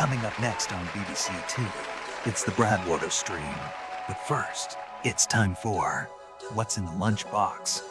Coming up next on BBC Two, it's the Bradwater stream. But first, it's time for What's in the Lunchbox?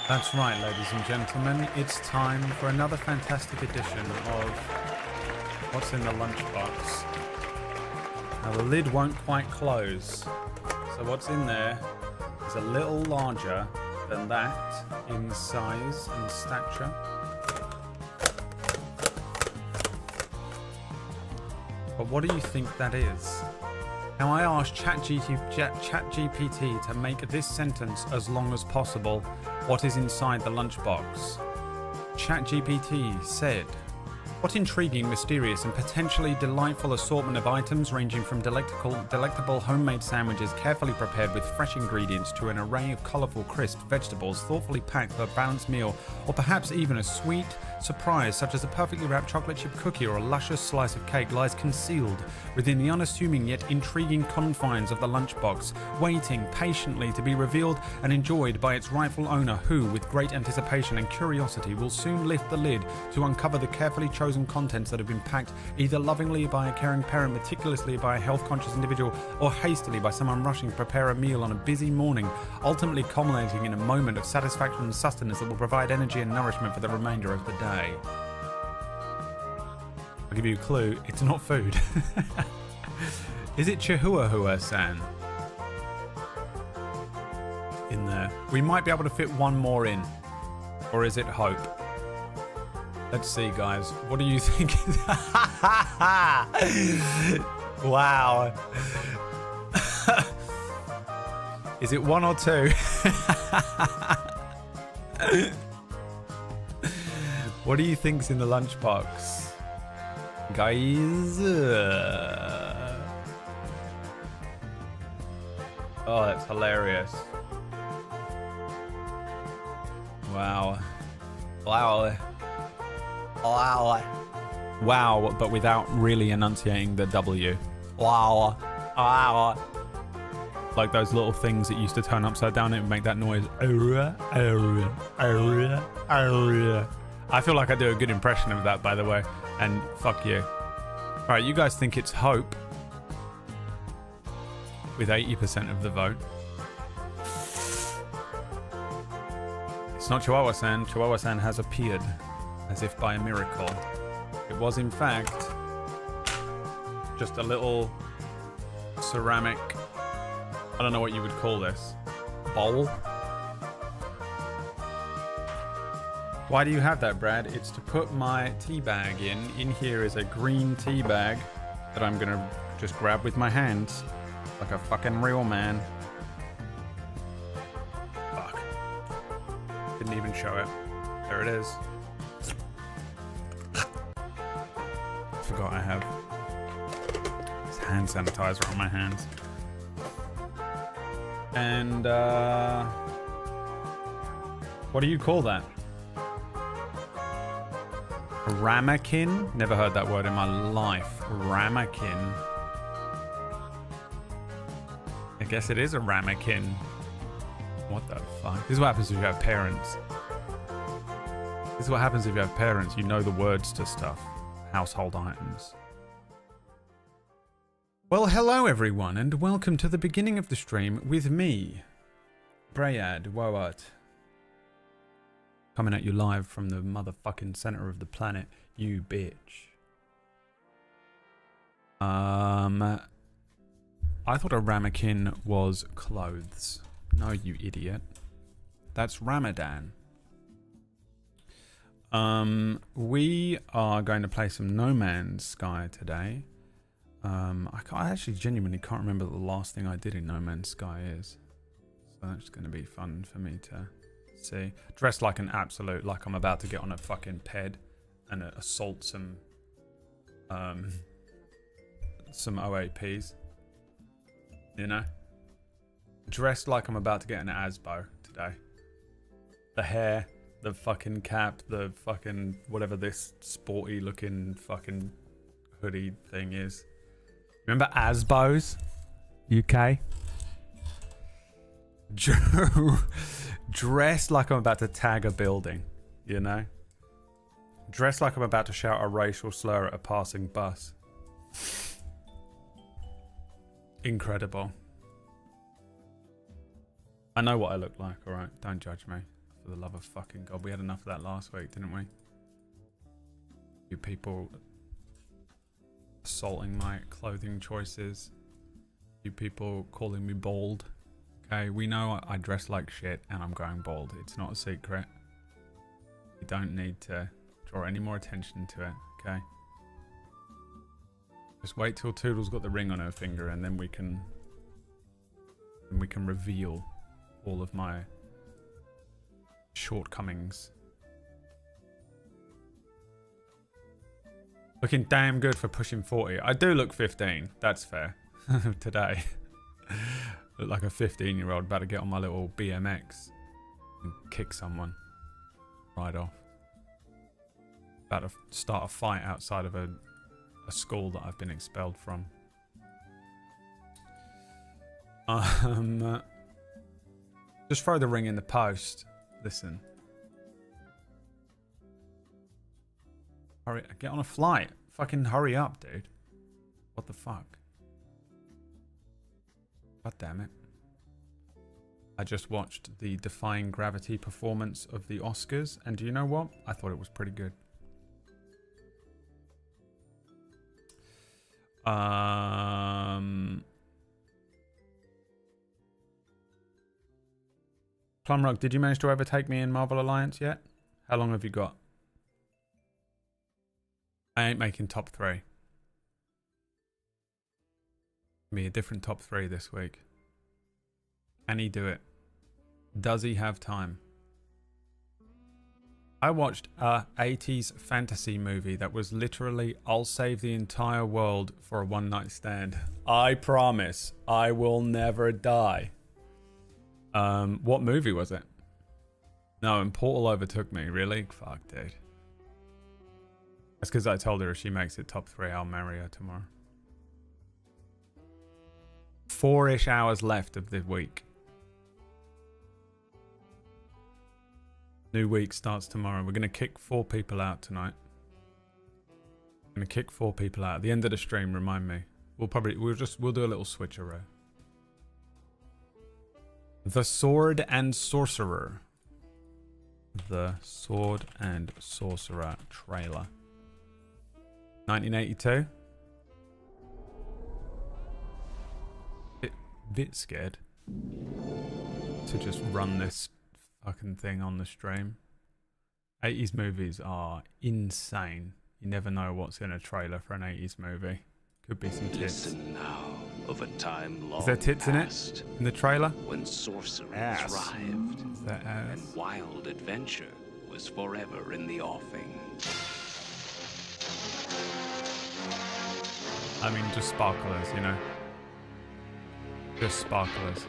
That's right, ladies and gentlemen, it's time for another fantastic edition of What's in the Lunchbox. Now the lid won't quite close, so what's in there is a little larger than that in size and stature. But what do you think that is? Now I asked ChatGPT to make this sentence as long as possible. What is inside the lunchbox? ChatGPT said, "What intriguing, mysterious and potentially delightful assortment of items ranging from delectable homemade sandwiches carefully prepared with fresh ingredients to an array of colourful crisp vegetables thoughtfully packed for a balanced meal, or perhaps even a sweet surprise such as a perfectly wrapped chocolate chip cookie or a luscious slice of cake lies concealed within the unassuming yet intriguing confines of the lunchbox, waiting patiently to be revealed and enjoyed by its rightful owner who, with great anticipation and curiosity, will soon lift the lid to uncover the carefully chosen contents that have been packed either lovingly by a caring parent, meticulously by a health-conscious individual, or hastily by someone rushing to prepare a meal on a busy morning, ultimately culminating in a moment of satisfaction and sustenance that will provide energy and nourishment for the remainder of the day." I'll give you a clue, it's not food. Is it Chihuahua-san in there? We might be able to fit one more in. Or is it Hope? Let's see, guys. What do you think? Wow. Is it one or two? What do you think's in the lunchbox? Guys? Oh, that's hilarious. Wow. Wow. Wow. Wow, but without really enunciating the W. Wow. Wow. Like those little things that used to turn upside down and make that noise. I feel like I do a good impression of that, by the way. And fuck you. Alright, you guys think it's Hope. With 80% of the vote. It's not Chihuahua-san. Chihuahua-san has appeared. As if by a miracle. It was, in fact, just a little ceramic, I don't know what you would call this, bowl. Why do you have that, Brad? It's to put my tea bag in. In here is a green tea bag that I'm gonna just grab with my hands like a fucking real man. Fuck. Didn't even show it. There it is. Forgot I have hand sanitizer on my hands. And what do you call that? A ramekin? Never heard that word in my life. Ramekin. I guess it is a ramekin. What the fuck? This is what happens if you have parents. This is what happens if you have parents. You know the words to stuff. Household items. Well, hello everyone, and welcome to the beginning of the stream with me, Brayad Wowat. Coming at you live from the motherfucking center of the planet, you bitch. I thought a ramekin was clothes. No, you idiot. That's Ramadan. We are going to play some No Man's Sky today. I actually genuinely can't remember the last thing I did in No Man's Sky is. So that's going to be fun for me to see. Dressed like an absolute, like I'm about to get on a fucking ped and assault some OAPs. You know? Dressed like I'm about to get an ASBO today. The hair, the fucking cap, the fucking whatever this sporty looking fucking hoodie thing is. Remember ASBOs? UK? Dressed like I'm about to tag a building, you know? Dressed like I'm about to shout a racial slur at a passing bus. Incredible. I know what I look like, alright? Don't judge me. For the love of fucking God. We had enough of that last week, didn't we? You people assaulting my clothing choices. You people calling me bald. Okay, we know I dress like shit and I'm going bald. It's not a secret. You don't need to draw any more attention to it, okay? Just wait till Toodle's got the ring on her finger and then we can reveal all of my shortcomings. Looking damn good for pushing 40. I do look 15. That's fair. Today. Look like a 15-year-old about to get on my little BMX and kick someone right off. About to start a fight outside of a school that I've been expelled from. Just throw the ring in the post. Listen. Hurry, get on a flight. Fucking hurry up, dude. What the fuck? God damn it. I just watched the Defying Gravity performance of the Oscars, and do you know what? I thought it was pretty good. Plumrug, did you manage to overtake me in Marvel Alliance yet? How long have you got? I ain't making top 3. Me a different top 3 this week. Can he do it? Does he have time? I watched a 80s fantasy movie that was literally I'll save the entire world for a one-night stand. I promise I will never die. What movie was it? No, and Portal overtook me. Really? Fuck, dude. That's because I told her if she makes it top 3, I'll marry her tomorrow. 4-ish hours left of the week. New week starts tomorrow. We're going to kick 4 people out tonight. We're going to kick 4 people out. At the end of the stream, remind me. We'll do a little switcheroo. The Sword and Sorcerer. The Sword and Sorcerer trailer. 1982. Bit scared to just run this fucking thing on the stream. 80s movies are insane. You never know what's in a trailer for an 80s movie. Could be some tits. Listen now of a time long Is there tits past, in it? In the trailer? when sorcery Ass. thrived Is that ass? and wild adventure was forever in the offing. I mean, just sparklers, you know? Just sparklers.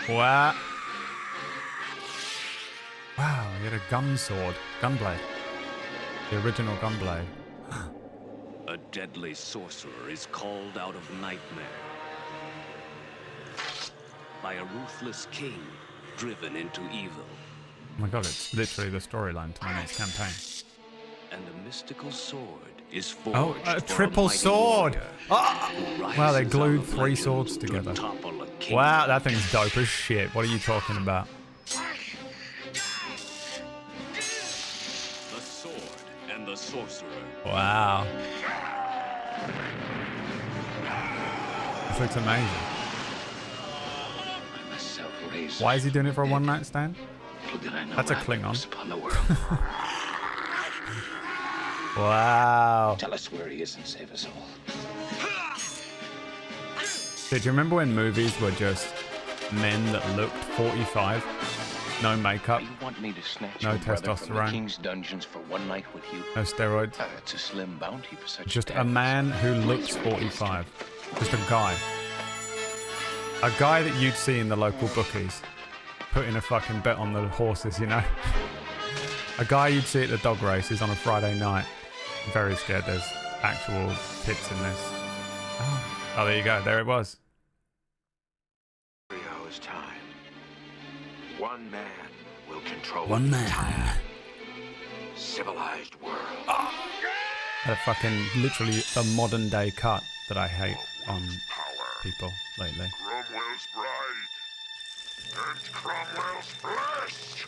Wow. Wow, he had a gunblade. The original gunblade. A deadly sorcerer is called out of nightmare by a ruthless king driven into evil. Oh my god, it's literally the storyline to my next campaign. And a mystical sword is Oh, forged a for triple mighty sword! warrior Ah! who Wow, they rises glued out of 3 legend swords to together. topple a kingdom. Wow, that thing's dope as shit. What are you talking about? The sword and the sorcerer. Wow. This looks amazing. I myself raised Why is he doing it for a one-night stand? Little did I know That's a I Klingon. was upon the world. Wow. Tell us where he is and save us all. Did you remember when movies were just men that looked 45? No makeup, You want me to snatch No your brother from the testosterone. king's dungeons for one night with you? no steroids. It's a slim bounty for such Just a talents. man who looks 45. Just a guy. A guy that you'd see in the local bookies. Putting a fucking bet on the horses, you know? A guy you'd see at the dog races on a Friday night. I'm very scared there's actual tits in this. Oh, there you go. There it was. 3 hours time. One man will control One the man. entire civilized world. A fucking, literally a modern day cut that I hate on people lately. Cromwell's bride and Cromwell's flesh.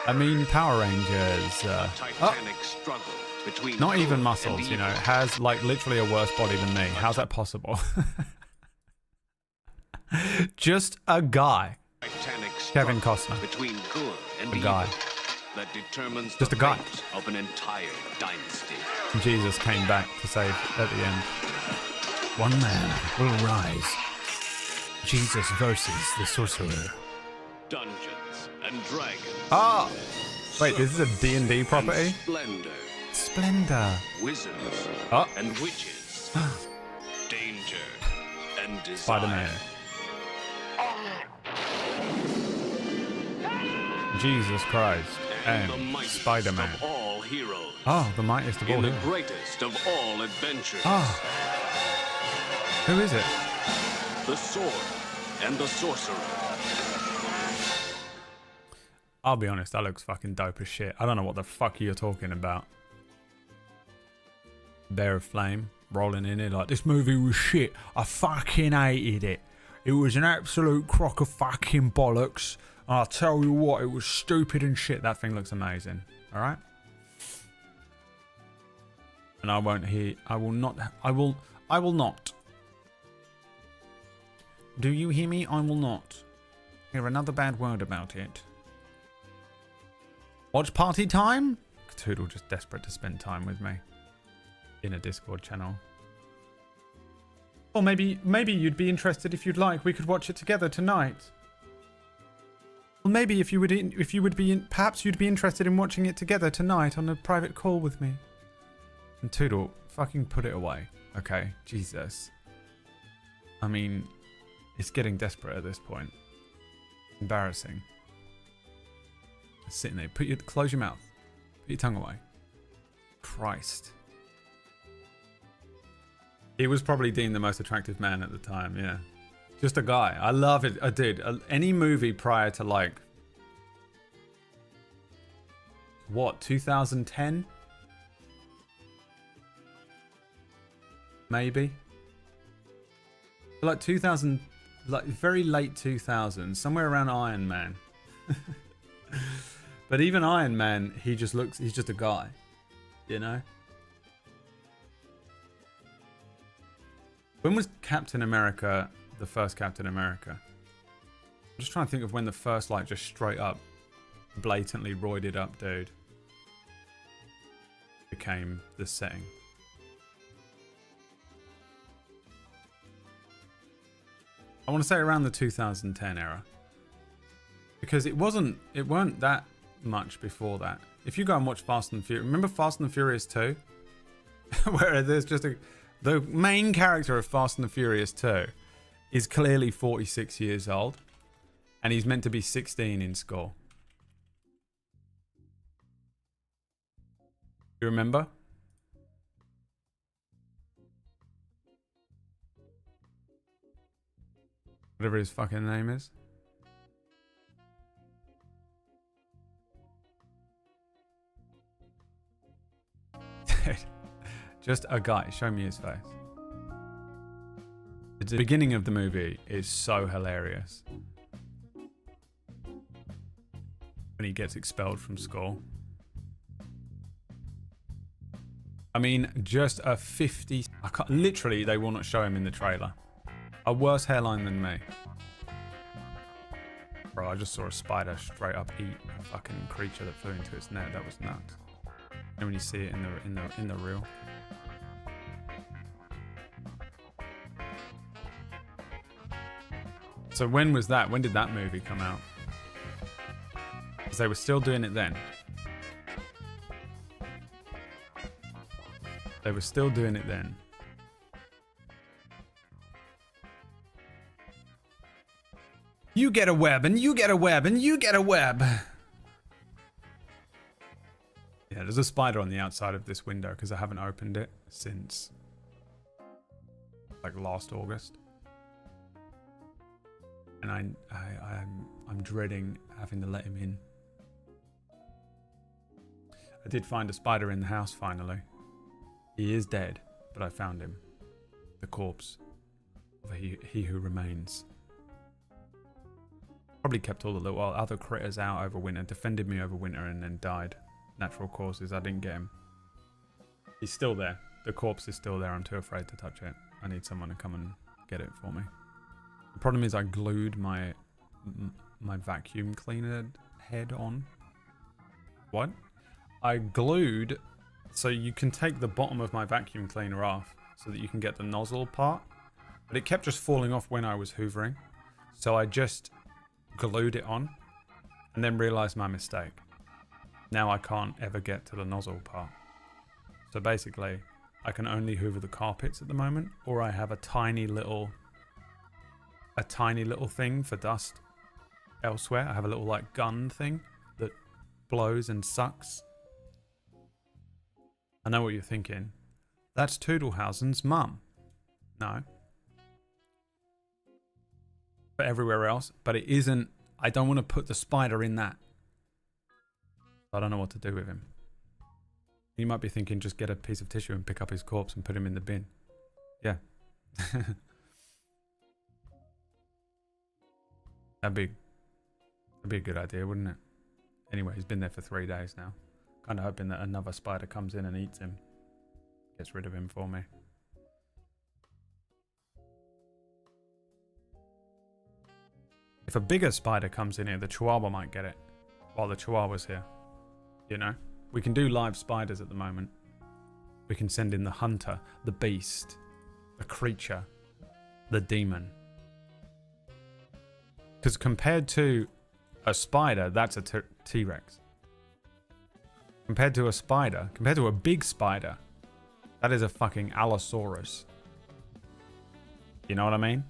I mean, Power Rangers. Titanic struggle between Not even good muscles, and you know. evil. It has like literally a worse body than me. How's that possible? Just a guy. Titanic Kevin struggle Costner. between good and A evil guy. that determines Just the a guy. fate of an entire dynasty. Jesus came back to save at the end. One man will rise. Jesus versus the sorcerer. Dungeons and dragons. Oh! Wait, this is a D&D and property? splendor. Splendor. Wizards Oh. and witches. Danger and desire. Spider-Man. Jesus Christ. And the And mightiest Spider-Man. of all heroes. Oh, the mightiest of all In the heroes. greatest of all adventures. Oh. Who is it? The sword and the sorcerer. I'll be honest, that looks fucking dope as shit. I don't know what the fuck you're talking about. Bear of Flame rolling in it like, this movie was shit. I fucking hated it. It was an absolute crock of fucking bollocks. And I'll tell you what, it was stupid and shit. That thing looks amazing. Alright? And I won't hear, I will not. Do you hear me? I will not hear another bad word about it. Watch party time? Cthulhu just desperate to spend time with me in a Discord channel. Or maybe you'd be interested if you'd like. We could watch it together tonight. Well, maybe perhaps you'd be interested in watching it together tonight on a private call with me. And Toodle, fucking put it away, okay? Jesus. I mean, it's getting desperate at this point. Embarrassing. Sitting there, close your mouth. Put your tongue away. Christ. He was probably deemed the most attractive man at the time, yeah. Just a guy. I love it. I did. Any movie prior to like... What, 2010? Maybe? Like 2000... Like very late 2000s. Somewhere around Iron Man. But even Iron Man, he's just a guy. You know? When was Captain America the first Captain America? I'm just trying to think of when the first, like, just straight up, blatantly roided up dude became the setting. I want to say around the 2010 era. Because it weren't that much before that. If you go and watch Fast and Furious, remember Fast and the Furious 2? Where there's just the main character of Fast and the Furious 2 is clearly 46 years old. And he's meant to be 16 in school. You remember? Whatever his fucking name is. Just a guy. Show me his face. The beginning of the movie is so hilarious. When he gets expelled from school. I mean, just a 50... literally, they will not show him in the trailer. A worse hairline than me. Bro, I just saw a spider straight up eat a fucking creature that flew into its net. That was nuts. And when you see it in the reel. So when was that? When did that movie come out? Because they were still doing it then. They were still doing it then. You get a web, and you get a web, and you get a web. Yeah, there's a spider on the outside of this window because I haven't opened it since like last August. And I'm dreading having to let him in. I did find a spider in the house finally. He is dead, but I found him. The corpse of he who remains. Probably kept all the little other critters out over winter, defended me over winter, and then died. Natural causes. I didn't get him. He's still there. The corpse is still there. I'm too afraid to touch it. I need someone to come and get it for me. The problem is I glued my vacuum cleaner head on. What? I glued, so you can take the bottom of my vacuum cleaner off so that you can get the nozzle part, but it kept just falling off when I was hoovering. So I just glued it on and then realized my mistake. Now I can't ever get to the nozzle part. So basically I can only hoover the carpets at the moment, or I have a tiny little thing for dust elsewhere. I have a little like gun thing that blows and sucks. I know what you're thinking. That's Toodlehausen's mum. No. But everywhere else. But it isn't. I don't want to put the spider in that. I don't know what to do with him. You might be thinking just get a piece of tissue and pick up his corpse and put him in the bin. Yeah. That'd be a good idea, wouldn't it? Anyway, he's been there for 3 days now. Kind of hoping that another spider comes in and eats him. Gets rid of him for me. If a bigger spider comes in here, the Chihuahua might get it. While the Chihuahua's here. You know? We can do live spiders at the moment. We can send in the hunter, the beast, the creature, the demon. Because compared to a spider, that's a T-Rex. Compared to a spider, compared to a big spider, that is a fucking Allosaurus. You know what I mean?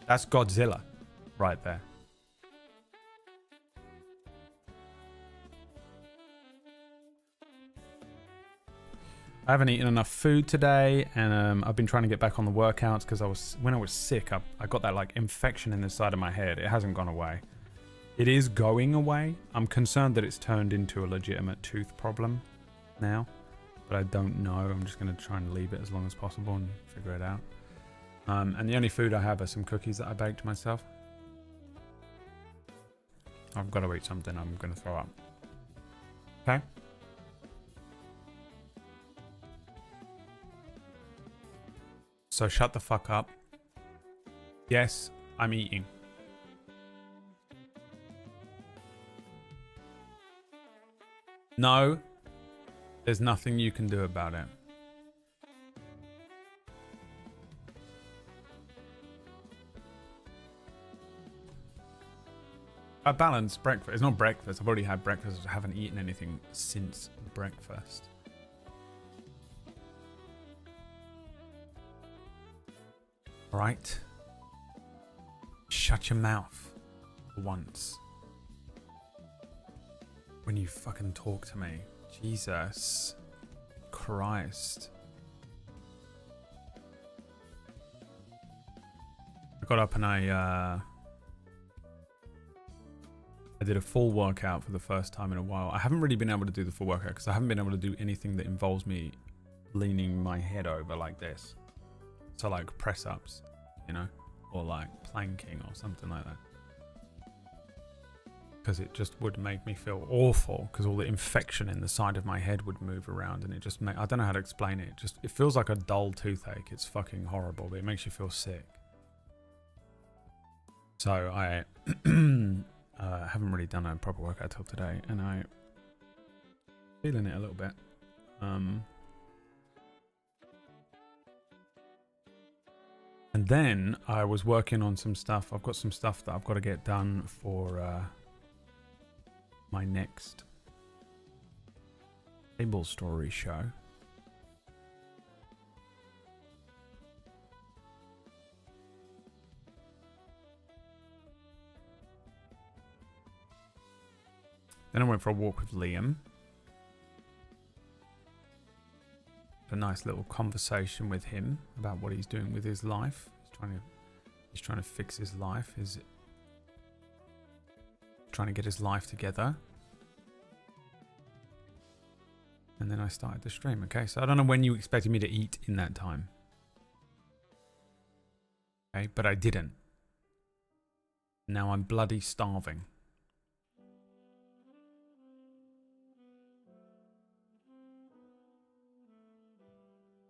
That's Godzilla right there. I haven't eaten enough food today, and I've been trying to get back on the workouts because when I was sick, I got that like infection in the side of my head. It hasn't gone away. It is going away. I'm concerned that it's turned into a legitimate tooth problem now, but I don't know. I'm just going to try and leave it as long as possible and figure it out. And the only food I have are some cookies that I baked myself. I've got to eat something. I'm going to throw up. Okay. So shut the fuck up. Yes, I'm eating. No, there's nothing you can do about it. A balanced breakfast. It's not breakfast. I've already had breakfast. I haven't eaten anything since breakfast. Right. Shut your mouth for once. When you fucking talk to me. Jesus Christ. I got up and I did a full workout for the first time in a while. I haven't really been able to do the full workout because I haven't been able to do anything that involves me leaning my head over like this. So like press ups, you know, or like planking or something like that. Because it just would make me feel awful because all the infection in the side of my head would move around and it just I don't know how to explain it. It feels like a dull toothache. It's fucking horrible, but it makes you feel sick. So I I haven't really done a proper workout till today, and I feeling it a little bit. And then I was working on some stuff. I've got some stuff that I've got to get done for my next Fable Story show. Then I went for a walk with Liam. A nice little conversation with him about what he's doing with his life. He's trying to fix his life. He's trying to get his life together. And then I started the stream. Okay, so I don't know when you expected me to eat in that time. Okay, but I didn't. Now I'm bloody starving.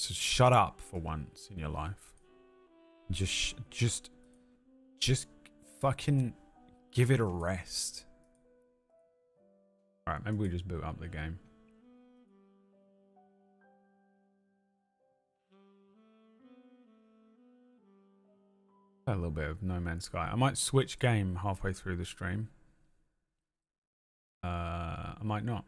So shut up for once in your life. Just fucking give it a rest. All right, maybe we just boot up the game. A little bit of No Man's Sky. I might switch game halfway through the stream. I might not.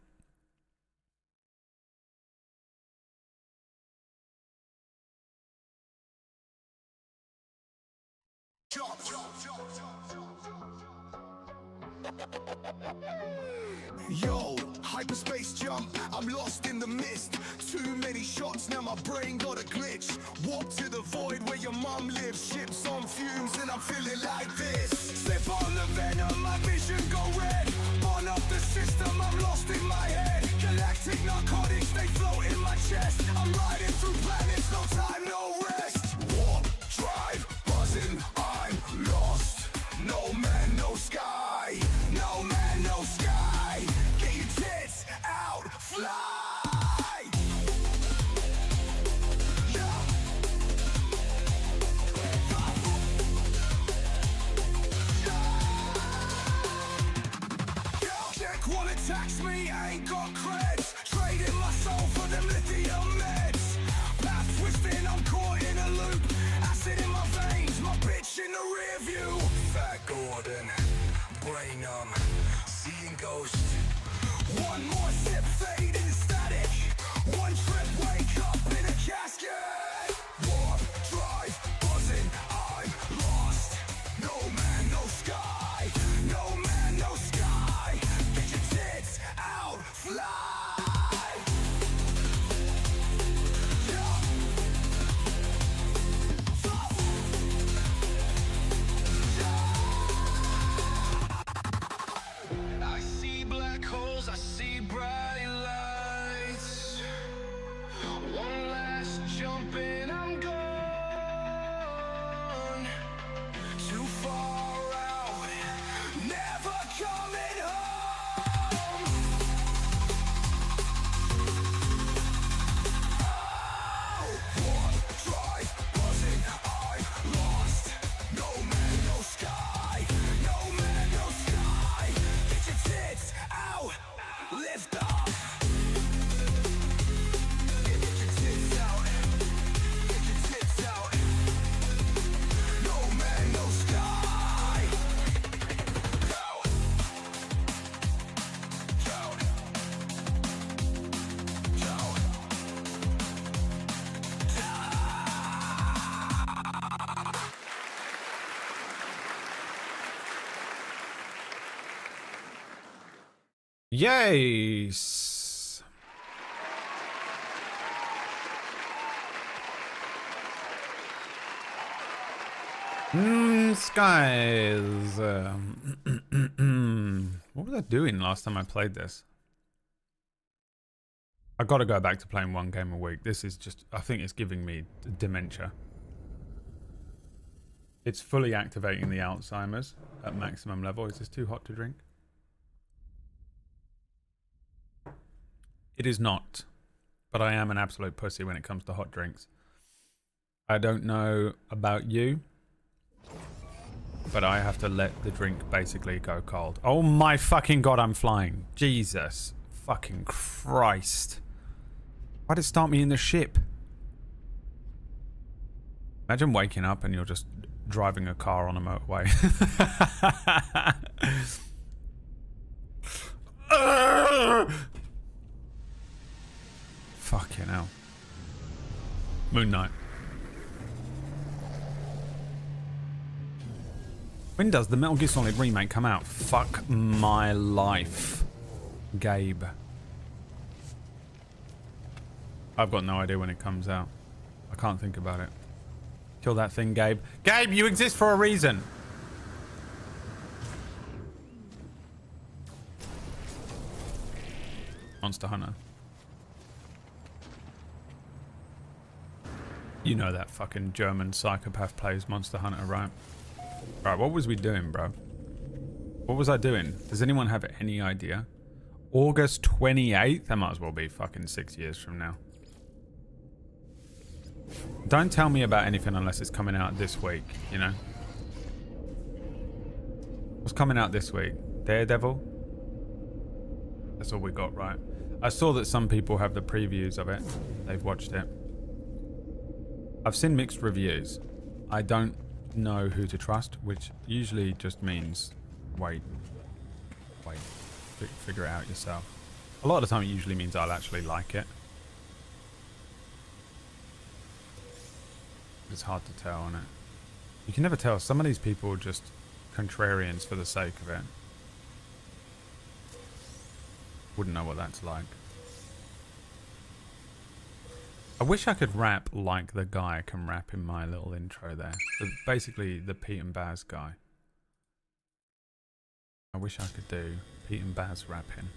Yo, hyperspace jump, I'm lost in the mist. Too many shots, now my brain got a glitch. Walk to the void where your mum lives. Ships on fumes and I'm feeling like this. Slip on the venom, my vision go red. On up the system, I'm lost in my head. Galactic narcotics, they float in my chest. I'm riding through planets, no time, no rest. Warp, drive, buzzing, I'm lost. No man, no sky. No man, no sky. Get your tits out, fly. Check what attacks me, I ain't got creds. Trading my soul for them lithium meds. Path twisting, I'm caught in a loop. Acid in my veins, my bitch in the rear view. Fat Gordon, brain numb, seeing ghost. One more sip, fade in static. One trip, wake up in a casket. Warp, drive, buzzing, I'm lost. No man, no sky. No man, no sky. Get your tits out, fly. I see black holes, I see bright lights. One last jump and I'm gone. Too far out, never coming home. Warp, drive, buzzing, I'm lost. No man, no sky. No man, no sky. Get your tits out, lift off. Get your tits out, get your tits out. No man, no sky. Go, go, go. Yes. Skies. What was I doing last time I played this? I got to go back to playing one game a week. This is just, I think it's giving me dementia. It's fully activating the Alzheimer's at maximum level. Is this too hot to drink? It is not, but I am an absolute pussy when it comes to hot drinks. I don't know about you, but I have to let the drink basically go cold. Oh my fucking god, I'm flying. Jesus fucking Christ. Why did it start me in the ship? Imagine waking up and you're just driving a car on a motorway. Fucking hell. Moon Knight. When does the Metal Gear Solid remake come out? Fuck my life. Gabe. I've got no idea when it comes out. I can't think about it. Kill that thing, Gabe. Gabe, you exist for a reason. Monster Hunter. You know that fucking German psychopath plays Monster Hunter, right? Right, what was we doing, bro? What was I doing? Does anyone have any idea? August 28th? That might as well be fucking 6 years from now. Don't tell me about anything unless it's coming out this week, you know? What's coming out this week? Daredevil? That's all we got, right? I saw that some people have the previews of it. They've watched it. I've seen mixed reviews. I don't know who to trust, which usually just means wait, figure it out yourself. A lot of the time it usually means I'll actually like it. It's hard to tell, isn't it? You can never tell. Some of these people are just contrarians for the sake of it. Wouldn't know what that's like. I wish I could rap like the guy I can rap in my little intro there. Basically, the Pete and Baz guy. I wish I could do Pete and Baz rapping.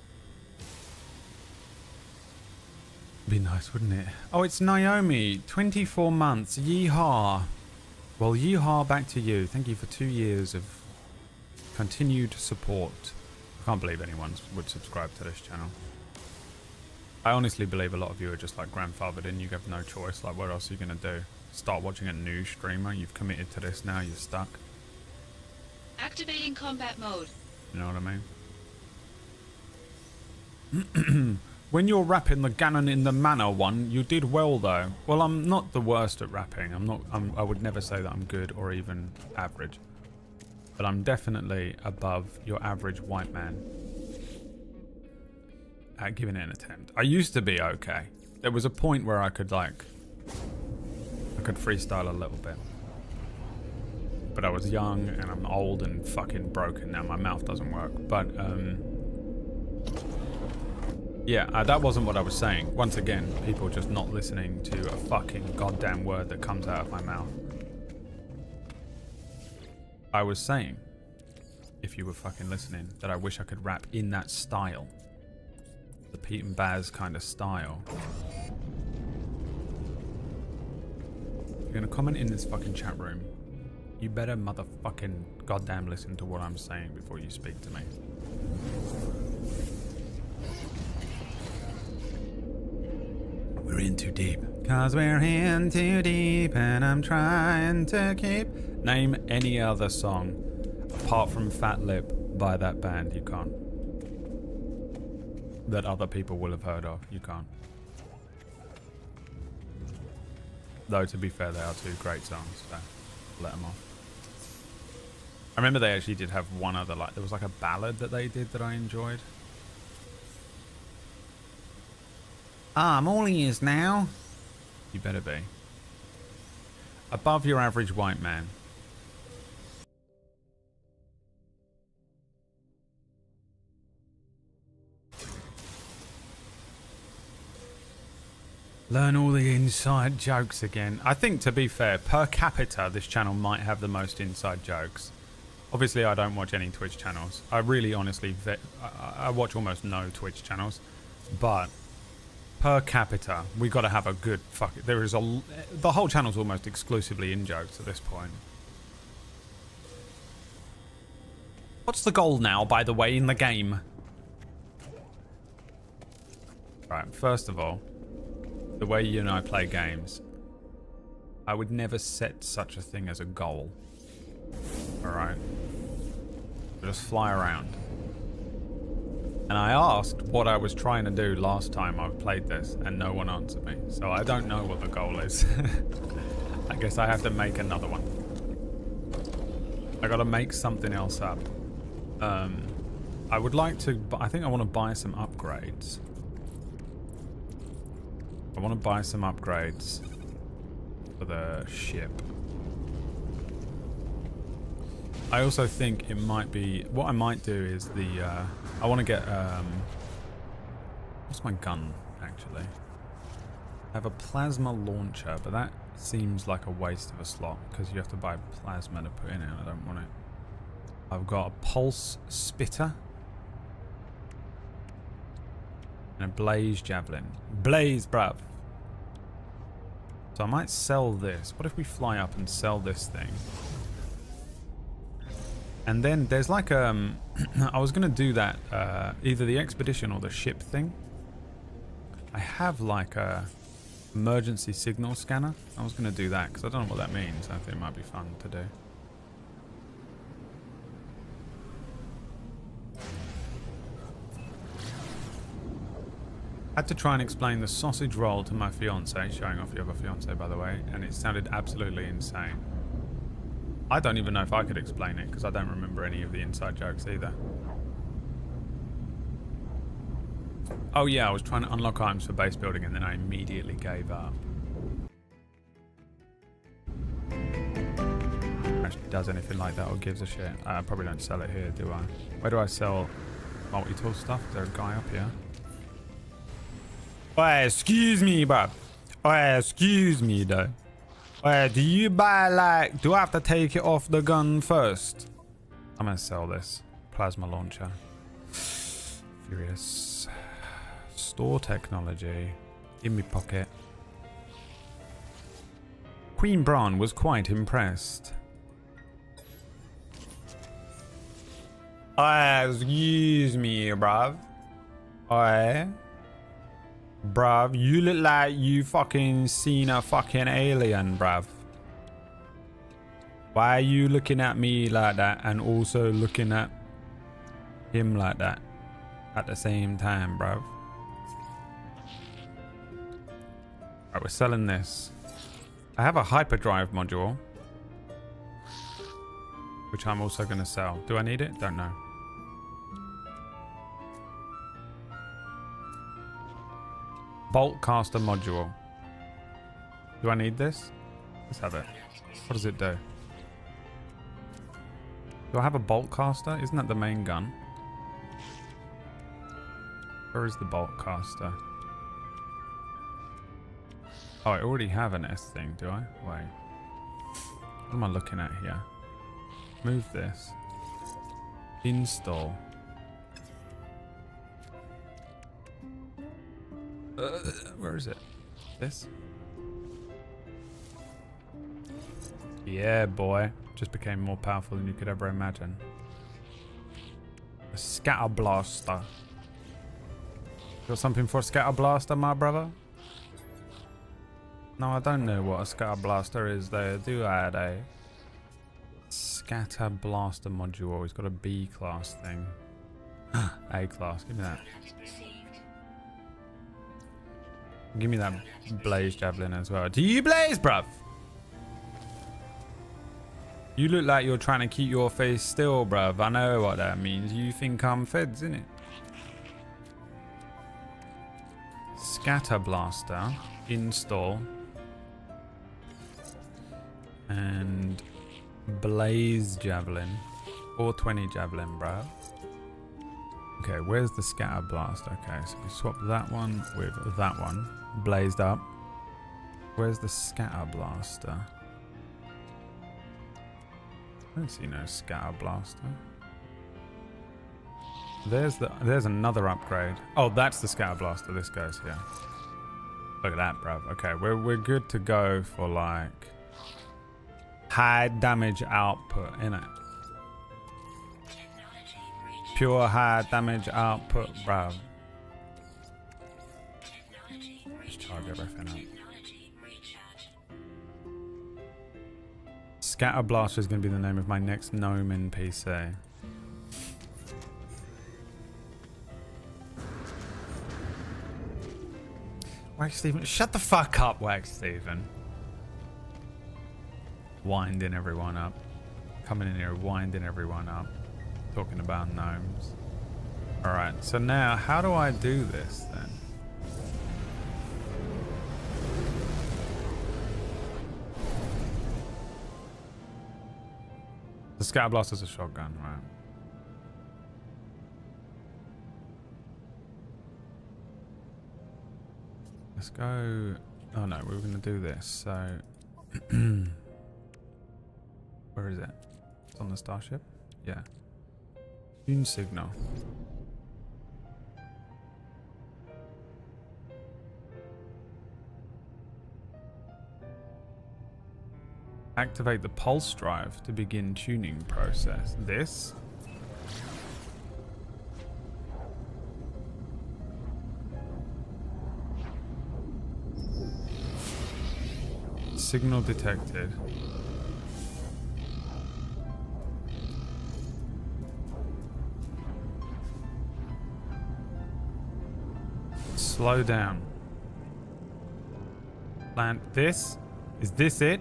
Be nice, wouldn't it? Oh, it's Naomi. 24 months. Yeehaw. Well, yeehaw back to you. Thank you for 2 years of continued support. I can't believe anyone would subscribe to this channel. I honestly believe a lot of you are just like grandfathered in. You have no choice. Like, what else are you going to do? Start watching a new streamer? You've committed to this now. You're stuck. Activating combat mode. You know what I mean? When you're rapping the Ganon in the Manor one, you did well though. Well, I'm not the worst at rapping. I would never say that I'm good or even average. But I'm definitely above your average white man at giving it an attempt. I used to be okay. There was a point where I could freestyle a little bit. But I was young and I'm old and fucking broken now. My mouth doesn't work. But yeah, that wasn't what I was saying. Once again, people just not listening to a fucking goddamn word that comes out of my mouth. I was saying, if you were fucking listening, that I wish I could rap in that style. The Pete and Baz kind of style. If you're gonna comment in this fucking chat room, you better motherfucking goddamn listen to what I'm saying before you speak to me. We're in too deep. Cause we're in too deep and I'm trying to keep... Name any other song apart from Fat Lip by that band. You can't. That other people will have heard of. You can't. Though, to be fair, they are two great songs, so let them off. I remember they actually did have one other, like, there was like a ballad that they did that I enjoyed. I'm all ears now. You better be. Above your average white man. Learn all the inside jokes again. I think, to be fair, per capita, this channel might have the most inside jokes. Obviously, I don't watch any Twitch channels. I really, honestly, I watch almost no Twitch channels. But per capita, we got to have a good the whole channel's almost exclusively in jokes at this point. What's the goal now, by the way, in the game? Right, first of all, the way you and I play games, I would never set such a thing as a goal. Alright. Just fly around. And I asked what I was trying to do last time I played this, and no one answered me. So I don't know what the goal is. I guess I have to make another one. I gotta make something else up. I would like to... I think I want to buy some upgrades. I want to buy some upgrades for the ship. I also think it might be... What I might do is the... I want to get... what's my gun, actually? I have a plasma launcher, but that seems like a waste of a slot because you have to buy plasma to put in it. I don't want it. I've got a pulse spitter. And a blaze javelin. Blaze, bruv! So I might sell this. What if we fly up and sell this thing? And then there's like I was gonna do that either the expedition or the ship thing. I have like a emergency signal scanner. I was gonna do that because I don't know what that means. I think it might be fun to do. I had to try and explain the sausage roll to my fiance, showing off your other fiance by the way, and it sounded absolutely insane. I don't even know if I could explain it because I don't remember any of the inside jokes either. Oh yeah, I was trying to unlock items for base building and then I immediately gave up. Actually does anything like that or gives a shit. I probably don't sell it here, do I? Where do I sell multi-tool stuff? Is there a guy up here? Oh, excuse me, bruv. Oh, excuse me, though. Do you buy, like... Do I have to take it off the gun first? I'm gonna sell this. Plasma launcher. Furious. Store technology. In me pocket. Queen Bran was quite impressed. Excuse me, bruv. Bruv, you look like you fucking seen a fucking alien, bruv. Why are you looking at me like that and also looking at him like that at the same time, bruv? Alright, we're selling this. I have a hyperdrive module, which I'm also going to sell. Do I need it? Don't know. Bolt caster module. Do I need this? Let's have it. What does it do? Do I have a bolt caster? Isn't that the main gun? Where is the bolt caster? Oh, I already have an S thing, do I? Wait. What am I looking at here? Move this. Install. Where is it? This? Yeah, boy. Just became more powerful than you could ever imagine. A scatter blaster. Got something for a scatter blaster, my brother? No, I don't know what a scatter blaster is there, do I, eh? Scatter blaster module. He's got a B class thing. A class, give me that. Give me that blaze javelin as well. Do you blaze, bruv? You look like you're trying to keep your face still, bruv. I know what that means. You think I'm feds, innit? Scatter blaster. Install. And blaze javelin. 420 javelin, bruv. Okay, where's the scatter blast? Okay, so we swap that one with that one. Blazed up. Where's the scatter blaster? I don't see no scatter blaster. There's another upgrade. Oh, that's the scatter blaster. This goes here. Look at that, bruv. Okay, we're good to go for like high damage output, innit? Pure high damage output, bruv. Let's charge everything up. Scatterblaster is going to be the name of my next gnome NPC. Wax Steven, shut the fuck up, Wax Steven. Winding everyone up. Coming in here, winding everyone up. Talking about gnomes. Alright, so now, how do I do this then? The Scatterblaster's a shotgun, right? Let's go... Oh no, we were going to do this, so... Where is it? It's on the starship? Yeah. Tune signal. Activate the pulse drive to begin tuning process. This? Signal detected. Slow down. Plant this? Is this it?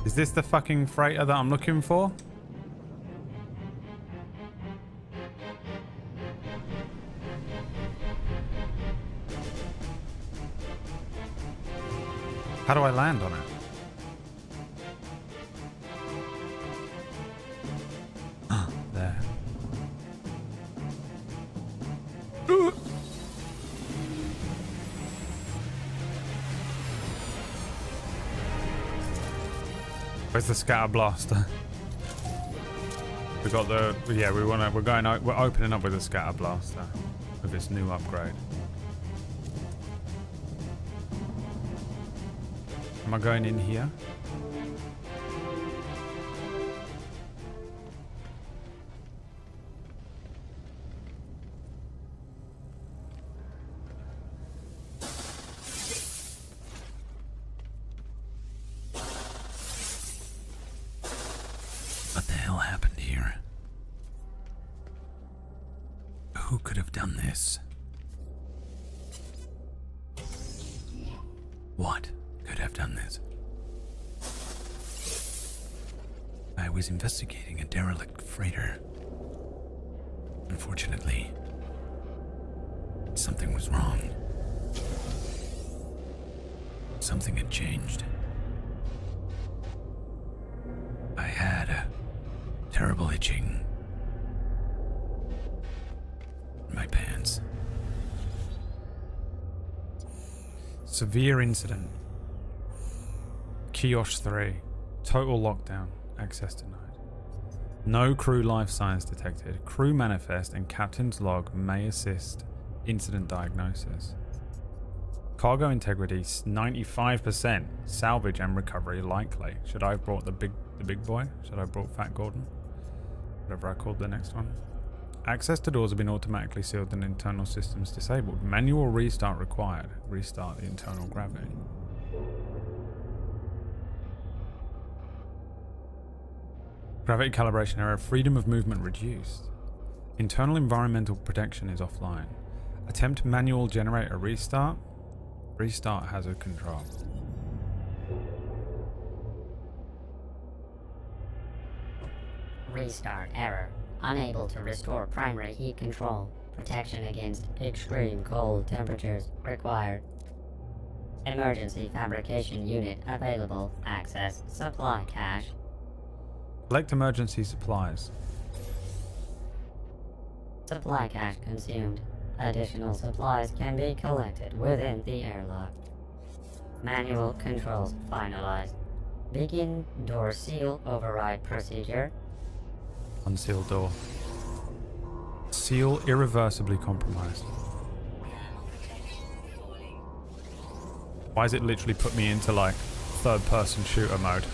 Is this the fucking freighter that I'm looking for? How do I land on it? There. Where's the scatter blaster? We got the we're opening up with a scatter blaster with this new upgrade. Am I going in here? What the hell happened here? Who could have done this? What could have done this? I was investigating a derelict freighter. Unfortunately, something was wrong. Something had changed. I had a terrible itching in my pants. Severe incident. Kiosk 3. Total lockdown. Access denied. No crew life signs detected. Crew manifest and captain's log may assist incident diagnosis. Cargo integrity 95%. Salvage and recovery likely. Should I have brought the big boy? Should I have brought Fat Gordon? Whatever I called the next one. Access to doors have been automatically sealed and internal systems disabled. Manual restart required. Restart the internal gravity. Gravity calibration error. Freedom of movement reduced. Internal environmental protection is offline. Attempt manual generator restart. Restart hazard control. Restart error. Unable to restore primary heat control. Protection against extreme cold temperatures required. Emergency fabrication unit available. Access supply cache. Collect emergency supplies. Supply cache consumed. Additional supplies can be collected within the airlock. Manual controls finalized. Begin door seal override procedure. Unseal door. Seal irreversibly compromised. Why has it literally put me into like third person shooter mode?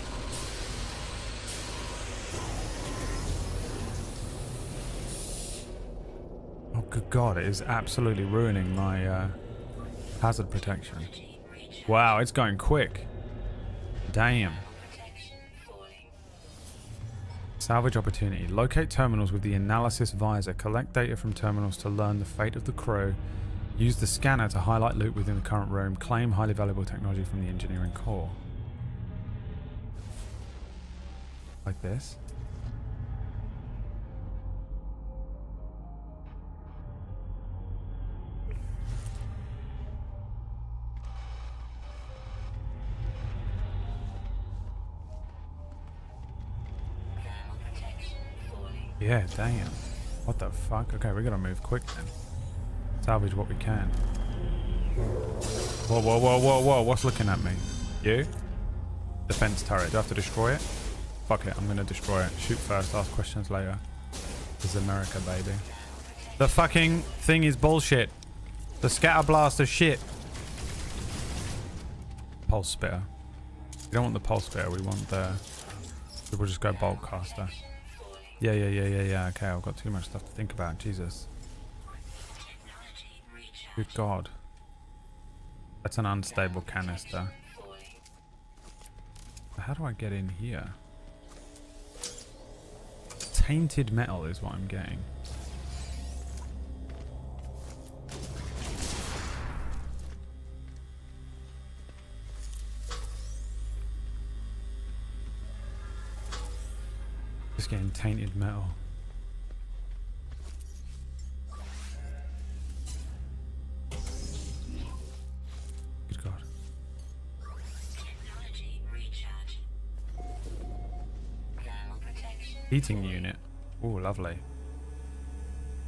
Oh good god, it is absolutely ruining my hazard protection. Wow, it's going quick. Damn. Salvage opportunity. Locate terminals with the analysis visor. Collect data from terminals to learn the fate of the crew. Use the scanner to highlight loot within the current room. Claim highly valuable technology from the engineering core. Like this. Yeah, damn. What the fuck? Okay, we gotta move quick then. Salvage what we can. Whoa, whoa, whoa, whoa, whoa. What's looking at me? You? Defense turret. Do I have to destroy it? Fuck it, I'm gonna destroy it. Shoot first, ask questions later. This is America, baby. The fucking thing is bullshit. The scatter blaster shit. Pulse spitter. We don't want the pulse spitter, we want the... We'll just go bolt caster. Yeah. Okay, I've got too much stuff to think about. Jesus. Good God. That's an unstable canister. How do I get in here? Tainted metal is what I'm getting. Just getting tainted metal. Good God. Heating unit. Oh, lovely.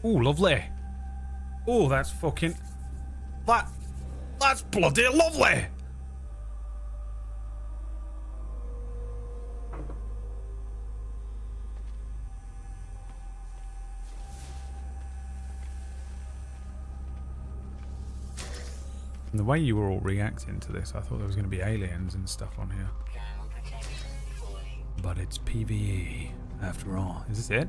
Oh, lovely. Oh, that's fucking... That's bloody lovely. And the way you were all reacting to this, I thought there was going to be aliens and stuff on here. But it's PvE, after all. Is this it?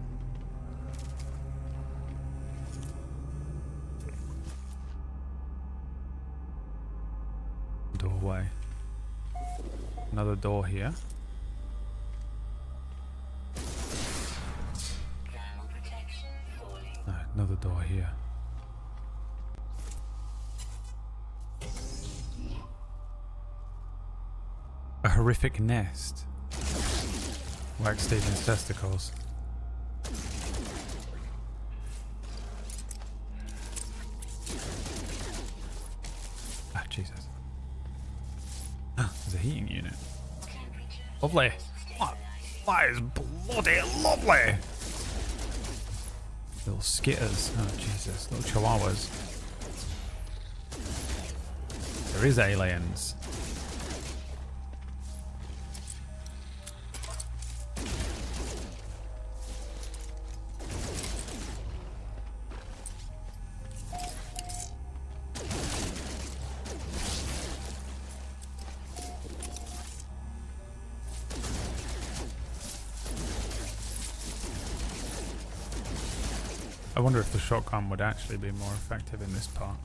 Doorway. Another door here. No, another door here. A horrific nest. Like Stephen's testicles. Ah, Jesus. Ah, there's a heating unit. Lovely. That is bloody lovely. Little skitters. Oh, Jesus. Little chihuahuas. There is aliens. I wonder if the shotgun would actually be more effective in this part.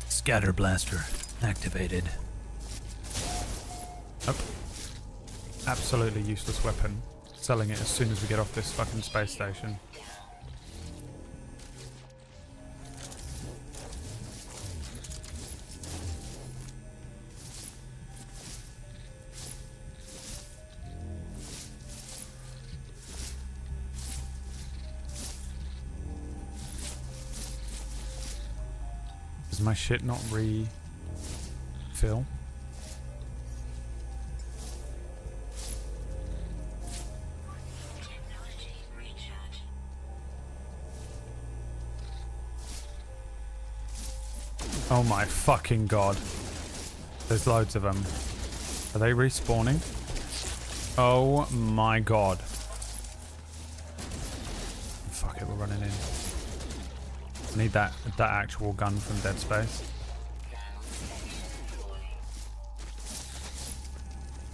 Scatter blaster activated. Nope. Absolutely useless weapon. Selling it as soon as we get off this fucking space station. Does my shit not refill? Oh my fucking God. There's loads of them. Are they respawning? Oh my God. Fuck it, we're running in. I need that actual gun from Dead Space.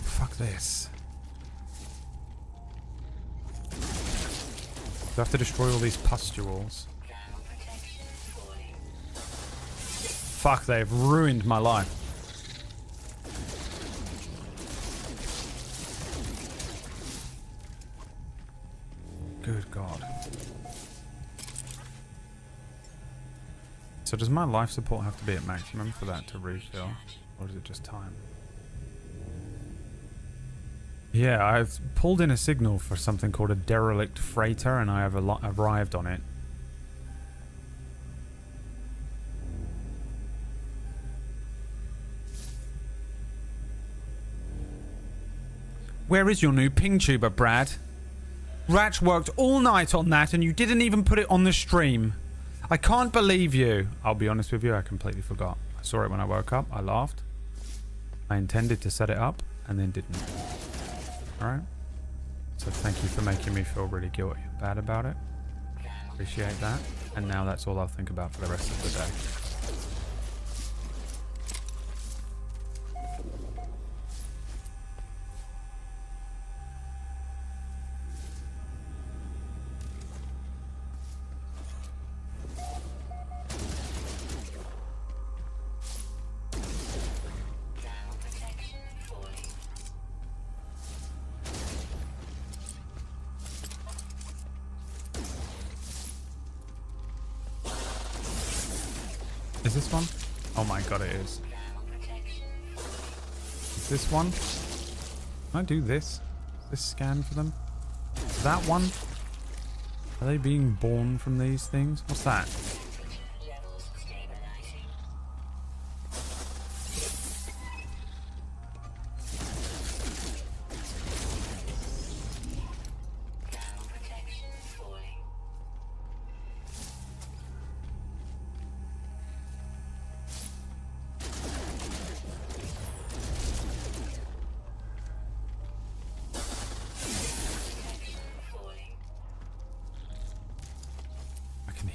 Fuck this. Do I have to destroy all these pustules? Fuck, they've ruined my life. Good God. So does my life support have to be at maximum for that to refill? Or is it just time? Yeah, I've pulled in a signal for something called a derelict freighter, and I have arrived on it. Where is your new ping tuber, Brad? Ratch worked all night on that and you didn't even put it on the stream. I can't believe you. I'll be honest with you, I completely forgot. I saw it when I woke up, I laughed. I intended to set it up and then didn't. Alright? So thank you for making me feel really guilty and bad about it. Appreciate that. And now that's all I'll think about for the rest of the day. Is this one? Oh my god, it is. Is this one? Can I do this? This scan for them? That one? Are they being born from these things? What's that?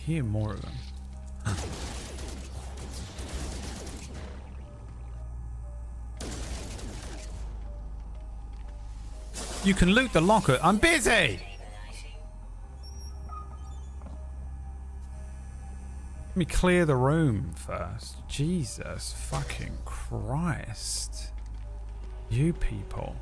Hear more of them. You can loot the locker. I'm busy! Let me clear the room first. Jesus fucking Christ. You people.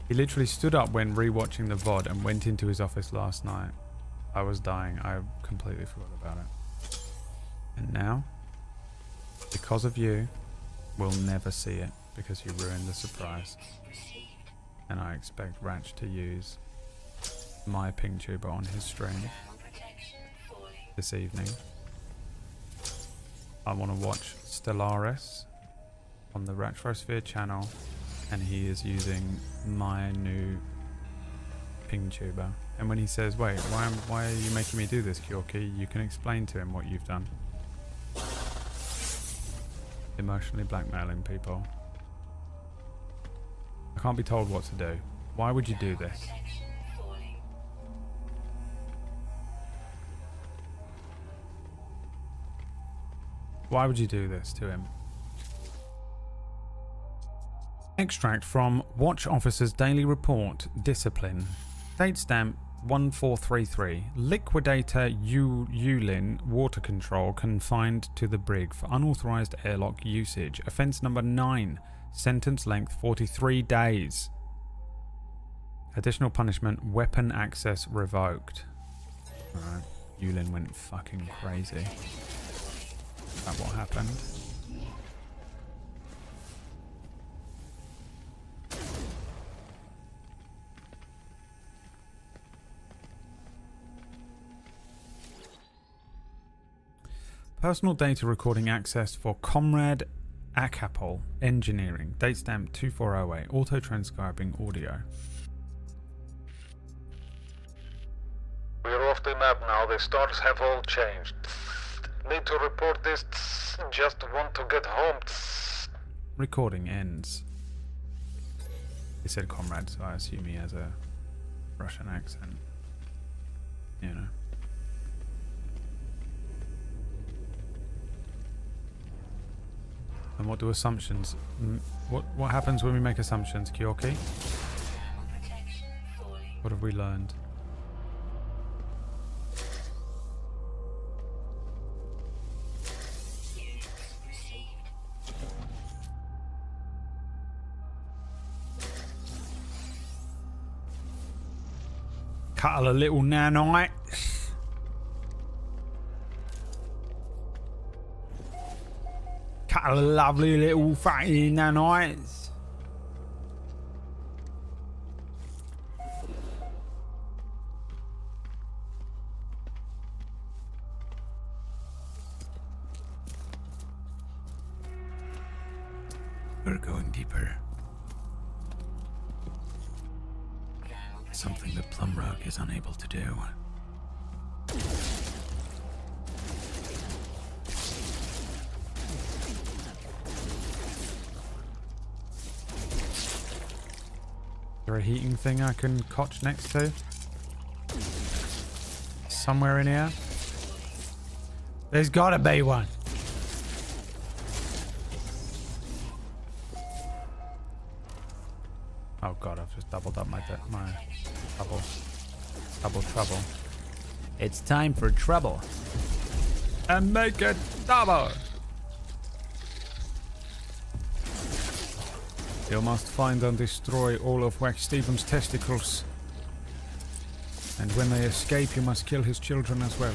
He literally stood up when rewatching the VOD and went into his office last night. I was dying. I completely forgot about it. And now, because of you, we'll never see it because you ruined the surprise. And I expect Ratch to use my ping tuber on his stream this evening. I want to watch Stellaris on the Retrosphere channel. And he is using my new ping tuber. And when he says, wait, why are you making me do this, Kyorki? You can explain to him what you've done. Emotionally blackmailing people. I can't be told what to do. Why would you do this? Why would you do this to him? Extract from Watch Officer's Daily Report, Discipline. Date stamp 1433. Liquidator Yulin Water Control confined to the brig for unauthorized airlock usage. Offense number 9. Sentence length 43 days. Additional punishment, weapon access revoked. Alright, Yulin went fucking crazy. Is that what happened? Personal data recording access for Comrade Akapol Engineering. Date stamp 2408. Auto transcribing audio. We're off the map now. The stars have all changed. Need to report this. Just want to get home. Recording ends. He said comrade, so I assume he has a Russian accent. You know. And what do assumptions... What happens when we make assumptions, Kyorki? What have we learned? Couple of little nanites. Couple of lovely little fatty nanites. We're going deeper. Something that Plumrug is unable to do. Is there a heating thing I can cotch next to? Somewhere in here? There's gotta be one. Oh god, I've just doubled up my double trouble. It's time for trouble. And make it double. You must find and destroy all of Wax Stephen's testicles. And when they escape, you must kill his children as well.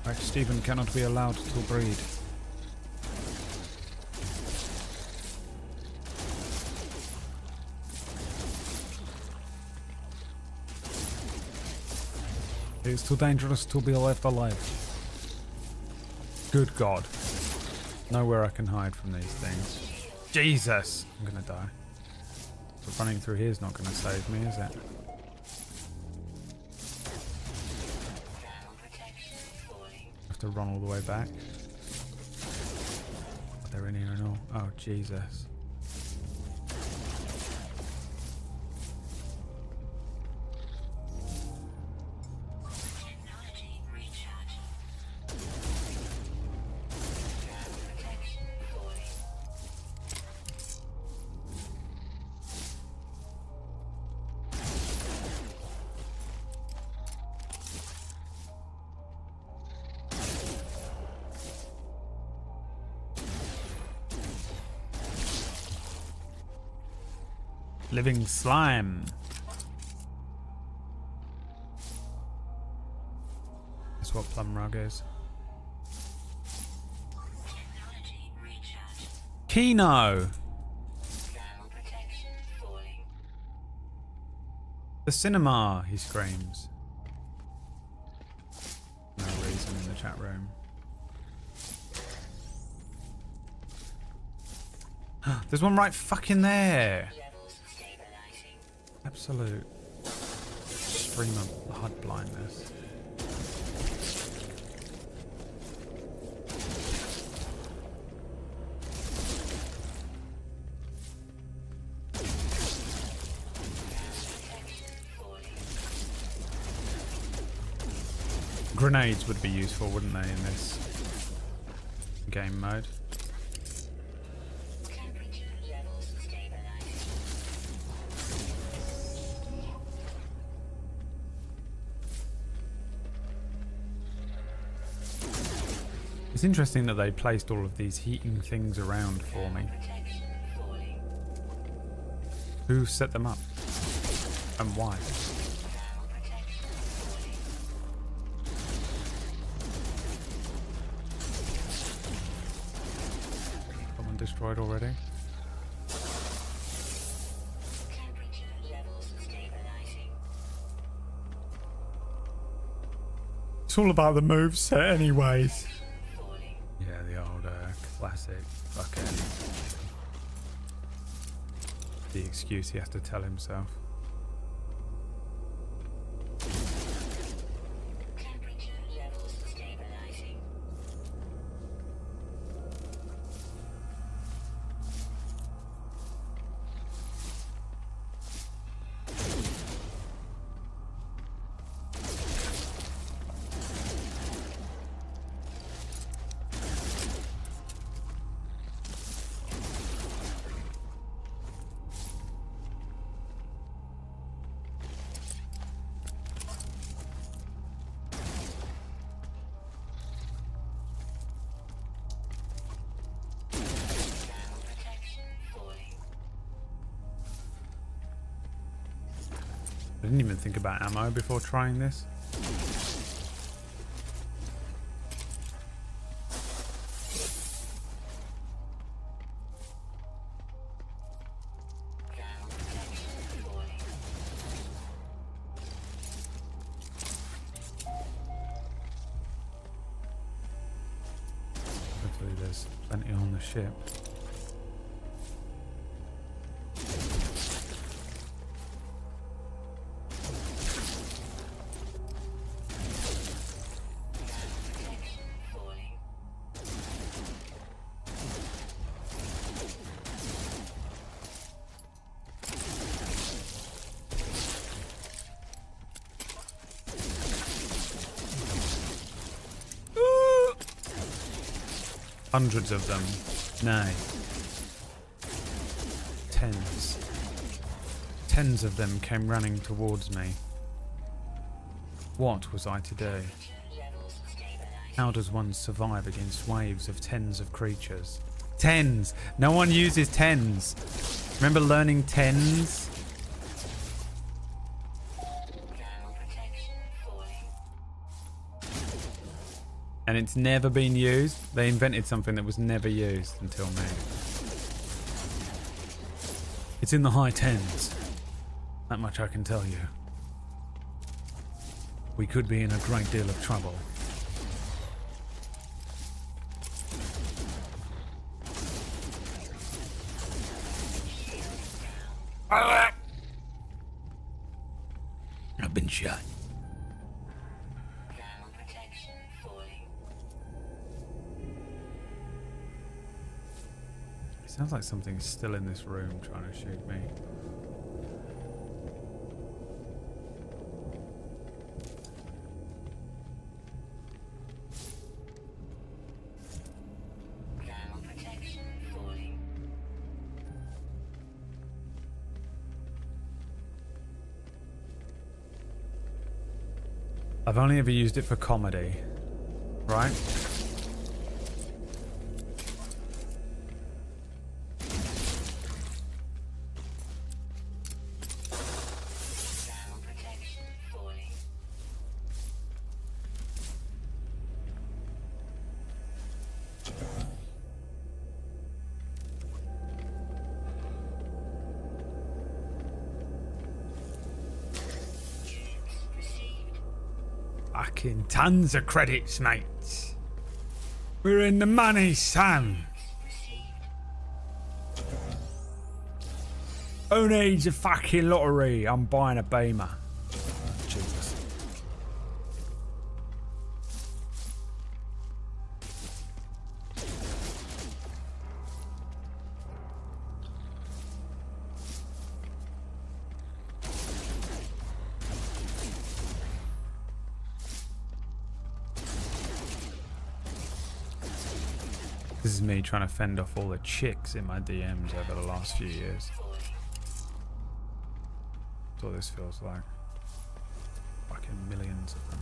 Wax Stephen cannot be allowed to breed. It is too dangerous to be left alive. Good God. Nowhere I can hide from these things. Jesus! I'm gonna die. So running through here is not gonna save me, is it? I have to run all the way back. They're in here and all. Oh, Jesus. Living slime. That's what Plumrug is. Kino! The cinema, he screams. No reason in the chat room. There's one right fucking there! Absolute stream of HUD blindness. Grenades would be useful, wouldn't they, in this game mode? It's interesting that they placed all of these heating things around for me. Who set them up? And why? Someone destroyed already? It's all about the moveset anyways. Yeah, the old classic fucking... The excuse he has to tell himself. I didn't even think about ammo before trying this. Hopefully there's plenty on the ship. Hundreds of them. Nay. Tens. Tens of them came running towards me. What was I to do? How does one survive against waves of tens of creatures? Tens! No one uses tens! Remember learning tens? And it's never been used. They invented something that was never used until me. It's in the high tens. That much I can tell you. We could be in a great deal of trouble. I've been shot. Sounds like something's still in this room trying to shoot me. I've only ever used it for comedy, right? Fucking tons of credits, mates. We're in the money, son. Who needs a fucking lottery? I'm buying a Beamer. Jesus. This is me trying to fend off all the chicks in my DMs over the last few years. That's what this feels like. Fucking millions of them.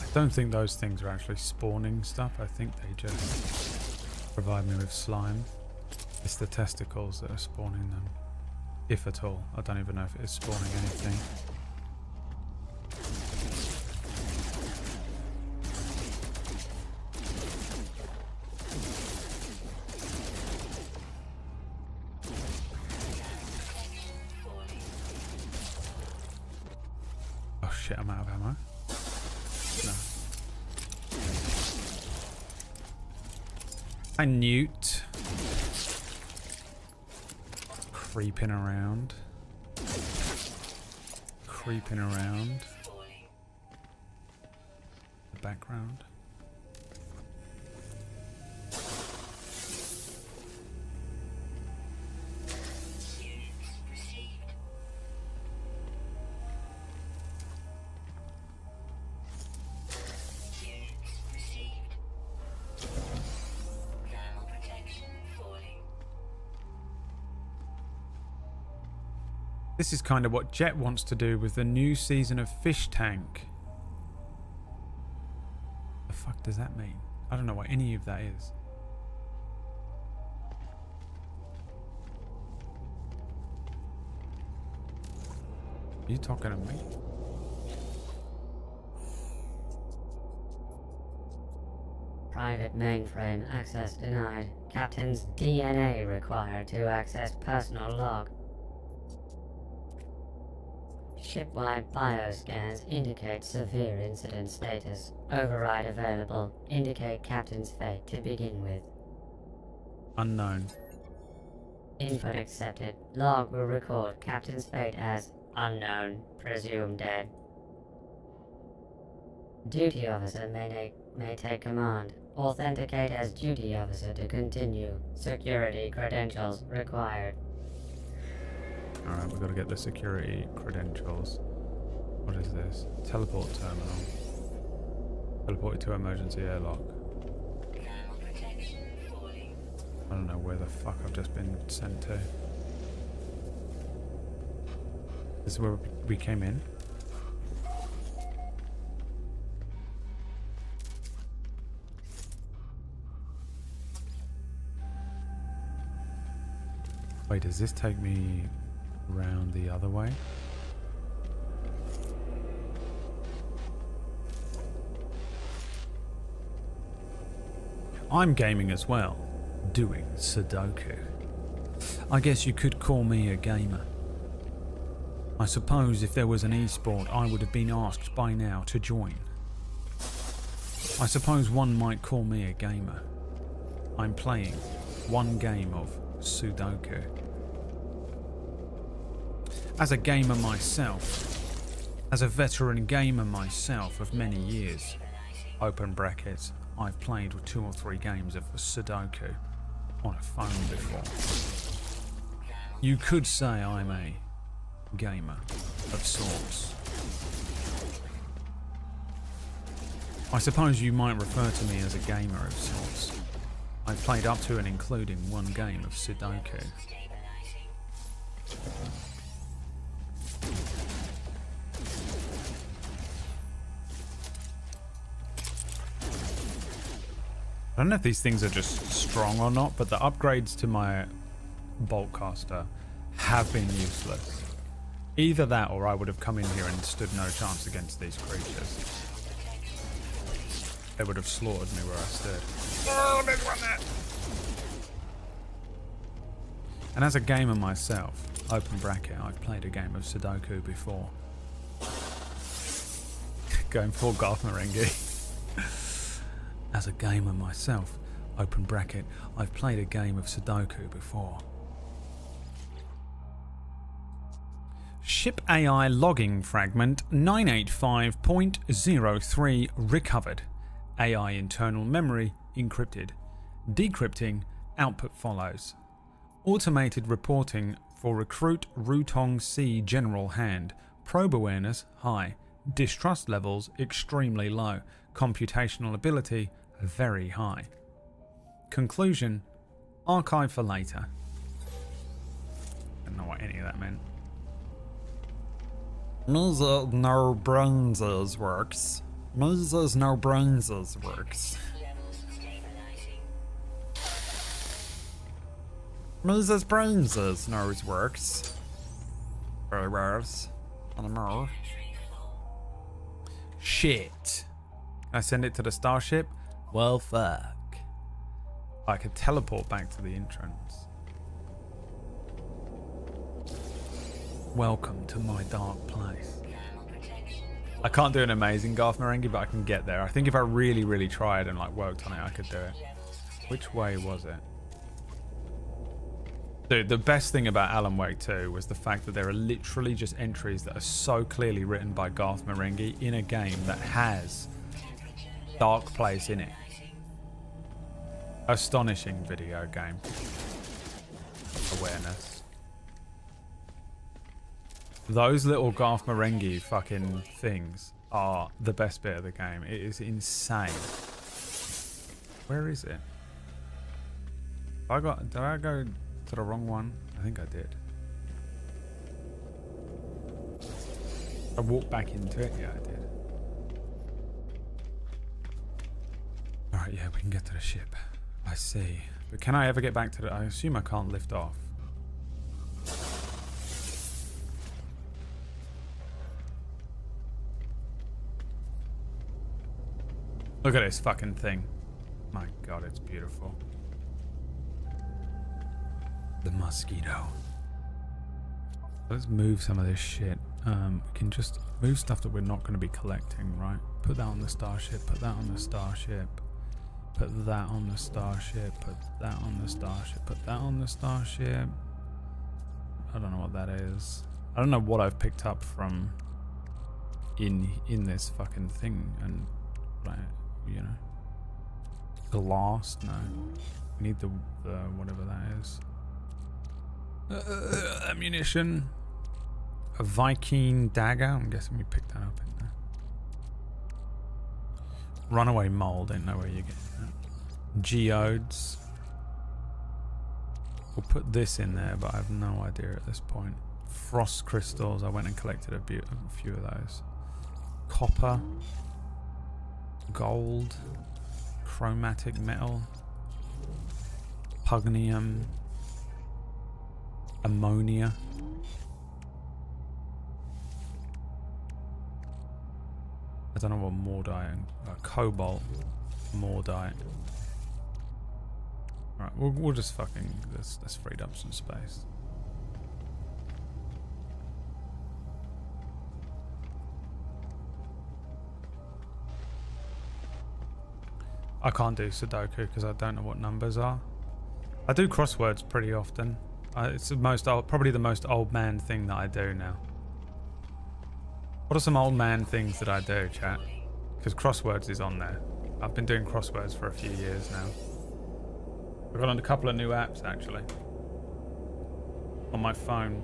I don't think those things are actually spawning stuff. I think they just provide me with slime. It's the testicles that are spawning them. If at all. I don't even know if it is spawning anything. Oh shit, I'm out of ammo. No. Hi, Newt. Creeping around. Creeping around. The background. This is kind of what Jet wants to do with the new season of Fish Tank. The fuck does that mean? I don't know what any of that is. Are you talking to me? Private mainframe access denied. Captain's DNA required to access personal log. Shipwide bioscans indicate severe incident status. Override available. Indicate captain's fate to begin with. Unknown. Input accepted. Log will record captain's fate as unknown, presumed dead. Duty officer may take command. Authenticate as duty officer to continue. Security credentials required. Alright, we've got to get the security credentials. What is this? Teleport terminal. Teleported to emergency airlock. I don't know where the fuck I've just been sent to. This is where we came in. Wait, does this take me round the other way? I'm gaming as well, doing Sudoku. I guess you could call me a gamer. I suppose if there was an e-sport, I would have been asked by now to join. I suppose one might call me a gamer. I'm playing one game of Sudoku. As a gamer myself, as a veteran gamer myself of many years, open brackets, I've played 2 or 3 games of Sudoku on a phone before. You could say I'm a gamer of sorts. I suppose you might refer to me as a gamer of sorts. I've played up to and including 1 game of Sudoku. I don't know if these things are just strong or not, but the upgrades to my Boltcaster have been useless. Either that or I would have come in here and stood no chance against these creatures. They would have slaughtered me where I stood. Oh, big one there! And as a gamer myself, open bracket, I've played a game of Sudoku before. Going full Garth Marenghi. As a gamer myself, open bracket, I've played a game of Sudoku before. Ship AI logging fragment 985.03 recovered. AI internal memory encrypted. Decrypting, output follows. Automated reporting for recruit Rutong C general hand. Probe awareness high. Distrust levels extremely low. Computational ability very high. Conclusion, archive for later. I don't know what any of that meant. Mesa no brainses works. Mesa's no brainses works. Mesa's brainses knows works. Very worse. Anymore. Shit. Can I send it to the starship? Well, fuck. I could teleport back to the entrance. Welcome to my dark place. I can't do an amazing Garth Marenghi, but I can get there. I think if I really, really tried and like worked on it, I could do it. Which way was it? Dude, the best thing about Alan Wake 2 was the fact that there are literally just entries that are so clearly written by Garth Marenghi in a game that has Dark Place in it. Astonishing video game. Awareness. Those little Garth Marenghi fucking things are the best bit of the game. It is insane. Where is it? Did I go to the wrong one? I think I did. I walked back into it. Yeah, I did. Alright, yeah, we can get to the ship. I see. But can I ever get back to the... I assume I can't lift off. Look at this fucking thing. My god, it's beautiful. The mosquito. Let's move some of this shit. We can just move stuff that we're not going to be collecting, right? Put that on the starship, put that on the starship. Put that on the starship, put that on the starship, put that on the starship. I don't know what that is. I don't know what I've picked up from in this fucking thing, and like, you know, glass. No, we need the whatever that is. Ammunition. A Viking dagger. I'm guessing we picked that up in there. Runaway mole. Don't know where you're getting that. Geodes. We'll put this in there, but I have no idea at this point. Frost crystals. I went and collected a few of those. Copper. Gold. Chromatic metal. Pugnium. Ammonia. I don't know what Mordite and cobalt, Mordite. Alright, we'll just fucking let's freed up some space. I can't do Sudoku because I don't know what numbers are. I do crosswords pretty often. It's the probably the most old man thing that I do now. What are some old man things that I do, chat? Because crosswords is on there. I've been doing crosswords for a few years now. I've got on a couple of new apps actually on my phone.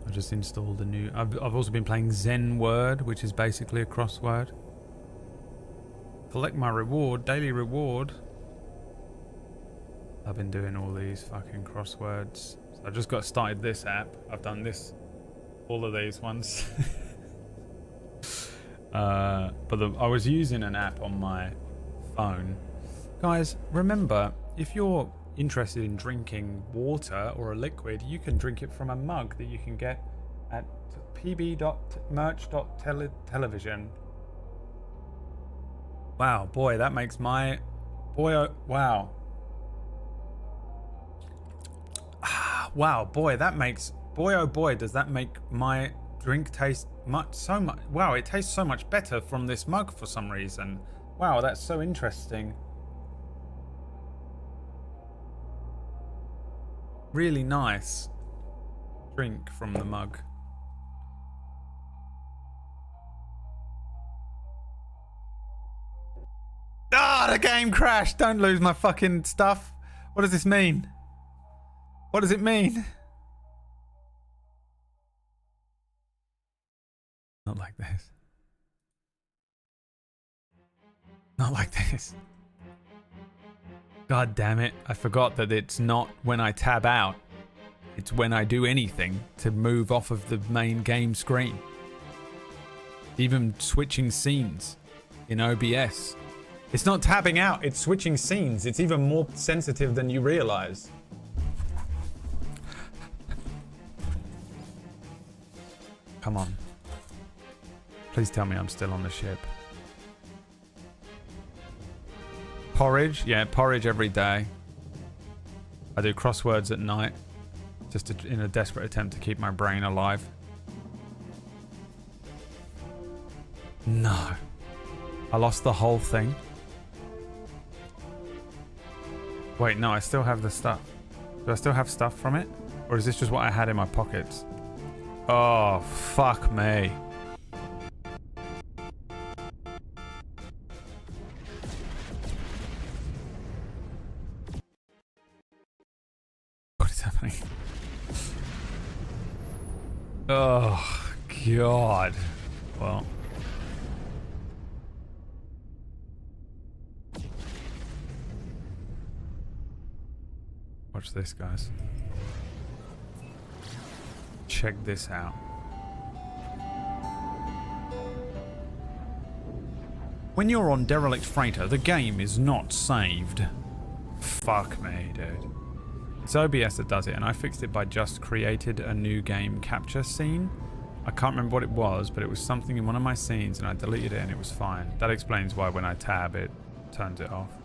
I just installed a new. I've also been playing Zen Word, which is basically a crossword. Collect my reward, daily reward. I've been doing all these fucking crosswords. So I just got started this app. I've done all of these ones. But I was using an app on my phone. Guys, remember, if you're interested in drinking water or a liquid, you can drink it from a mug that you can get at pb.merch.television. Wow, boy, that makes my... wow. Wow, boy, that makes... Boy, oh boy, does that make my drink taste so much... Wow, it tastes so much better from this mug for some reason. Wow, that's so interesting. Really nice drink from the mug. Ah, the game crashed. Don't lose my fucking stuff. What does this mean? What does it mean? Not like this. Not like this. God damn it. I forgot that it's not when I tab out. It's when I do anything to move off of the main game screen. Even switching scenes in OBS. It's not tabbing out, it's switching scenes. It's even more sensitive than you realize. Come on. Please tell me I'm still on the ship. Porridge? Yeah, porridge every day. I do crosswords at night. Just in a desperate attempt to keep my brain alive. No. I lost the whole thing. Wait, no, I still have the stuff. Do I still have stuff from it? Or is this just what I had in my pockets? Oh, fuck me. What is happening? Oh, God. Well. Watch this, guys. Check this out. When you're on Derelict Freighter, the game is not saved. Fuck me, dude. It's OBS that does it, and I fixed it by just created a new game capture scene. I can't remember what it was, but it was something in one of my scenes, and I deleted it and it was fine. That explains why when I tab, it turns it off.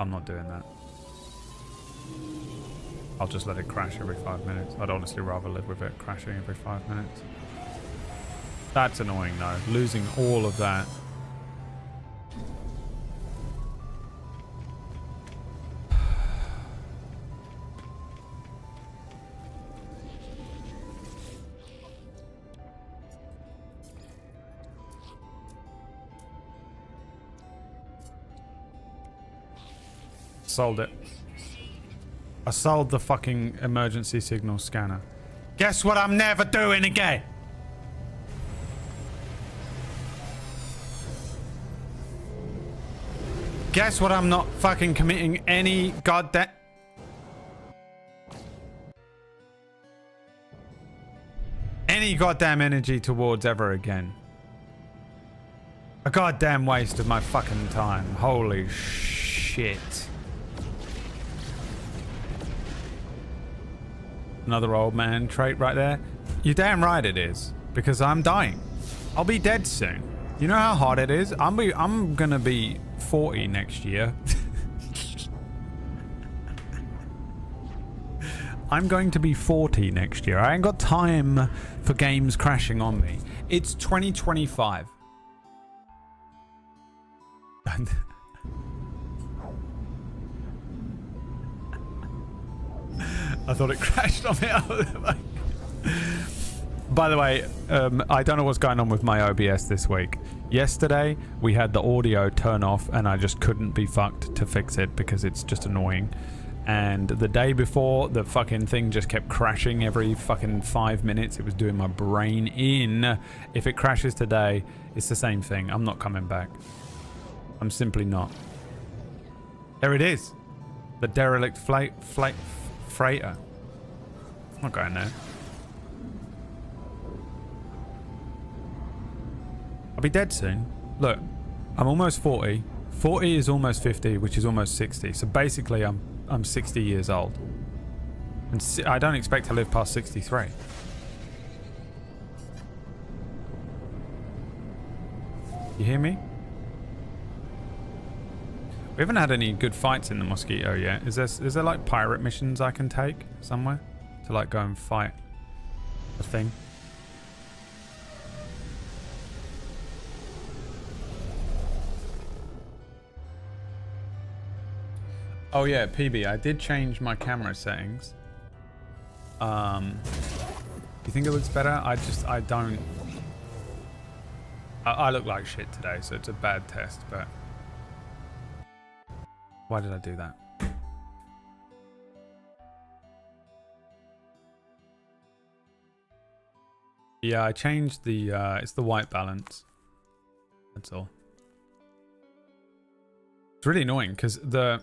I'm not doing that. I'll just let it crash every 5 minutes. I'd honestly rather live with it crashing every 5 minutes. That's annoying though, losing all of that. Sold it. I sold the fucking emergency signal scanner. Guess what I'm never doing again? Guess what I'm not fucking committing any goddamn... any goddamn energy towards ever again. A goddamn waste of my fucking time. Holy shit. Another old man trait right there. You're damn right it is. Because I'm dying. I'll be dead soon. You know how hard it is? I'm gonna be 40 next year. I'm going to be 40 next year. I ain't got time for games crashing on me. It's 2025. I thought it crashed on me. By the way, I don't know what's going on with my OBS this week. Yesterday, we had the audio turn off and I just couldn't be fucked to fix it because it's just annoying. And the day before, the fucking thing just kept crashing every fucking 5 minutes. It was doing my brain in. If it crashes today, it's the same thing. I'm not coming back. I'm simply not. There it is. The derelict freighter. I'm not going there. I'll be dead soon. Look, I'm almost 40. 40 is almost 50, which is almost 60. So basically, I'm 60 years old. And I don't expect to live past 63. You hear me? We haven't had any good fights in the Mosquito yet. Is there like pirate missions I can take somewhere to like go and fight a thing? Oh yeah, PB, I did change my camera settings. You think it looks better? I don't. I look like shit today, so it's a bad test, but why did I do that? Yeah, I changed the, it's the white balance. That's all. It's really annoying because the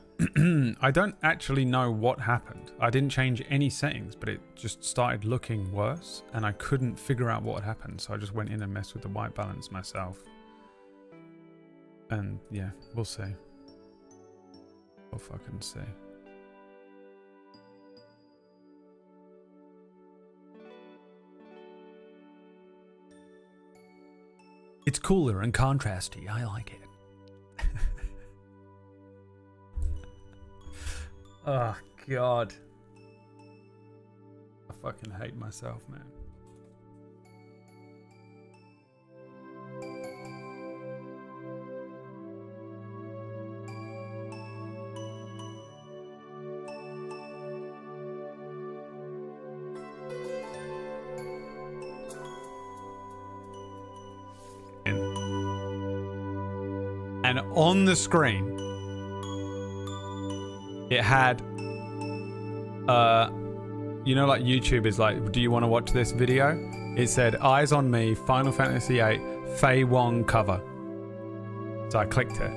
I don't actually know what happened. I didn't change any settings, but it just started looking worse and I couldn't figure out what had happened. So I just went in and messed with the white balance myself. And yeah, we'll see. We'll fucking see. It's cooler and contrasty. I like it. Oh, God. I fucking hate myself, man. And on the screen, it had, you know, like YouTube is like, do you want to watch this video? It said, Eyes on Me, Final Fantasy VIII, Fei Wong cover. So I clicked it.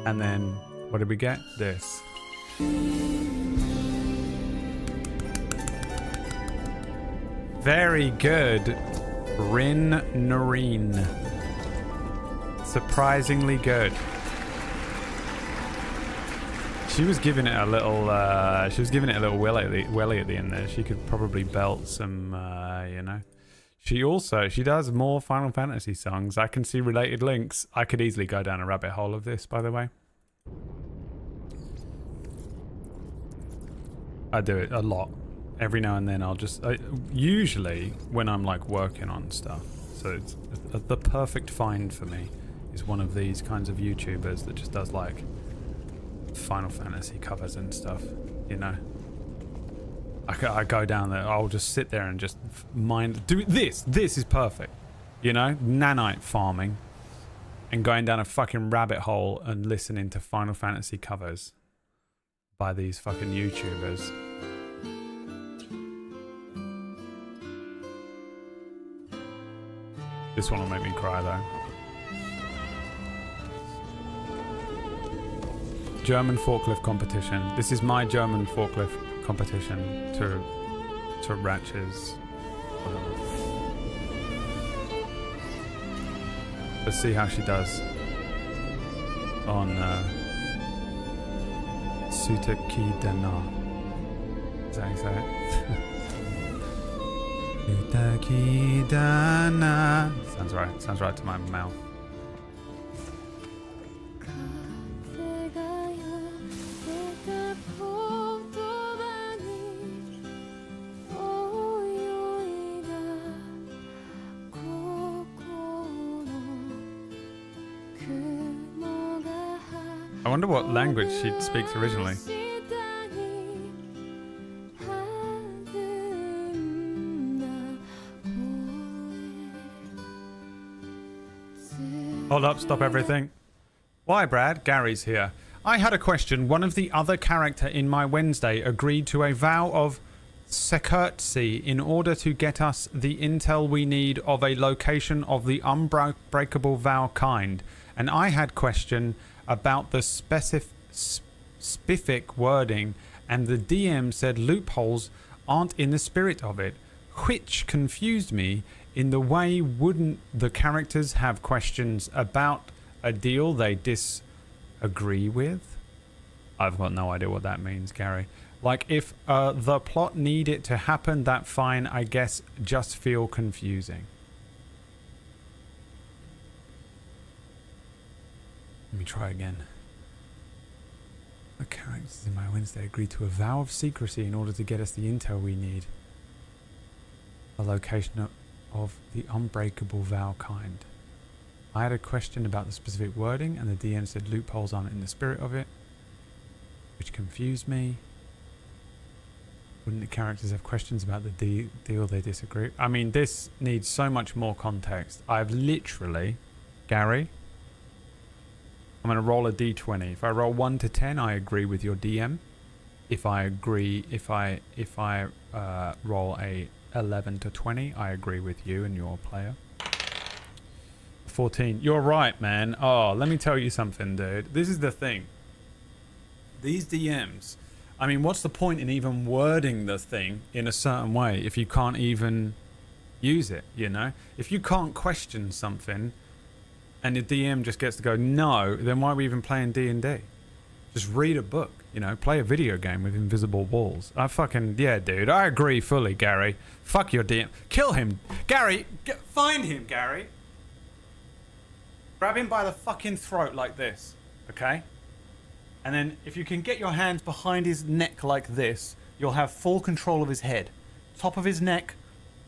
And then, what did we get? This. Very good, Rin Noreen. Surprisingly good. She was giving it a little. She was giving it a little welly at the end there. She could probably belt some. You know. She does more Final Fantasy songs. I can see related links. I could easily go down a rabbit hole of this, by the way. I do it a lot. Every now and then I'll just... usually when I'm like working on stuff. So it's the perfect find for me is one of these kinds of YouTubers that just does like Final Fantasy covers and stuff, you know. I go down there, I'll just sit there and just do this. This is perfect, you know, nanite farming and going down a fucking rabbit hole and listening to Final Fantasy covers by these fucking YouTubers. This one will make me cry though. German forklift competition. This is my German forklift competition to Ratch's. Let's see how she does on Sutaki Dana. Is that how you say it? Sutaki Dana. Sounds right. Sounds right to my mouth. I wonder what language she speaks originally. Hold up, stop everything. Why, Brad? Gary's here. I had a question. One of the other character in my Wednesday agreed to a vow of secrecy in order to get us the intel we need of a location of the unbreakable vow kind. And I had question about the specific wording, and the DM said loopholes aren't in the spirit of it, which confused me in the way. Wouldn't the characters have questions about a deal they disagree with? I've got no idea what that means, Gary. Like, if the plot need it to happen, that fine, I guess, just feel confusing. Let me try again. The characters in my Wednesday agreed to a vow of secrecy in order to get us the intel we need. A location of the unbreakable vow kind. I had a question about the specific wording, and the DM said loopholes aren't in the spirit of it, which confused me. Wouldn't the characters have questions about the deal they disagree? I mean, this needs so much more context. I've literally, Gary, I'm going to roll a d20. If I roll 1 to 10, I agree with your DM. If I roll a 11 to 20, I agree with you and your player. 14. You're right, man. Oh, let me tell you something, dude. This is the thing. These DMs, I mean, what's the point in even wording the thing in a certain way if you can't even use it, you know? If you can't question something and the DM just gets to go, no, then why are we even playing D&D? Just read a book, you know? Play a video game with invisible walls. Yeah, dude, I agree fully, Gary. Fuck your DM. Kill him. Gary, find him, Gary. Grab him by the fucking throat like this, okay? And then if you can get your hands behind his neck like this, you'll have full control of his head. Top of his neck,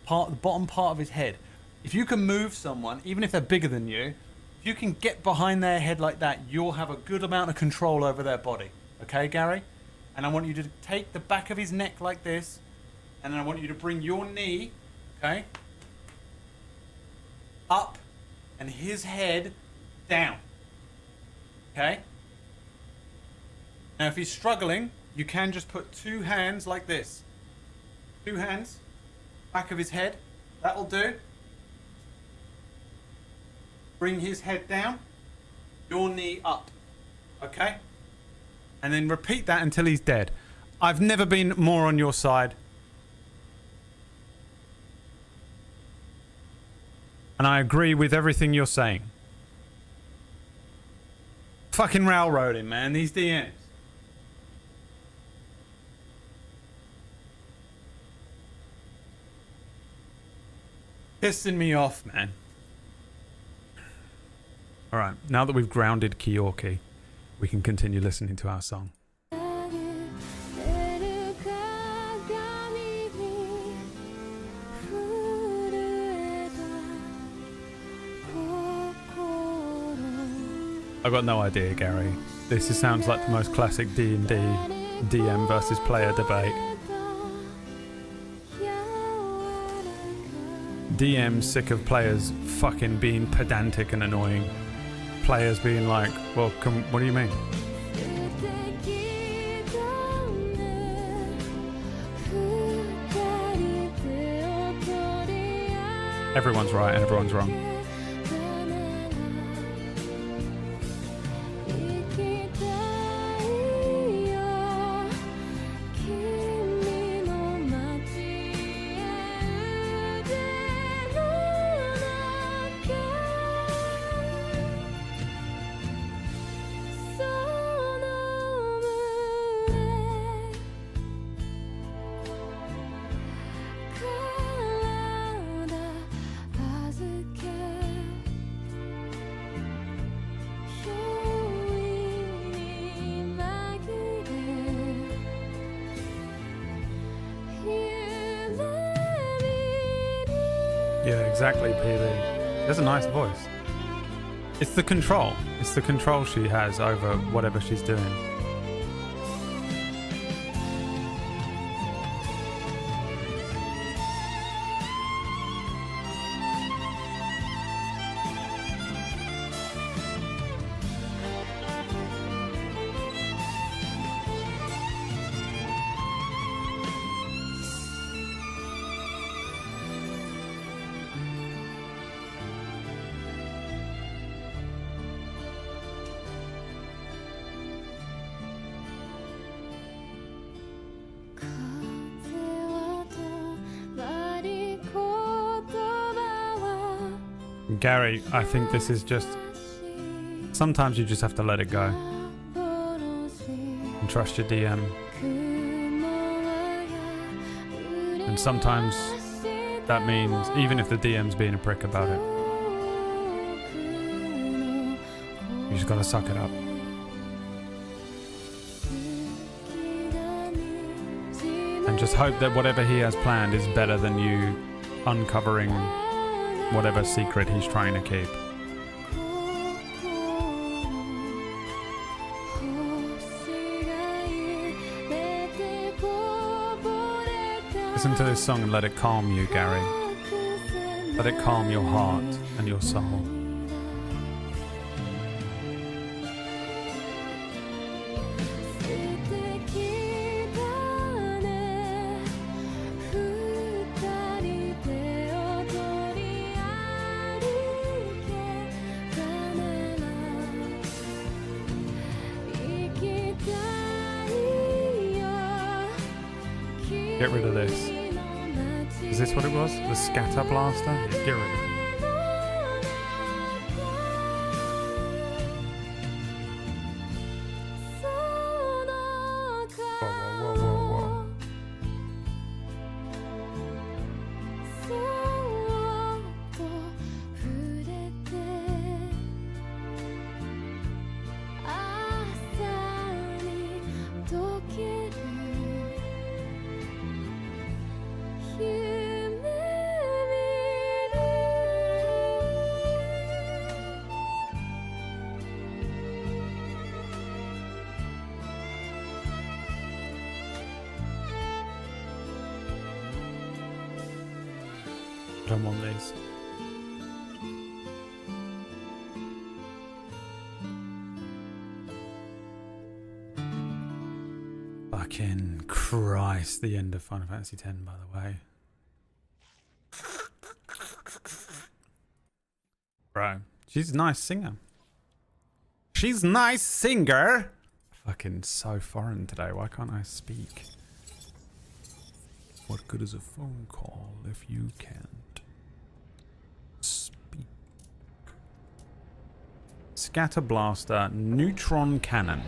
the bottom part of his head. If you can move someone, even if they're bigger than you, if you can get behind their head like that, you'll have a good amount of control over their body. Okay, Gary? And I want you to take the back of his neck like this, and then I want you to bring your knee, okay, up, and his head down. Okay? Now, if he's struggling, you can just put 2 hands like this. 2 hands, back of his head. That'll do. Bring his head down, your knee up. Okay? and then repeat that until he's dead. I've never been more on your side. And I agree with everything you're saying. Fucking railroading, man. These DMs. Pissing me off, man. Alright, now that we've grounded Keorki, we can continue listening to our song. I've got no idea, Gary. This sounds like the most classic D&D DM versus player debate. DM's sick of players fucking being pedantic and annoying. Players being like, well, what do you mean? Everyone's right and everyone's wrong. Yeah, exactly, PB. She has a nice voice. It's the control. It's the control she has over whatever she's doing. Gary, I think this is just... Sometimes you just have to let it go. And trust your DM. And sometimes that means, even if the DM's being a prick about it, you just gotta suck it up. And just hope that whatever he has planned is better than you uncovering whatever secret he's trying to keep. Listen to this song and let it calm you, Gary. Let it calm your heart and your soul. Get rid of this. Is this what it was? The scatter blaster? Yeah, get rid of it. Whoa, whoa, whoa, whoa, I don't want these. Fucking Christ, the end of Final Fantasy X, by the way. Right. She's a nice singer. She's a nice singer. Fucking so foreign today. Why can't I speak? What good is a phone call if you can't speak? Scatter blaster, neutron cannon.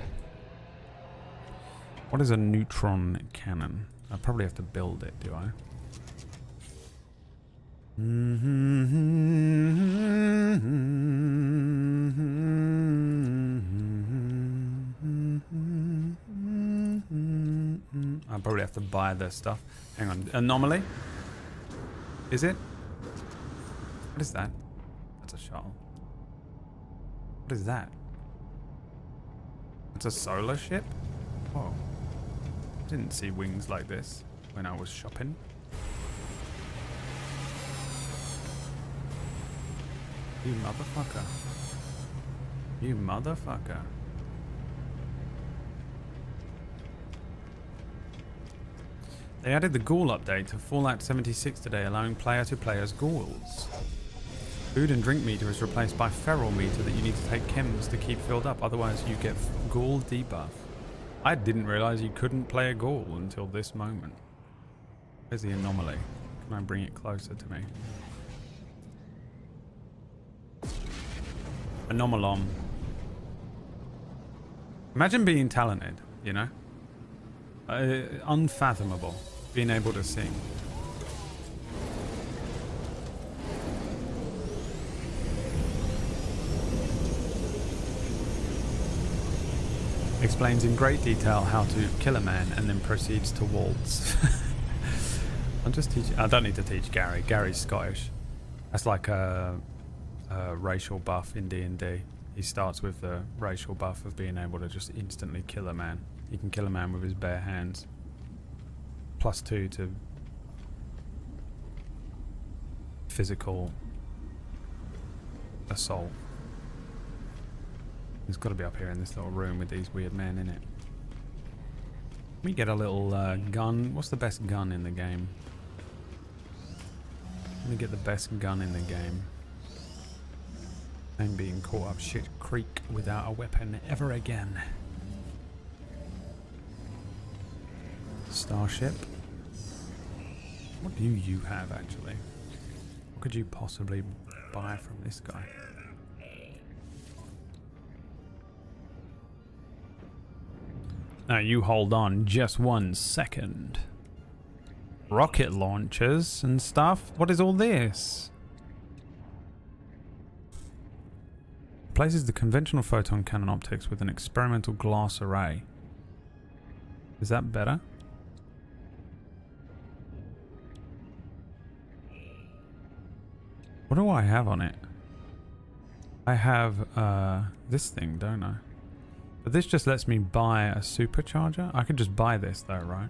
What is a neutron cannon? I probably have to build it, do I? I probably have to buy this stuff. Hang on. Anomaly? Is it? What is that? That's a shuttle. What is that? It's a solar ship? Whoa. Didn't see wings like this when I was shopping. You motherfucker. You motherfucker. They added the ghoul update to Fallout 76 today, allowing player to play as ghouls. Food and drink meter is replaced by feral meter that you need to take chems to keep filled up, otherwise you get ghoul debuff. I didn't realize you couldn't play a ghoul until this moment. Where's the anomaly? Can I bring it closer to me? Anomalom. Imagine being talented, you know? Unfathomable. Being able to sing. Explains in great detail how to kill a man and then proceeds to waltz. I'm just teaching. I don't need to teach Gary. Gary's Scottish. That's like a racial buff in D&D. He starts with the racial buff of being able to just instantly kill a man. He can kill a man with his bare hands. +2 to physical assault. He's got to be up here in this little room with these weird men in it. We get a little gun. What's the best gun in the game? Let me get the best gun in the game. I'm being caught up shit creek without a weapon ever again. Starship. What do you have actually? What could you possibly buy from this guy? Now you hold on just 1 second. Rocket launchers and stuff. What is all this? Replaces the conventional photon cannon optics with an experimental glass array. Is that better? What do I have on it? I have this thing, don't I? But this just lets me buy a supercharger. I could just buy this though, right?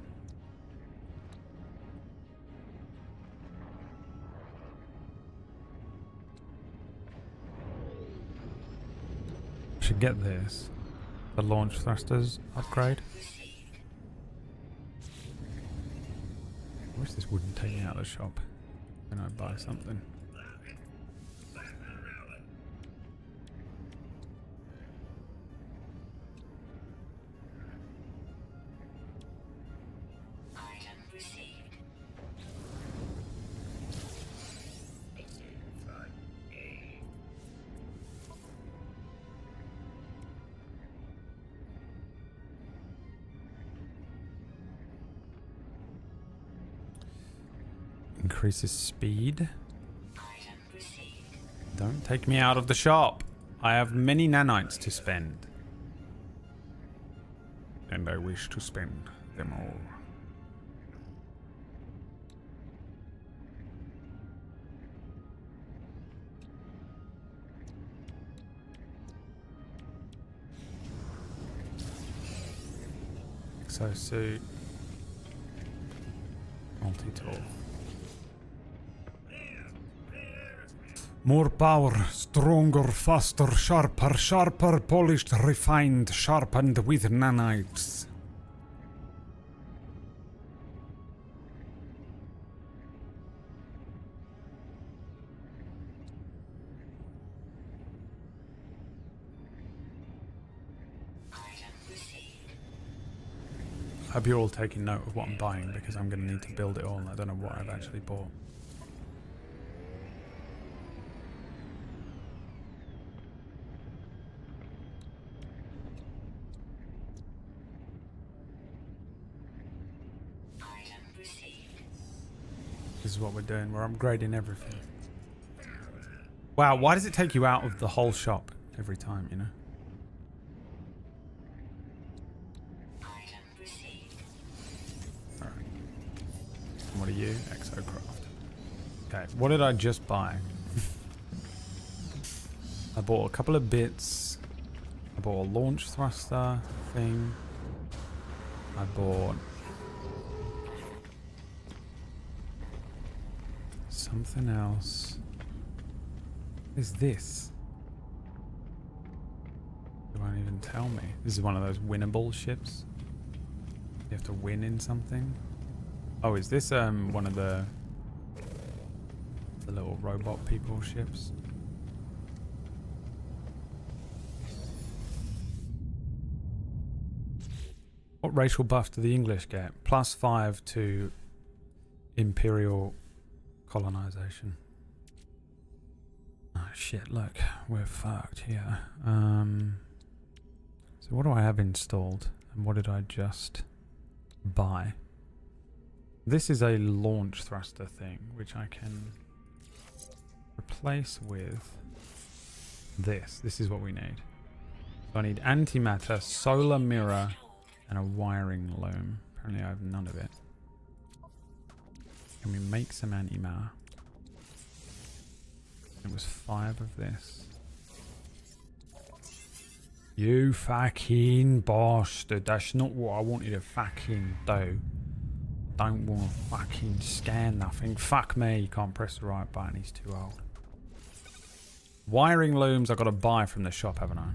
Should get this. The launch thrusters upgrade. I wish this wouldn't take me out of the shop when I buy something. Increases speed. Don't take me out of the shop. I have many nanites to spend. And I wish to spend them all. Exosuit. Multi-tool. More power, stronger, faster, sharper, sharper, polished, refined, sharpened with nanites. Hope you're all taking note of what I'm buying because I'm going to need to build it all and I don't know what I've actually bought. This is what we're doing. We're upgrading everything. Wow, why does it take you out of the whole shop every time, you know? Alright. What are you? Exocraft. Okay, what did I just buy? I bought a couple of bits. I bought a launch thruster thing. I bought something else. What is this? They won't even tell me. This is one of those winnable ships. You have to win in something. Oh, is this one of the little robot people ships? What racial buff do the English get? +5 to Imperial colonization. Oh shit, look, we're fucked here. So what do I have installed? And what did I just buy? This is a launch thruster thing, which I can replace with this. This is what we need. So I need antimatter, solar mirror, and a wiring loom. Apparently I have none of it. Can we make some antimatter? It was 5 of this. You fucking bastard. That's not what I wanted to fucking do. Don't want to fucking scan nothing. Fuck me, you can't press the right button, he's too old. Wiring looms I've got to buy from the shop, haven't I?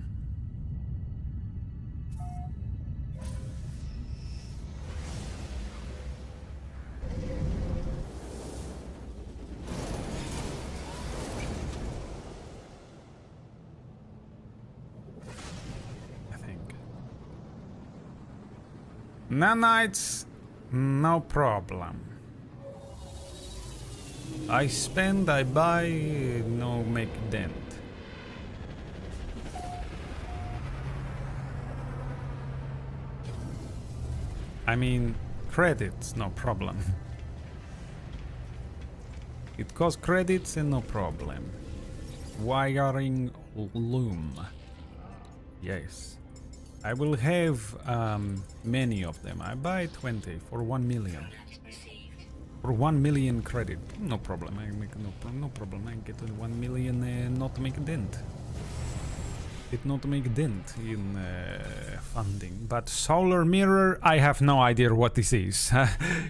Nanites, no problem. I spend, I buy, no make dent. I mean, credits, no problem. It costs credits and no problem. Wiring loom. Yes. I will have many of them. I buy 20 for 1 million. For 1 million credit. No problem. I make no problem. I get 1 million not to make a dent. It not to make a dent in funding. But solar mirror, I have no idea what this is.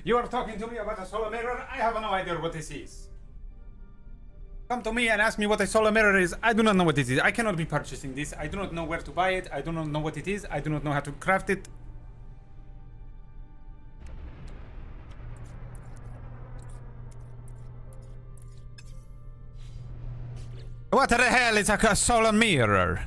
You are talking to me about a solar mirror? I have no idea what this is. Come to me and ask me what a solar mirror is. I do not know what it is. I cannot be purchasing this. I do not know where to buy it. I do not know what it is. I do not know how to craft it. What the hell is a solar mirror?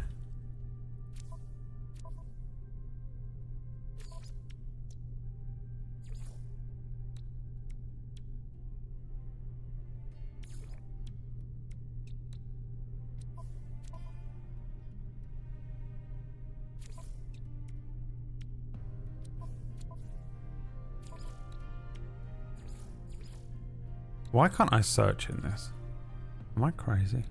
Why can't I search in this? Am I crazy?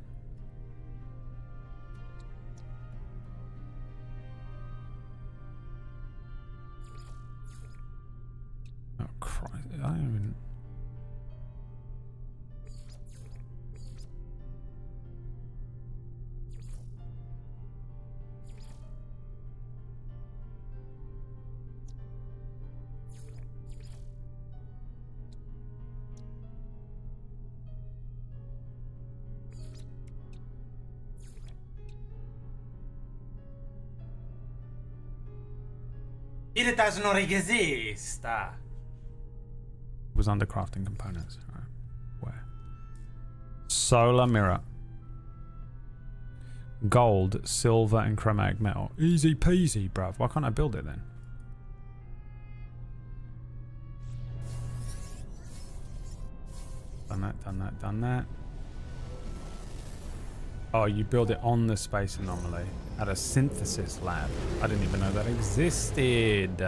Oh Christ, I don't even... It does not exist. It was under crafting components. Right. Where? Solar mirror. Gold, silver, and chromatic metal. Easy peasy, bruv. Why can't I build it then? Done that, done that, done that. Oh, you build it on the space anomaly at a synthesis lab. I didn't even know that existed.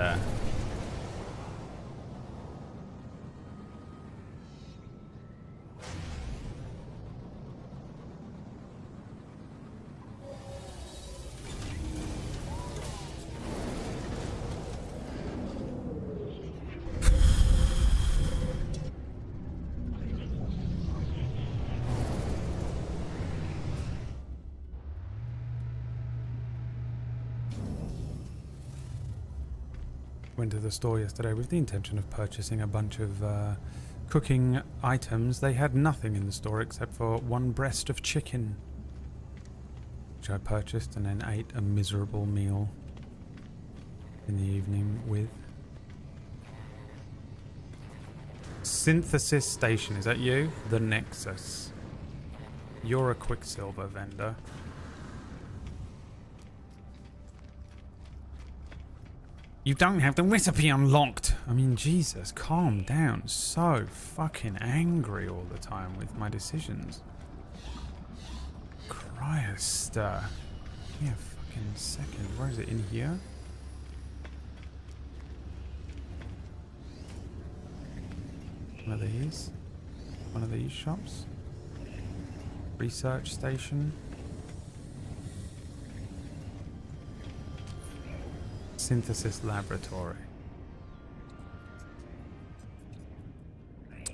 Went to the store yesterday with the intention of purchasing a bunch of cooking items. They had nothing in the store except for one breast of chicken, which I purchased and then ate a miserable meal in the evening with. Synthesis Station, is that you? The Nexus. You're a Quicksilver vendor. You don't have the recipe unlocked. I mean, Jesus, calm down. So fucking angry all the time with my decisions. Christ. Give me a fucking second. Where is it? In here? One of these? One of these shops? Research station? Synthesis laboratory.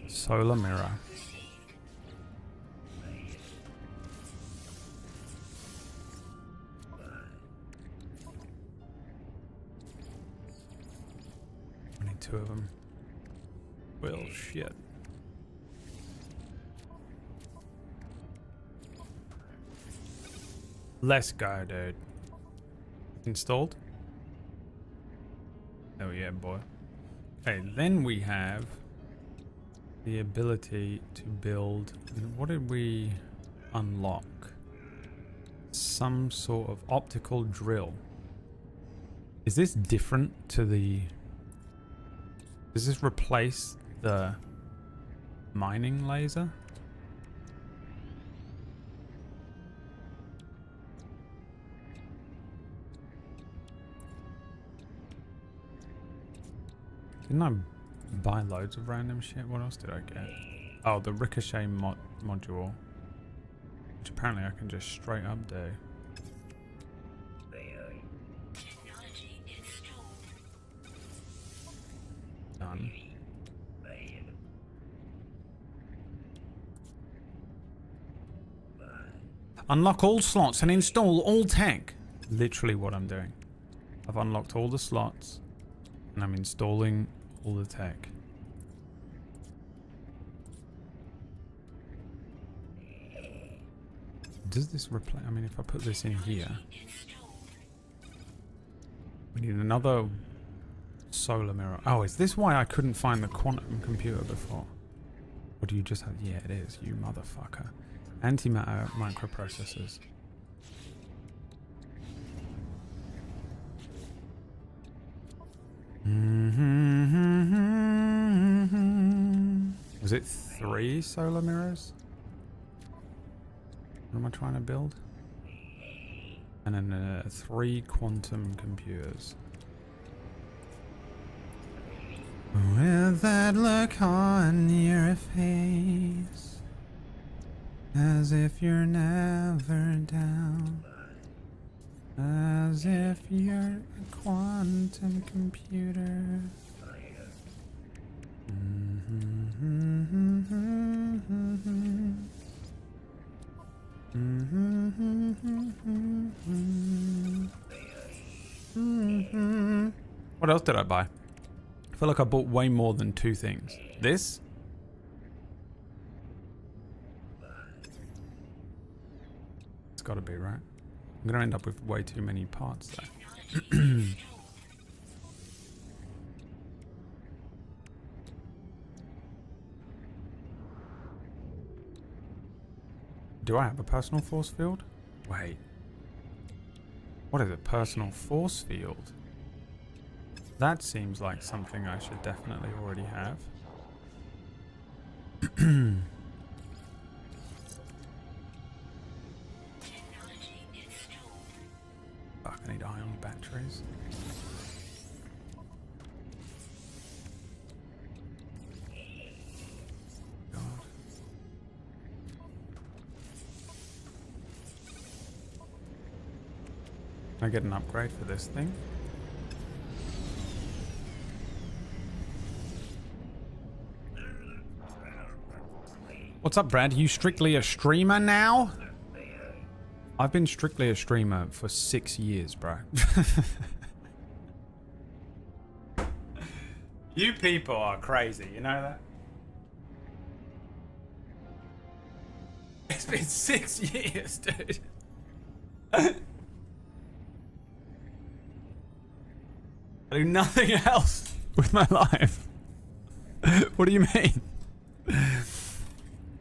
Solar mirror. I need 2 of them. Well, shit. Let's go, dude. Installed? Oh yeah, boy. Okay, then we have the ability to build... What did we unlock? Some sort of optical drill. Is this different to the... Does this replace the mining laser? Didn't I buy loads of random shit? What else did I get? Oh, the ricochet module. Which apparently I can just straight up do. Done. Unlock all slots and install all tech. Literally what I'm doing. I've unlocked all the slots and I'm installing all the tech. Does this replace... I mean, if I put this in here... We need another solar mirror. Oh, is this why I couldn't find the quantum computer before? Or do you just have... Yeah, it is, you motherfucker. Antimatter microprocessors. Was it 3 solar mirrors? What am I trying to build? And then 3 quantum computers. With that look on your face, as if you're never down, as if you're a quantum computer. What else did I buy? I feel like I bought way more than 2 things. This? It's gotta be, right? I'm gonna end up with way too many parts though. Do I have a personal force field? Wait. What is it? Personal force field? That seems like something I should definitely already have. ion batteries. God. Can I get an upgrade for this thing? What's up, Brad? You strictly a streamer now? I've been strictly a streamer for 6 years, bro. You people are crazy, you know that? It's been 6 years, dude. I do nothing else with my life. What do you mean?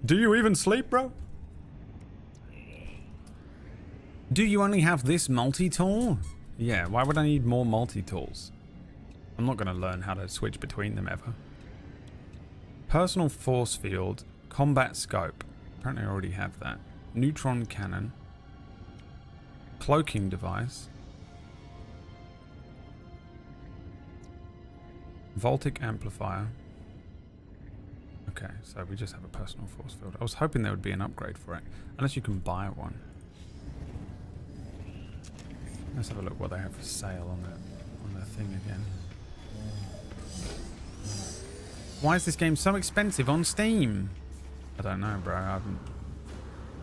Do you even sleep, bro? Do you only have this multi-tool? Yeah, why would I need more multi-tools? I'm not going to learn how to switch between them ever. Personal force field, combat scope. Apparently I already have that. Neutron cannon. Cloaking device. Voltic amplifier. Okay, so we just have a personal force field. I was hoping there would be an upgrade for it. Unless you can buy one. Let's have a look what they have for sale on their thing again. Why is this game so expensive on Steam? I don't know, bro.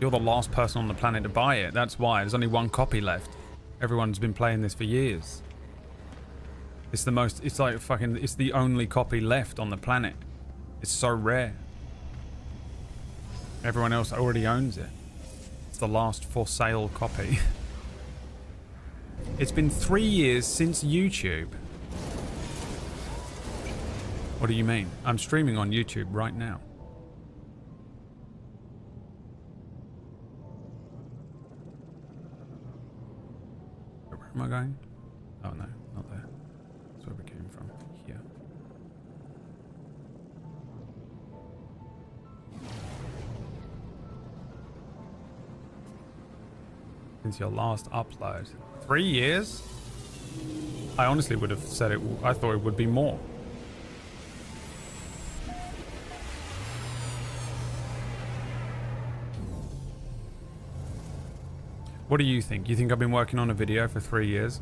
You're the last person on the planet to buy it. That's why. There's only one copy left. Everyone's been playing this for years. It's the most... It's like fucking... It's the only copy left on the planet. It's so rare. Everyone else already owns it. It's the last for sale copy. It's been 3 years since YouTube. What do you mean? I'm streaming on YouTube right now. Where am I going? Oh no, not there. That's where we came from. Here. Since your last upload. 3 years? I honestly would have said it. I thought it would be more. What do you think? You think I've been working on a video for 3 years?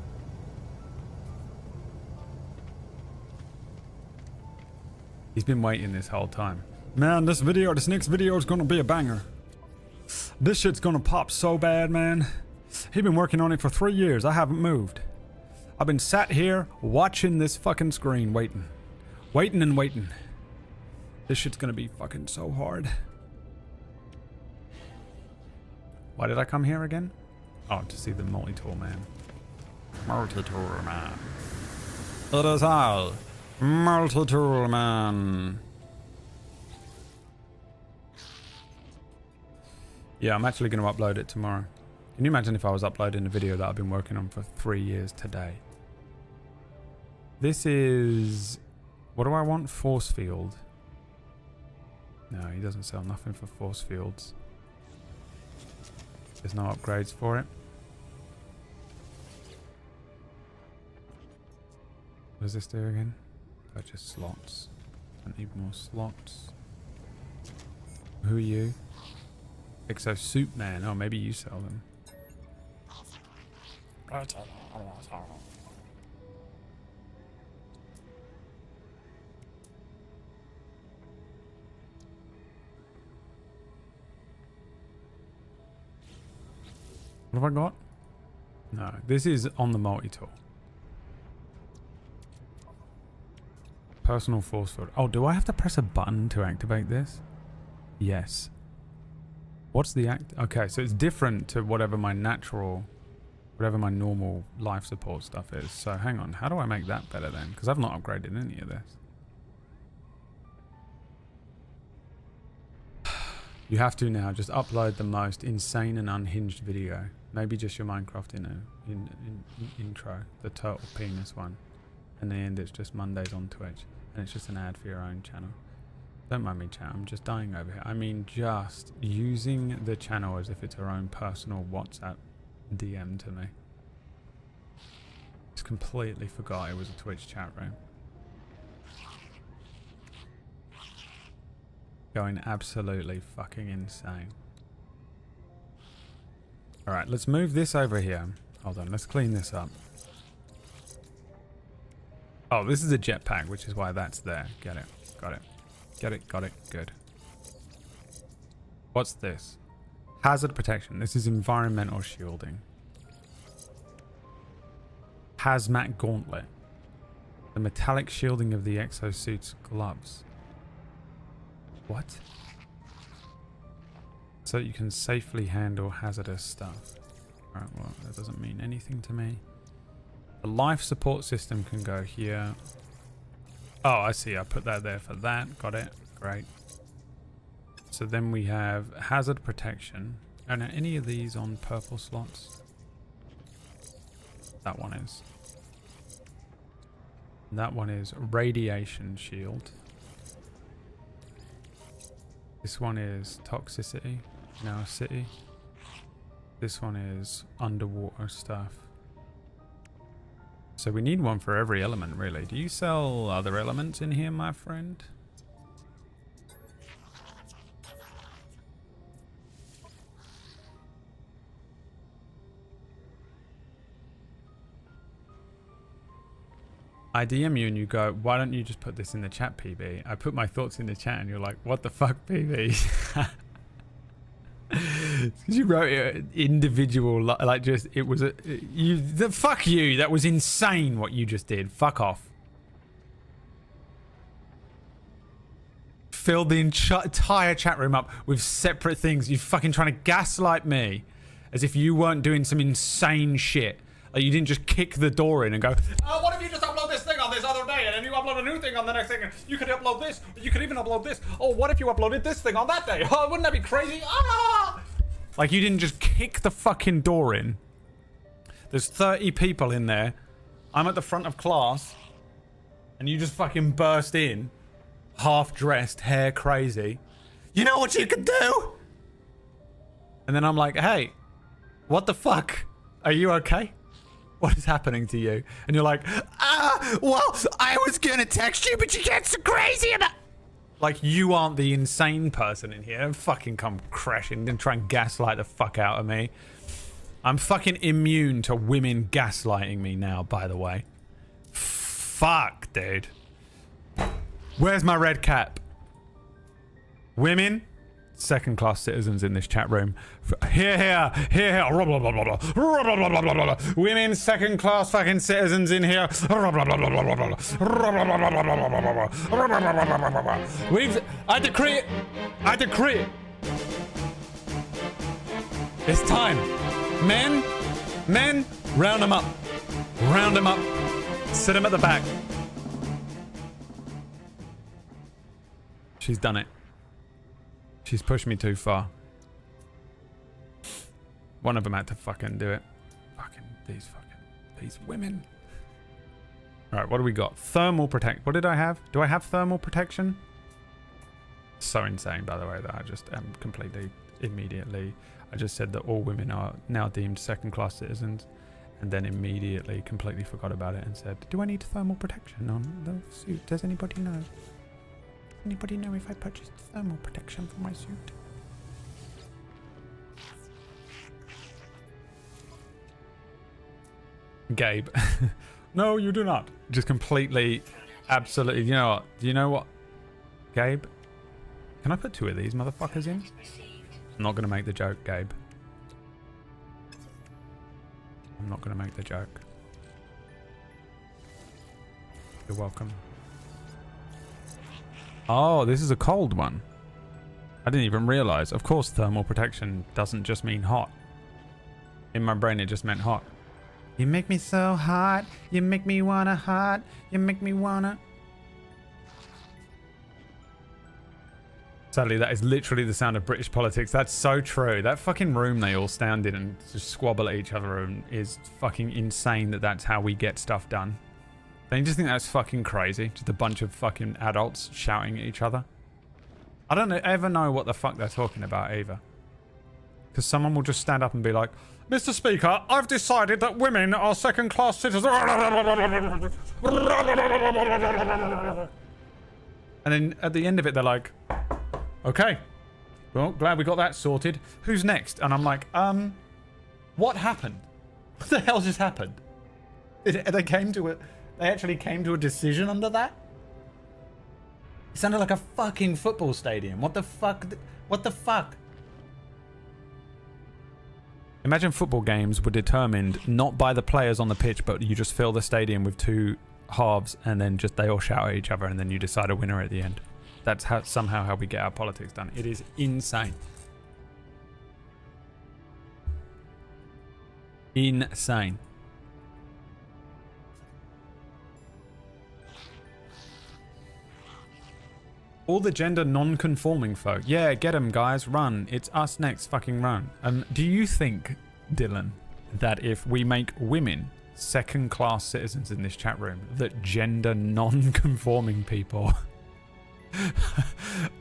He's been waiting this whole time. Man, this next video is gonna be a banger. This shit's gonna pop so bad, man. He's been working on it for 3 years. I haven't moved. I've been sat here watching this fucking screen, waiting. Waiting and waiting. This shit's gonna be fucking so hard. Why did I come here again? Oh, to see the multi-tool man. Multi-tool man. It is I, multi-tool man. Yeah, I'm actually going to upload it tomorrow. Can you imagine if I was uploading a video that I've been working on for 3 years today? This is... What do I want? Force field. No, he doesn't sell nothing for force fields. There's no upgrades for it. What does this do again? Purchase slots. I need more slots. Who are you? Exo Soup Man. Oh, maybe you sell them. What have I got? No, this is on the multi-tool. Personal force field. Oh, do I have to press a button to activate this? Yes. What's the act? Okay, so it's different to whatever my normal life support stuff is. So hang on, how do I make that better then? Because I've not upgraded any of this. You have to now just upload the most insane and unhinged video. Maybe just your Minecraft intro, the turtle penis one. In the end, it's just Mondays on Twitch, and it's just an ad for your own channel. Don't mind me, chat. I'm just dying over here. I mean, just using the channel as if it's her own personal WhatsApp DM to me. completely forgot it was a Twitch chat room. Going absolutely fucking insane. Alright, let's move this over here. Hold on, let's clean this up. Oh, this is a jetpack, which is why that's there. Get it. Got it. Get it. Got it. Good. What's this? Hazard protection. This is environmental shielding. Hazmat gauntlet. The metallic shielding of the exosuit's gloves. What? So you can safely handle hazardous stuff. Alright, well, that doesn't mean anything to me. The life support system can go here. Oh, I see. I put that there for that. Got it. Great. So then we have hazard protection. Are any of these on purple slots? That one is. That one is radiation shield. This one is toxicity. Now city. This one is underwater stuff. So we need one for every element, really. Do you sell other elements in here, my friend? I DM you and you go, why don't you just put this in the chat, PB? I put my thoughts in the chat and you're like, what the fuck, PB? Because you wrote it individual, like just, it was a, fuck you, that was insane what you just did. Fuck off. Filled the entire chat room up with separate things. You're fucking trying to gaslight me as if you weren't doing some insane shit. Like you didn't just kick the door in and go, oh, what if you just upload this thing on this other day and then you upload a new thing on the next thing and you could upload this, you could even upload this. Oh, what if you uploaded this thing on that day? Oh, wouldn't that be crazy? Ah! Like you didn't just kick the fucking door in. There's 30 people in there. I'm at the front of class and you just fucking burst in, half dressed, hair crazy. You know what you could do? And then I'm like, hey, what the fuck? Are you okay? What is happening to you? And you're like, well, I was gonna text you, but you get so crazy about. Like you aren't the insane person in here. Don't fucking come crashing and try and gaslight the fuck out of me. I'm fucking immune to women gaslighting me now, by the way. Fuck, dude. Where's my red cap? Women? Second-class citizens in this chat room. Here. Women, second-class fucking citizens in here. I decree it. It's time. Men, round them up. Sit them at the back. She's done it. She's pushed me too far. One of them had to fucking do it. These women. Alright, what do we got? Thermal protect. What did I have? Do I have thermal protection? So insane, by the way, that I just completely, immediately, I just said that all women are now deemed second-class citizens, and then immediately completely forgot about it and said, do I need thermal protection on the suit? Does anybody know? Anybody know if I purchased thermal protection for my suit? Gabe. No, you do not. Just completely, absolutely. You know what? Gabe? Can I put two of these motherfuckers in? I'm not going to make the joke, Gabe. I'm not going to make the joke. You're welcome. Oh, this is a cold one. I didn't even realize. Of course, thermal protection doesn't just mean hot. In my brain, it just meant hot. You make me so hot. You make me wanna hot. You make me wanna. Sadly, that is literally the sound of British politics. That's so true. That fucking room they all stand in and just squabble at each other is fucking insane that that's how we get stuff done. Don't you just think that's fucking crazy? Just a bunch of fucking adults shouting at each other. I don't ever know what the fuck they're talking about either. Because someone will just stand up and be like, Mr. Speaker, I've decided that women are second-class citizens. And then at the end of it, they're like, okay, well, glad we got that sorted. Who's next? And I'm like, what happened? What the hell just happened? They actually came to a decision under that? It sounded like a fucking football stadium. What the fuck? What the fuck? Imagine football games were determined not by the players on the pitch, but you just fill the stadium with two halves and then just they all shout at each other and then you decide a winner at the end. That's somehow how we get our politics done. It is insane. Insane. All the gender non-conforming folk. Yeah, get them, guys. Run. It's us next. Fucking run. Do you think, Dylan, that if we make women second-class citizens in this chat room, that gender non-conforming people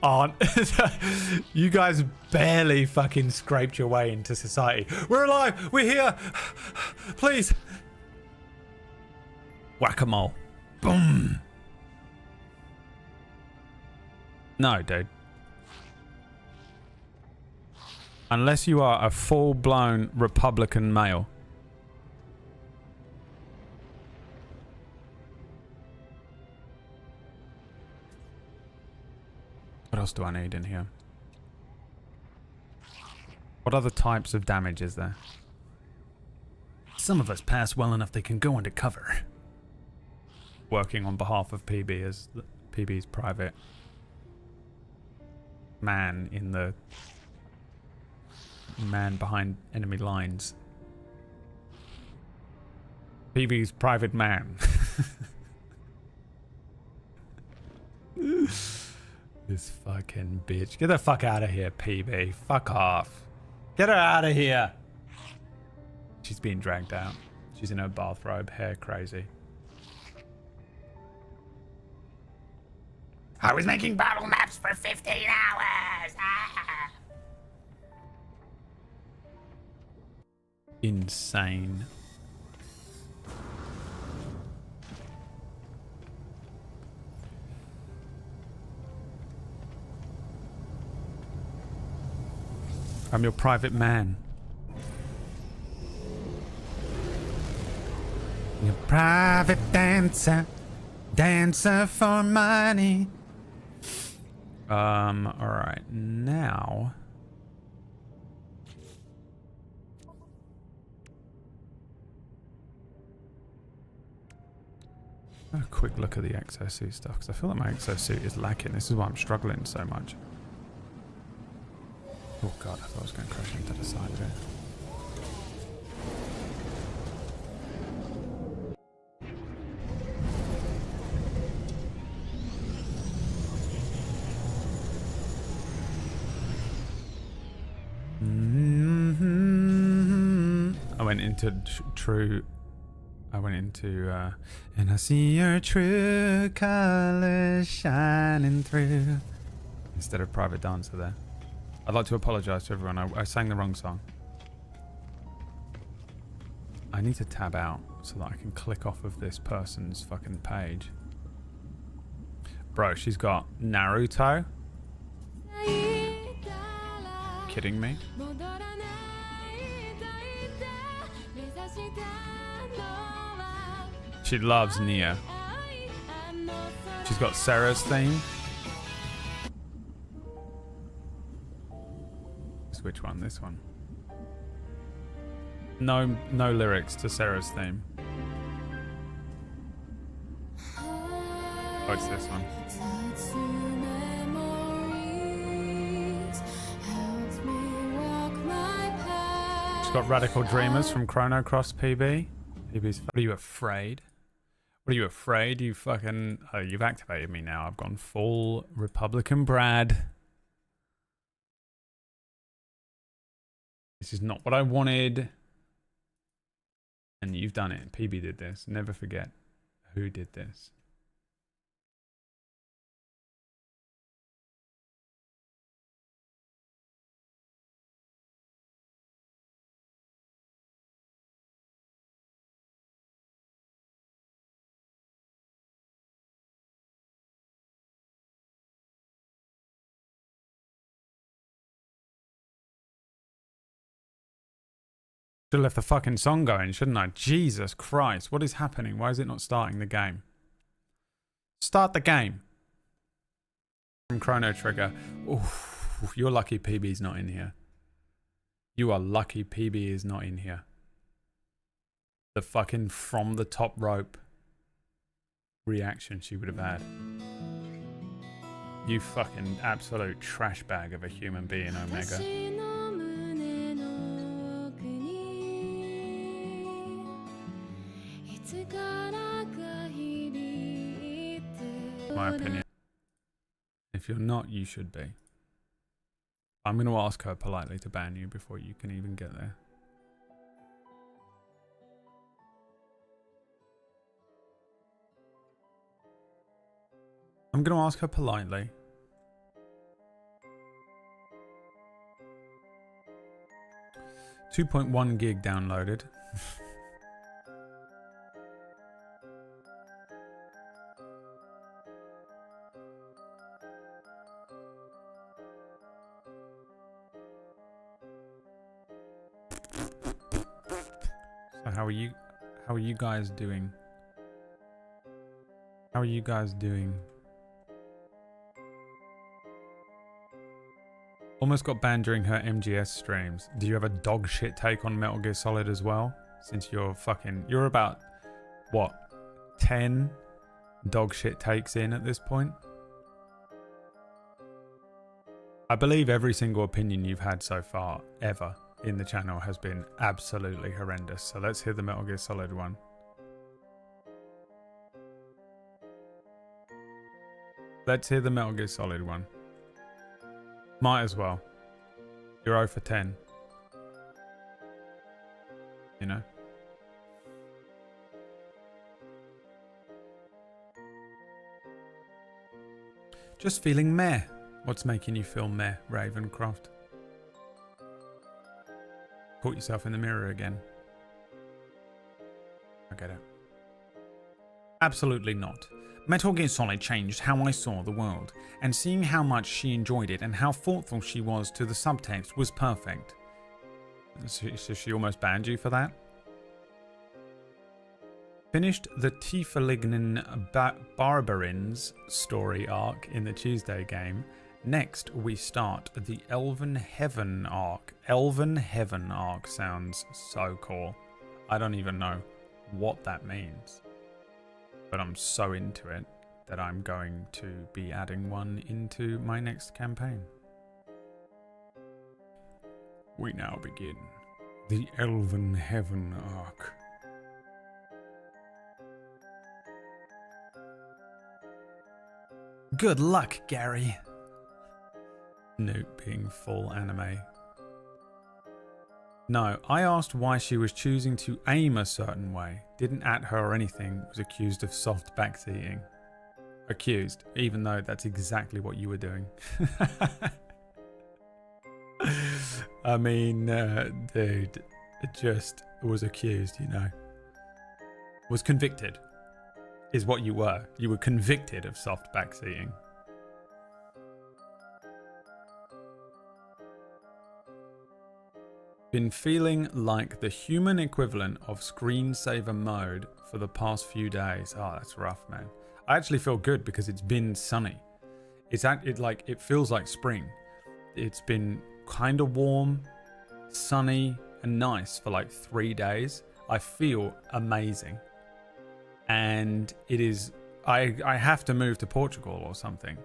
aren't... You guys barely fucking scraped your way into society. We're alive. We're here. Please. Whack-a-mole. Boom. No, dude. Unless you are a full-blown Republican male. What else do I need in here? What other types of damage is there? Some of us pass well enough they can go undercover. Working on behalf of PB as PB's private man in the man behind enemy lines. PB's private man. This fucking bitch. Get the fuck out of here, PB. Fuck off. Get her out of here. She's being dragged out. She's in her bathrobe, hair crazy. I was making battle maps for 15 hours. Ah. Insane. I'm your private man. Your private dancer. Dancer for money. Alright, now... A quick look at the exosuit stuff, because I feel like my exosuit is lacking. This is why I'm struggling so much. Oh god, I thought I was going to crash into the side of it. I went into true. I went into and I see your true colors shining through instead of private dancer there. I'd like to apologize to everyone. I sang the wrong song. I need to tab out so that I can click off of this person's fucking page. Bro, she's got Naruto. Kidding me? She loves Nia. She's got Sarah's theme. Which one? This one. No lyrics to Sarah's theme. Oh, it's this one. She's got Radical Dreamers from Chrono Cross PB. PB's. What are you afraid? What are you afraid? You fucking. Oh, you've activated me now. I've gone full Republican Brad. This is not what I wanted. And you've done it. PB did this. Never forget who did this. Should have left the fucking song going, shouldn't I? Jesus Christ. What is happening? Why is it not starting the game? Start the game. From Chrono Trigger. Oof, you're lucky PB's not in here. You are lucky PB is not in here. The fucking from the top rope reaction she would have had. You fucking absolute trash bag of a human being, Omega. My opinion. If you're not, you should be. I'm going to ask her politely to ban you before you can even get there. I'm going to ask her politely. .1 gig downloaded. So how are you guys doing? How are you guys doing? Almost got banned during her MGS streams. Do you have a dog shit take on Metal Gear Solid as well? Since you're about, what, 10 dog shit takes in at this point? I believe every single opinion you've had so far, ever, in the channel has been absolutely horrendous. So let's hear the Metal Gear Solid one. Let's hear the Metal Gear Solid one. Might as well. You're 0 for 10. You know? Just feeling meh. What's making you feel meh, Ravencroft? Caught yourself in the mirror again. I get it. Absolutely not. Metal Gear Solid changed how I saw the world, and seeing how much she enjoyed it and how thoughtful she was to the subtext was perfect. So she almost banned you for that? Finished the Tiefenlignen Barbarins story arc in the Tuesday game. Next, we start the Elven Heaven arc. Elven Heaven arc sounds so cool. I don't even know what that means. But I'm so into it that I'm going to be adding one into my next campaign. We now begin the Elven Heaven arc. Good luck, Gary. Note being full anime. No, I asked why she was choosing to aim a certain way. Didn't at her or anything. Was accused of soft backseating. Accused, even though that's exactly what you were doing. I mean, dude, it just was accused, you know. Was convicted, is what you were. You were convicted of soft backseating. Been feeling like the human equivalent of screensaver mode for the past few days. Oh, that's rough, man. I actually feel good because it's been sunny. It feels like spring. It's been kind of warm, sunny, and nice for like 3 days. I feel amazing. And it is, I have to move to Portugal or something.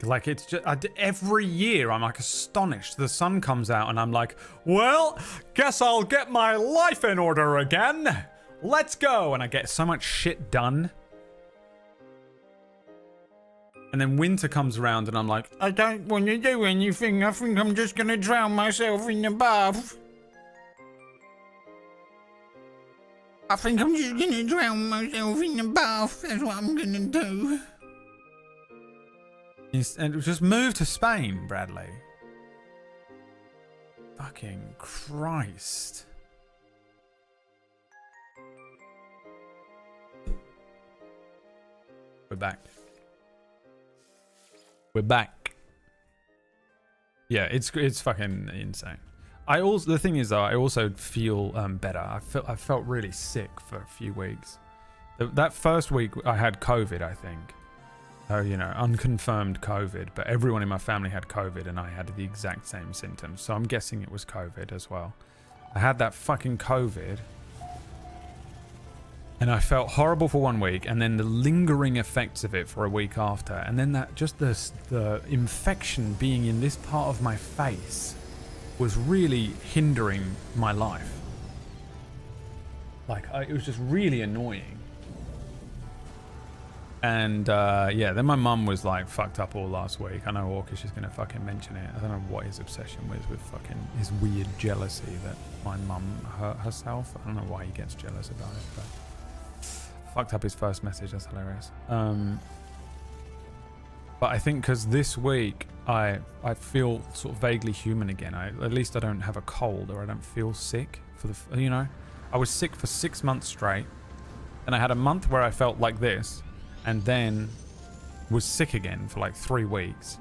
Like, it's just, every year I'm like astonished. The sun comes out and I'm like, well, guess I'll get my life in order again. Let's go. And I get so much shit done. And then winter comes around and I'm like, I don't want to do anything. I think I'm just going to drown myself in the bath. I think I'm just going to drown myself in the bath. That's what I'm going to do. And just move to Spain, Bradley. Fucking Christ. We're back. We're back. Yeah, it's fucking insane. The thing is though, I also feel better. I felt really sick for a few weeks. That first week I had COVID, I think. You know, unconfirmed COVID, but everyone in my family had COVID and I had the exact same symptoms. So I'm guessing it was COVID as well. I had that fucking COVID and I felt horrible for 1 week, and then the lingering effects of it for a week after, and then that just the infection being in this part of my face was really hindering my life. Like, it was just really annoying. And yeah, then my mum was like fucked up all last week. I know Orcish is gonna fucking mention it. I don't know what his obsession was with fucking his weird jealousy that my mum hurt herself. I don't know why he gets jealous about it, but fucked up his first message. That's hilarious. But I think because this week I feel sort of vaguely human again. At least I don't have a cold, or I don't feel sick for the, you know, I was sick for 6 months straight, and I had a month where I felt like this, and then was sick again for like 3 weeks,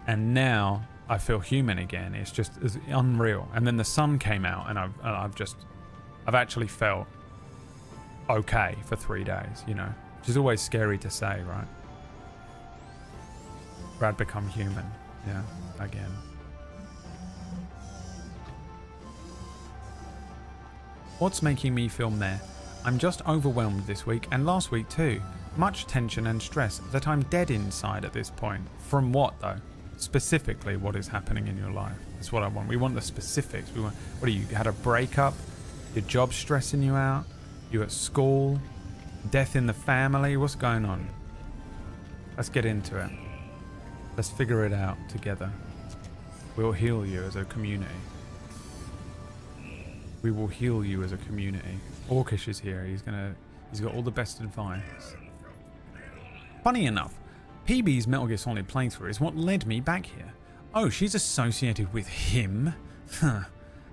and now I feel human again. It's unreal. And then the sun came out, and I've actually felt okay for 3 days, you know, which is always scary to say, right? Brad become human, yeah, again. What's making me feel meh? I'm just overwhelmed this week and last week too. Much tension and stress that I'm dead inside at this point. From what though? Specifically, what is happening in your life? That's what I want. We want the specifics. We want, what are you, had a breakup? Your job stressing you out? You at school? Death in the family? What's going on? Let's get into it. Let's figure it out together. We'll heal you as a community. We will heal you as a community. Orcish is here. He's got all the best advice. Funny enough, PB's Metal Gear Solid playthrough is what led me back here. Oh, she's associated with him? Huh.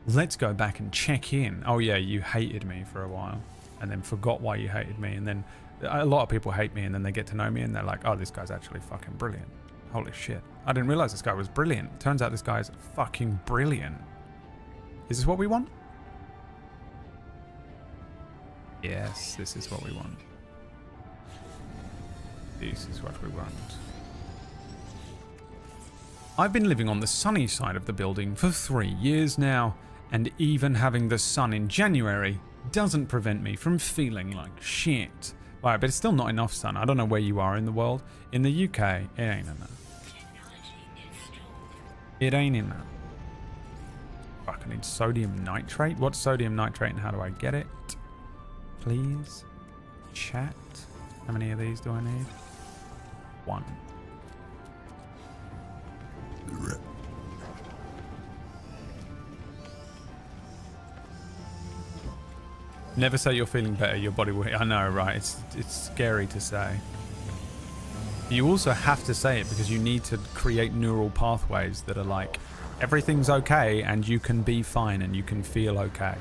Let's go back and check in. Oh yeah, you hated me for a while and then forgot why you hated me, and then a lot of people hate me and then they get to know me and they're like, oh, this guy's actually fucking brilliant. Holy shit. I didn't realize this guy was brilliant. Turns out this guy is fucking brilliant. Is this what we want? Yes, this is what we want. This is what we want. I've been living on the sunny side of the building for 3 years now, and even having the sun in January doesn't prevent me from feeling like shit. Alright, but it's still not enough sun. I don't know where you are in the world. In the UK, it ain't enough. It ain't enough. Fuck, I need sodium nitrate. What's sodium nitrate and how do I get it? Please. Chat. How many of these do I need? 1. Never say you're feeling better, your body will... I know, right? It's scary to say. You also have to say it because you need to create neural pathways that are like, everything's okay and you can be fine and you can feel okay.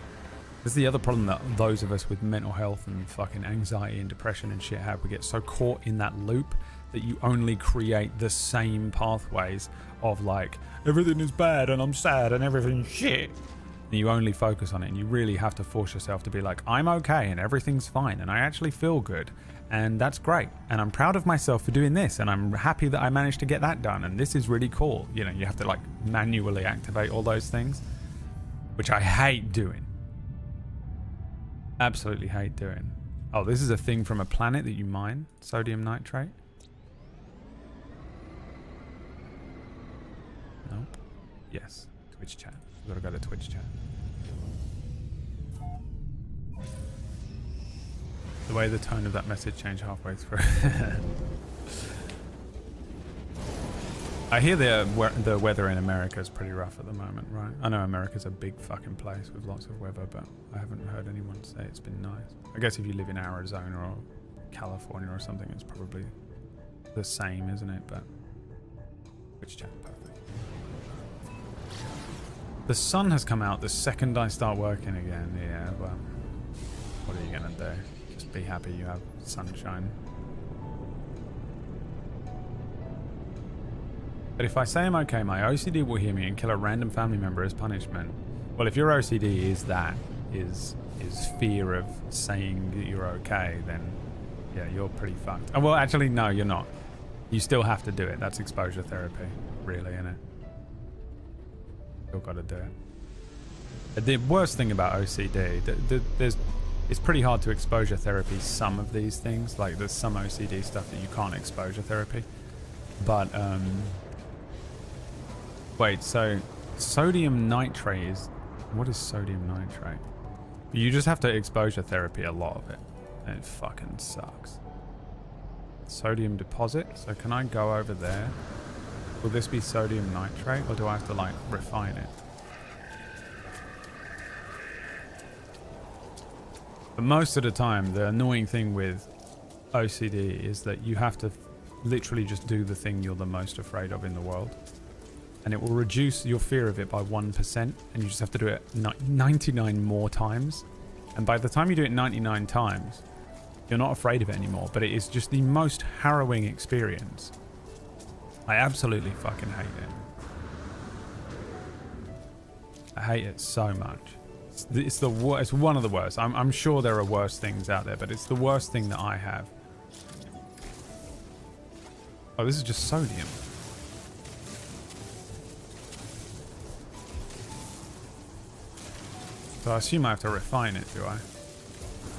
This is the other problem that those of us with mental health and fucking anxiety and depression and shit have. We get so caught in that loop that you only create the same pathways of like, everything is bad and I'm sad and everything's shit. And you only focus on it, and you really have to force yourself to be like, I'm okay and everything's fine and I actually feel good and that's great and I'm proud of myself for doing this and I'm happy that I managed to get that done and this is really cool. You know, you have to like manually activate all those things, which I hate doing. Absolutely hate doing. Oh, this is a thing from a planet that you mine, sodium nitrate. Nope. Yes, Twitch chat. We've got to go to Twitch chat. The way the tone of that message changed halfway through. I hear the weather in America is pretty rough at the moment, right? I know America's a big fucking place with lots of weather, but I haven't heard anyone say it's been nice. I guess if you live in Arizona or California or something, it's probably the same, isn't it? But Twitch chat, perfect. The sun has come out the second I start working again. Yeah, well, what are you gonna do? Just be happy you have sunshine. But if I say I'm okay, my OCD will hear me and kill a random family member as punishment. Well, if your OCD is fear of saying that you're okay, then yeah, you're pretty fucked. Oh, well, actually, no, you're not. You still have to do it. That's exposure therapy, really, isn't it? Still got to do it. The worst thing about OCD, it's pretty hard to exposure therapy some of these things. Like, there's some OCD stuff that you can't exposure therapy. But, wait, so sodium nitrate is... What is sodium nitrate? You just have to exposure therapy a lot of it. And it fucking sucks. Sodium deposit. So can I go over there? Will this be sodium nitrate? Or do I have to, like, refine it? But most of the time, the annoying thing with OCD is that you have to literally just do the thing you're the most afraid of in the world. And it will reduce your fear of it by 1%, and you just have to do it 99 more times. And by the time you do it 99 times, you're not afraid of it anymore, but it is just the most harrowing experience. I absolutely fucking hate it. I hate it so much. It's one of the worst. I'm sure there are worse things out there, but it's the worst thing that I have. Oh, this is just sodium. So I assume I have to refine it, do I?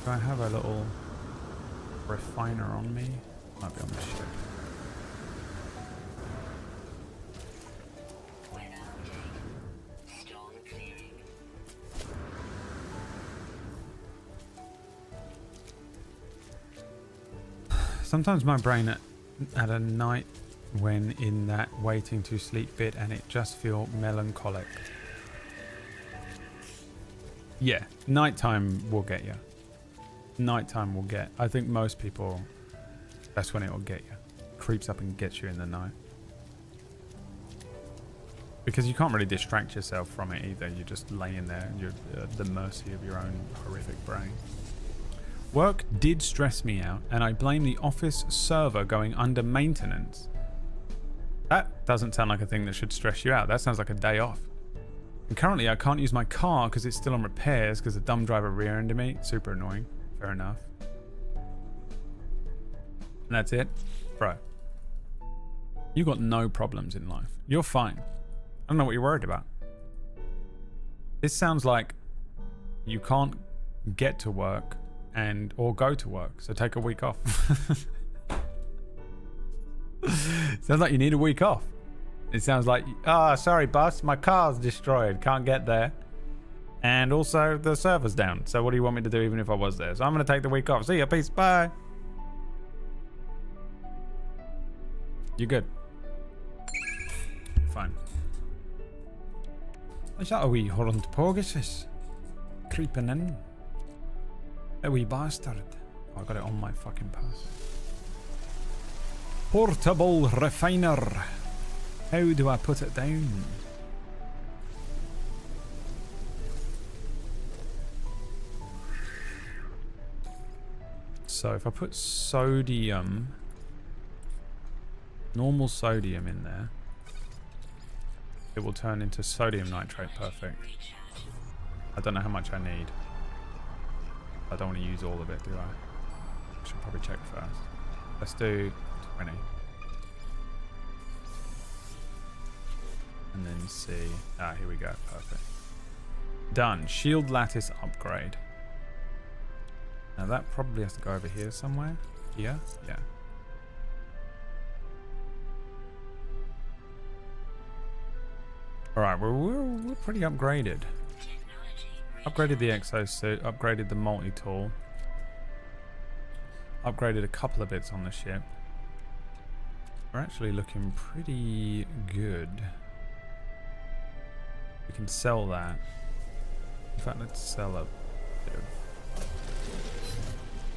Do I have a little refiner on me? Might be on the ship. Sometimes my brain at a night when in that waiting to sleep bit and it just feel melancholic. Yeah, nighttime will get you. Nighttime will get. I think most people, that's when it will get you. Creeps up and gets you in the night. Because you can't really distract yourself from it either. You're just laying there and you're at the mercy of your own horrific brain. Work did stress me out, and I blame the office server going under maintenance. That doesn't sound like a thing that should stress you out. That sounds like a day off. And currently I can't use my car because it's still on repairs because a dumb driver rear-ended me. Super annoying. Fair enough. And that's it? Bro. You got no problems in life. You're fine. I don't know what you're worried about. This sounds like you can't get to work or go to work, so take a week off. Sounds like you need a week off. It sounds like, sorry boss, my car's destroyed, can't get there. And also the server's down, so what do you want me to do even if I was there? So I'm going to take the week off. See ya, peace, bye. You good? Fine. Is that a wee Holland Pegasus creeping in? A wee bastard. Oh, I got it on my fucking pass. Portable refiner. How do I put it down? So if I put sodium, normal sodium in there, it will turn into sodium nitrate. Perfect. I don't know how much I need. I don't want to use all of it, do I? I should probably check first. Let's do 20. And then see. Here we go. Perfect. Done. Shield lattice upgrade. Now that probably has to go over here somewhere. Here? Yeah. Alright, we're pretty upgraded. Upgraded the exosuit, upgraded the multi-tool. Upgraded a couple of bits on the ship. We're actually looking pretty good. We can sell that. In fact, let's sell a bit of...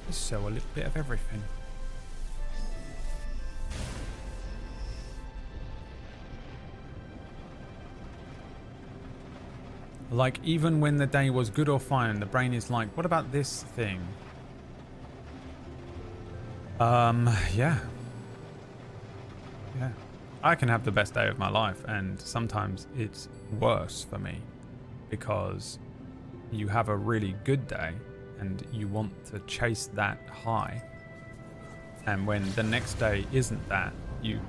Let's sell a little bit of everything. Like, even when the day was good or fine, the brain is like, what about this thing? Yeah. I can have the best day of my life, and sometimes it's worse for me. because you have a really good day and you want to chase that high, and when the next day isn't that, you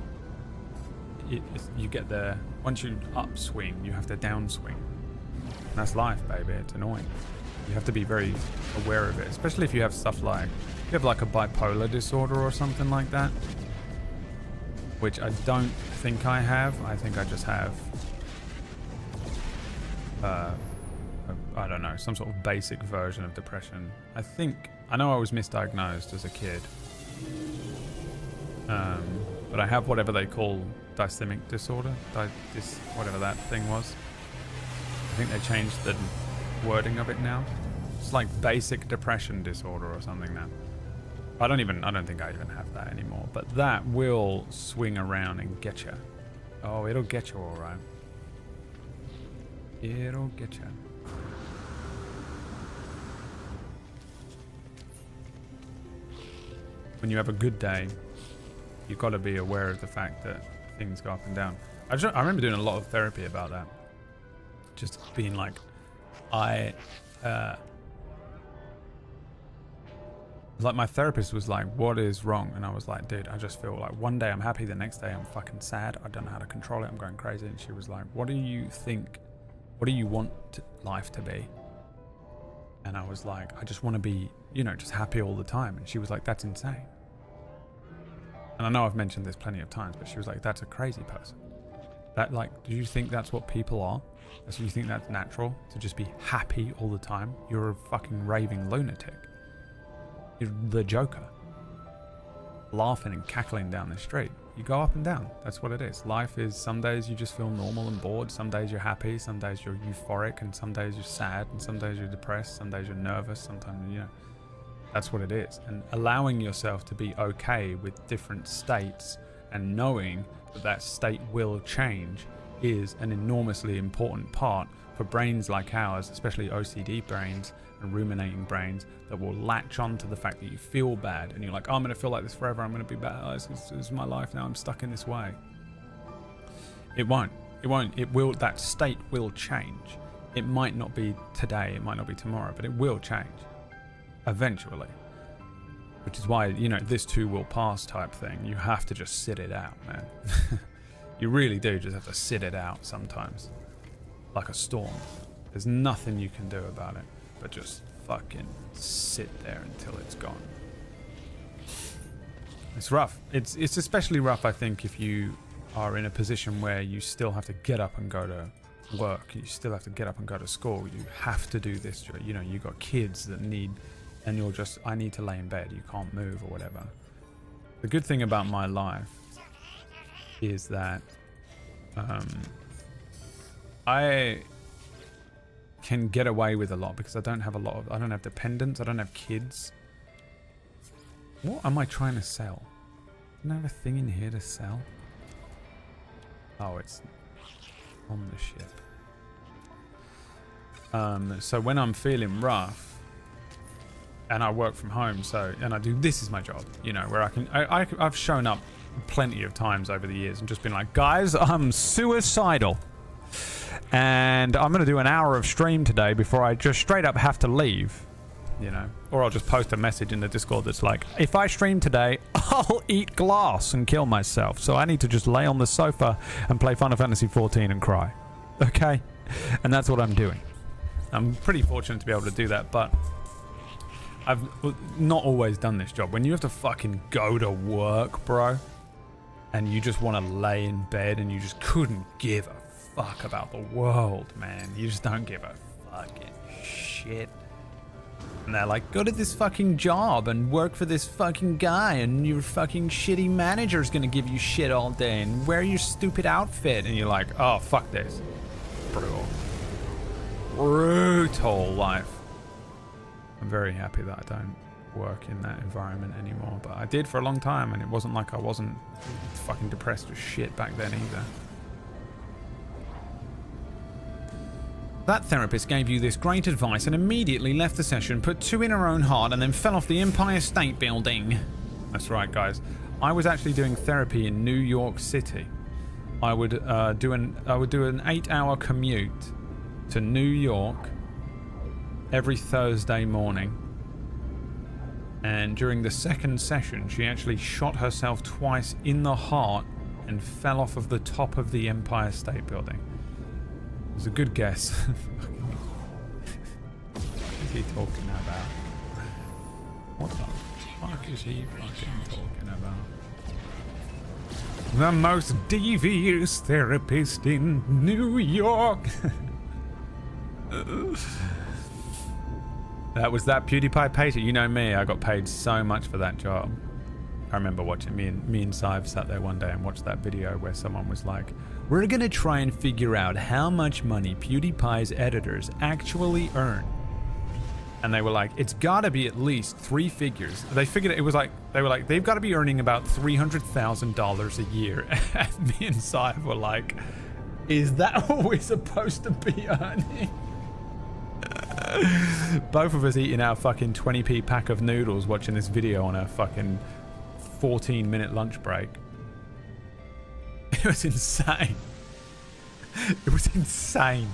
get the, once you upswing, you have to downswing. And that's life, baby. It's annoying. You have to be very aware of it, especially if you have stuff like, you have like a bipolar disorder or something like that, which I don't think I have. I think I just have, I don't know, some sort of basic version of depression. I know I was misdiagnosed as a kid, but I have whatever they call dysthymic disorder, whatever that thing was. I think they changed the wording of it now. It's like basic depression disorder or something now. I don't think I even have that anymore, but that will swing around and get you. Oh, it'll get you all right. It'll get you. When you have a good day, you've got to be aware of the fact that things go up and down. I remember doing a lot of therapy about that. Just being like, like my therapist was like, what is wrong? And I was like, dude, I just feel like one day I'm happy, the next day I'm fucking sad. I don't know how to control it. I'm going crazy. And she was like, what do you want life to be? And I was like, I just want to be, just happy all the time. And she was like, that's insane. And I know I've mentioned this plenty of times, but she was like, that's a crazy person. That, like, do you think that's what people are? Do you think that's natural to just be happy all the time? You're a fucking raving lunatic. You're the Joker. Laughing and cackling down the street. You go up and down. That's what it is. Life is, some days you just feel normal and bored. Some days you're happy. Some days you're euphoric. And some days you're sad. And some days you're depressed. Some days you're nervous. Sometimes, that's what it is. And allowing yourself to be okay with different states and knowing that that state will change is an enormously important part for brains like ours, especially OCD brains and ruminating brains, that will latch on to the fact that you feel bad and you're like, oh, I'm going to feel like this forever. I'm going to be bad. Oh, this is my life now. I'm stuck in this way. It won't. It will. That state will change. It might not be today. It might not be tomorrow, but it will change eventually. Which is why, this too will pass type thing. You have to just sit it out, man. You really do just have to sit it out sometimes. Like a storm. There's nothing you can do about it, but just fucking sit there until it's gone. It's rough. It's especially rough, I think, if you are in a position where you still have to get up and go to work. You still have to get up and go to school. You have to do this. You got kids that need, and you're just, I need to lay in bed. You can't move or whatever. The good thing about my life is that I can get away with a lot because I don't have dependents, I don't have kids. What am I trying to sell? Don't I have a thing in here to sell? Oh, it's on the ship. So when I'm feeling rough and I work from home, and I do, this is my job, where I've shown up plenty of times over the years and just been like, guys, I'm suicidal and I'm going to do an hour of stream today before I just straight up have to leave, or I'll just post a message in the Discord that's like, if I stream today, I'll eat glass and kill myself, so I need to just lay on the sofa and play Final Fantasy 14 and cry. Okay? And that's what I'm doing. I'm pretty fortunate to be able to do that, but I've not always done this job. When you have to fucking go to work, bro, and you just want to lay in bed and you just couldn't give a fuck about the world, man. You just don't give a fucking shit. And they're like, go to this fucking job and work for this fucking guy, and your fucking shitty manager's gonna give you shit all day, and wear your stupid outfit. And you're like, oh, fuck this. Brutal life. I'm very happy that I don't work in that environment anymore, but I did for a long time, and it wasn't like I wasn't fucking depressed as shit back then either. That therapist gave you this great advice and immediately left the session, put 2 in her own heart, and then fell off the Empire State Building. That's right, guys. I was actually doing therapy in New York City. I would do an 8-hour commute to New York every Thursday morning. And during the second session, she actually shot herself twice in the heart and fell off of the top of the Empire State Building. It was a good guess. What is he talking about? What the fuck is he fucking talking about? The most devious therapist in New York. That was that PewDiePie patient. You know me, I got paid so much for that job. I remember watching me and Sive sat there one day and watched that video where someone was like, we're gonna try and figure out how much money PewDiePie's editors actually earn. And they were like, it's gotta be at least 3 figures. They figured it was like, they were like, they've gotta be earning about $300,000 a year. And me and Sive were like, is that what we're supposed to be earning? Both of us eating our fucking 20p pack of noodles watching this video on a fucking 14-minute lunch break. It was insane. It was insane.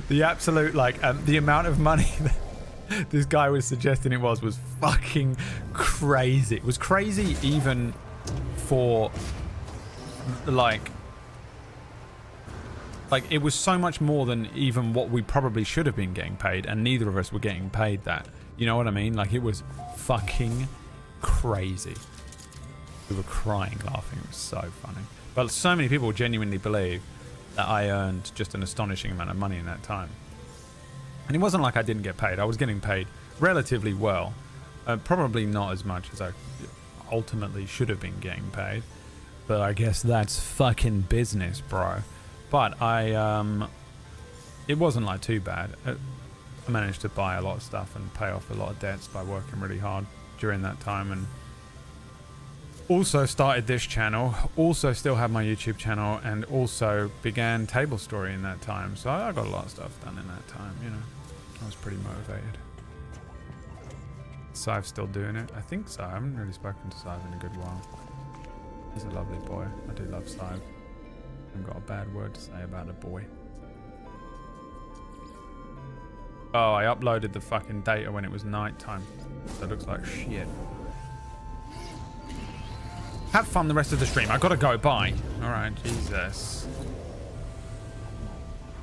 The absolute, like, the amount of money that this guy was suggesting it was fucking crazy. It was crazy even for, like, it was so much more than even what we probably should have been getting paid, and neither of us were getting paid that. You know what I mean? Like, it was fucking crazy. We were crying, laughing. It was so funny. But so many people genuinely believe that I earned just an astonishing amount of money in that time. And it wasn't like I didn't get paid. I was getting paid relatively well. Probably not as much as I ultimately should have been getting paid. But I guess that's fucking business, bro. But it wasn't like too bad. I managed to buy a lot of stuff and pay off a lot of debts by working really hard during that time, and also started this channel, also still have my YouTube channel, and also began Table Story in that time. So I got a lot of stuff done in that time, you know. I was pretty motivated. Sive's still doing it. I think so. I haven't really spoken to Sive in a good while. He's a lovely boy. I do love Sive. I haven't got a bad word to say about a boy. Oh, I uploaded the fucking data when it was night time. So it looks like shit. Have fun the rest of the stream. I gotta go. Bye. Alright, Jesus.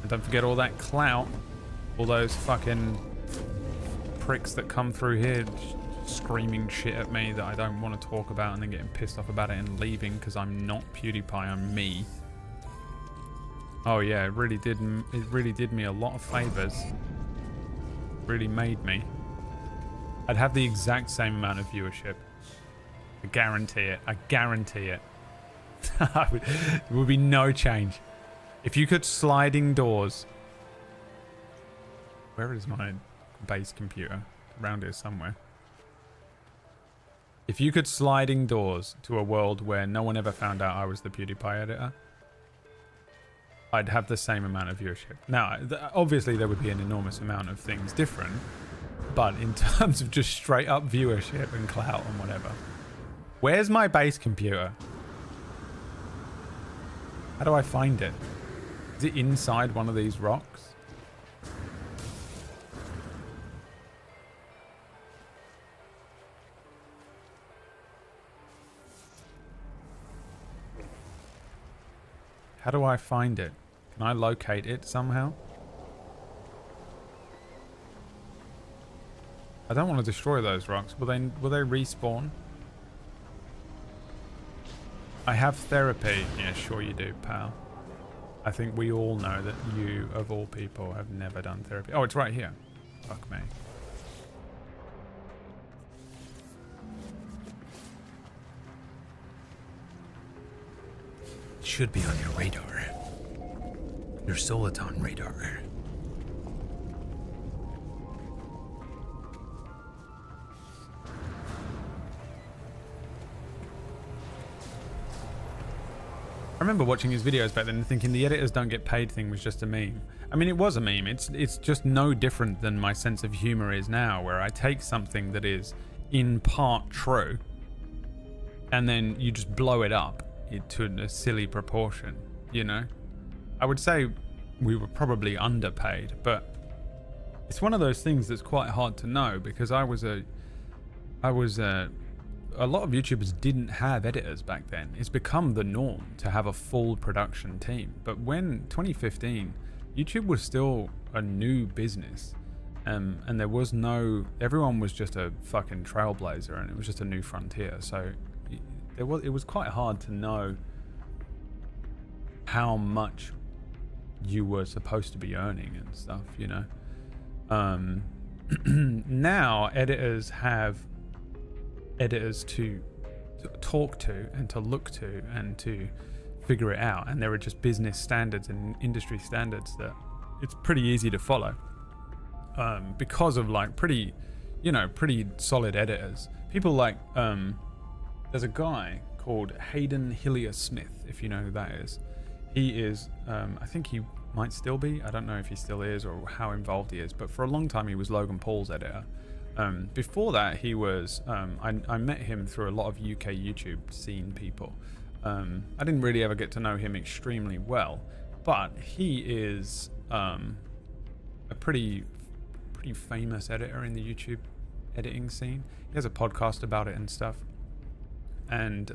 And don't forget all that clout. All those fucking pricks that come through here screaming shit at me that I don't want to talk about, and then getting pissed off about it and leaving because I'm not PewDiePie, I'm me. Oh yeah, it really did me a lot of favors. Really made me. I'd have the exact same amount of viewership. I guarantee it. I guarantee it. There would be no change. If you could sliding doors. Where is my base computer? Around here somewhere. If you could sliding doors to a world where no one ever found out I was the PewDiePie editor, I'd have the same amount of viewership. Now, obviously there would be an enormous amount of things different, but in terms of just straight up viewership and clout and whatever. Where's my base computer? How do I find it? Is it inside one of these rocks? How do I find it? Can I locate it somehow? I don't want to destroy those rocks. Will they respawn? I have therapy. Yeah, sure you do, pal. I think we all know that you, of all people, have never done therapy. Oh, it's right here. Fuck me. It should be on your radar. Your Soliton radar. I remember watching his videos back then and thinking the editors don't get paid thing was just a meme. I mean, it was a meme. It's just no different than my sense of humor is now, where I take something that is in part true and then you just blow it up to a silly proportion, you know? I would say we were probably underpaid, but it's one of those things that's quite hard to know, because a lot of YouTubers didn't have editors back then. It's become the norm to have a full production team. But when 2015, YouTube was still a new business, and there was everyone was just a fucking trailblazer, and it was just a new frontier. So it was quite hard to know how much you were supposed to be earning and stuff, you know. Now editors have editors to talk to and to look to and to figure it out, and there are just business standards and industry standards that it's pretty easy to follow, because of like pretty solid editors. People like there's a guy called Hayden Hillier Smith, if you know who that is. He is I think he might still be, I don't know if he still is or how involved he is, but for a long time he was Logan Paul's editor. Before that, he was I met him through a lot of UK YouTube scene people. I didn't really ever get to know him extremely well, but he is a pretty famous editor in the YouTube editing scene. He has a podcast about it and stuff, and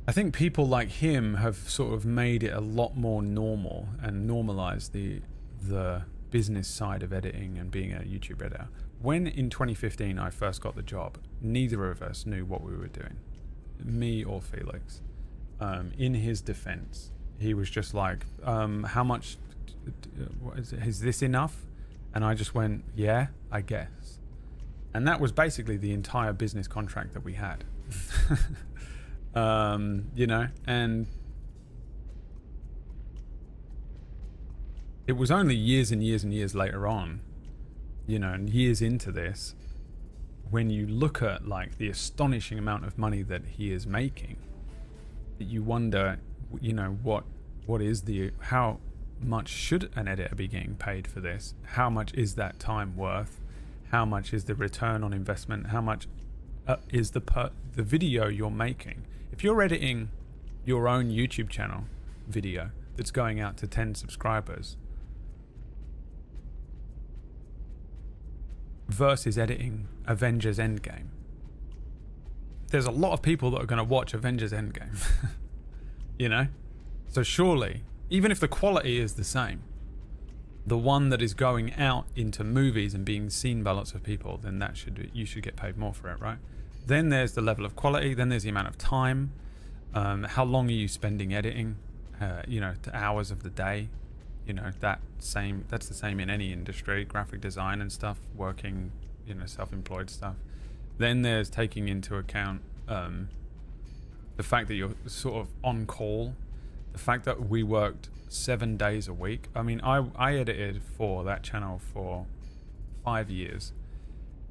I think people like him have sort of made it a lot more normal and normalized the business side of editing and being a YouTube editor. When in 2015 I first got the job, neither of us knew what we were doing, me or Felix. In his defense, he was just like, how much is this enough? And I just went, yeah, I guess. And that was basically the entire business contract that we had. You know, and it was only years and years and years later on, you know, and years into this, when you look at like the astonishing amount of money that he is making, that you wonder, you know, how much should an editor be getting paid for this? How much is that time worth? How much is the return on investment? How much is the video you're making? If you're editing your own YouTube channel video that's going out to 10 subscribers versus editing Avengers Endgame, there's a lot of people that are going to watch Avengers Endgame. You know? So surely, even if the quality is the same, the one that is going out into movies and being seen by lots of people, then you should get paid more for it, right? Then there's the level of quality, then there's the amount of time, how long are you spending editing, you know, the hours of the day, you know, that's the same in any industry, graphic design and stuff, working, you know, self-employed stuff. Then there's taking into account the fact that you're sort of on call, the fact that we worked 7 days a week. I mean, I edited for that channel for 5 years.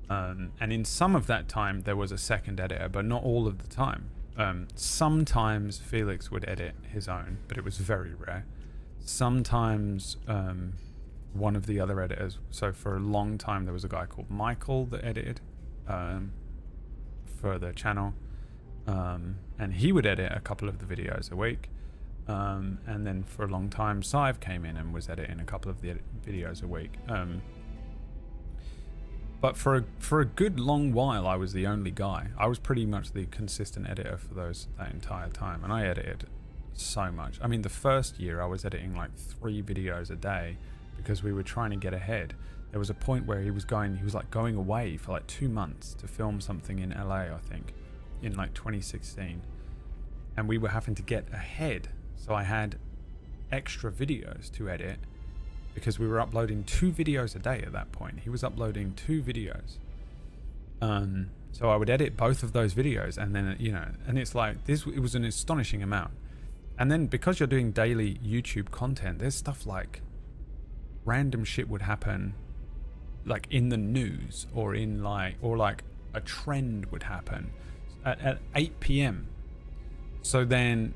And in some of that time, there was a second editor, but not all of the time. Sometimes Felix would edit his own, but it was very rare. Sometimes one of the other editors, so for a long time, there was a guy called Michael that edited for the channel. And he would edit a couple of the videos a week. And then for a long time, Sive came in and was editing a couple of the videos a week. But for a good long while, I was the only guy. I was pretty much the consistent editor for that entire time, and I edited so much. I mean, the first year I was editing like 3 videos a day because we were trying to get ahead. There was a point where he was like going away for like 2 months to film something in LA, I think, in like 2016, and we were having to get ahead. So I had extra videos to edit, because we were uploading 2 videos a day at that point. He was uploading 2 videos. So I would edit both of those videos, and then, you know, and it's like it was an astonishing amount. And then because you're doing daily YouTube content, there's stuff like random shit would happen like in the news or like a trend would happen at 8 p.m. So then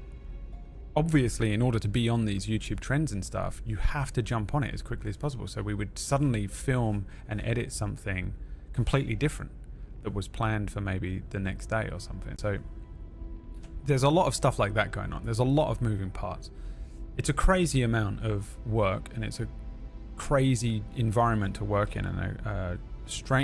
obviously, in order to be on these YouTube trends and stuff, you have to jump on it as quickly as possible. So we would suddenly film and edit something completely different that was planned for maybe the next day or something. So there's a lot of stuff like that going on. There's a lot of moving parts. it's a crazy amount of work, and it's a crazy environment to work in, and a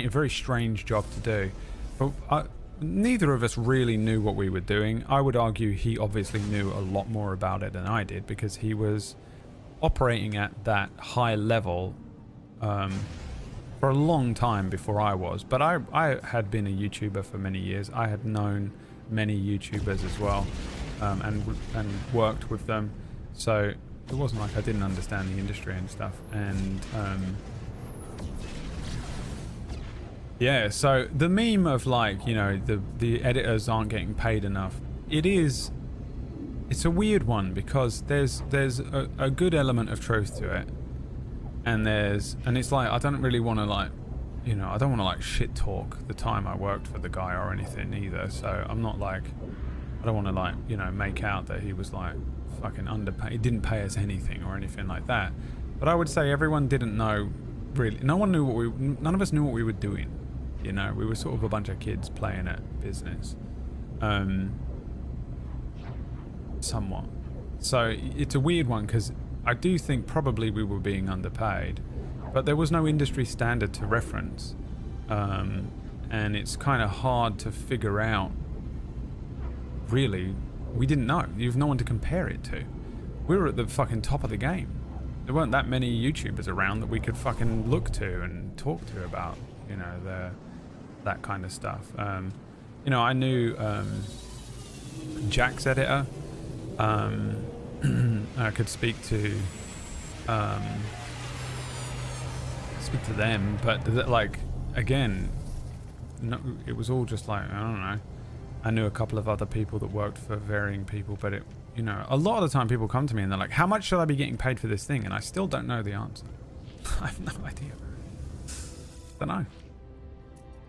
very strange job to do. But neither of us really knew what we were doing. I would argue he obviously knew a lot more about it than I did, because he was operating at that high level for a long time before I was. But I had been a YouTuber for many years. I had known many YouTubers as well, and worked with them. So it wasn't like I didn't understand the industry and stuff. And yeah, so the meme of like, you know, the editors aren't getting paid enough, it's a weird one, because there's a good element of truth to it, and it's like, I don't really want to, like, you know, I don't want to like shit talk the time I worked for the guy or anything either. So I'm not like, I don't want to like, you know, make out that he was like fucking underpaid, he didn't pay us anything or anything like that. But I would say everyone didn't know really, none of us knew what we were doing. You know, we were sort of a bunch of kids playing at business, somewhat. So it's a weird one, because I do think probably we were being underpaid, but there was no industry standard to reference, and it's kind of hard to figure out. Really, we didn't know. You've no one to compare it to. We were at the fucking top of the game. There weren't that many YouTubers around that we could fucking look to and talk to about, you know, that kind of stuff. You know, I knew Jack's editor. I could speak to them, but like, again, no, it was all just like, I don't know. I knew a couple of other people that worked for varying people, but it, you know, a lot of the time people come to me and they're like, how much should I be getting paid for this thing? And I still don't know the answer. I have no idea. Don't know.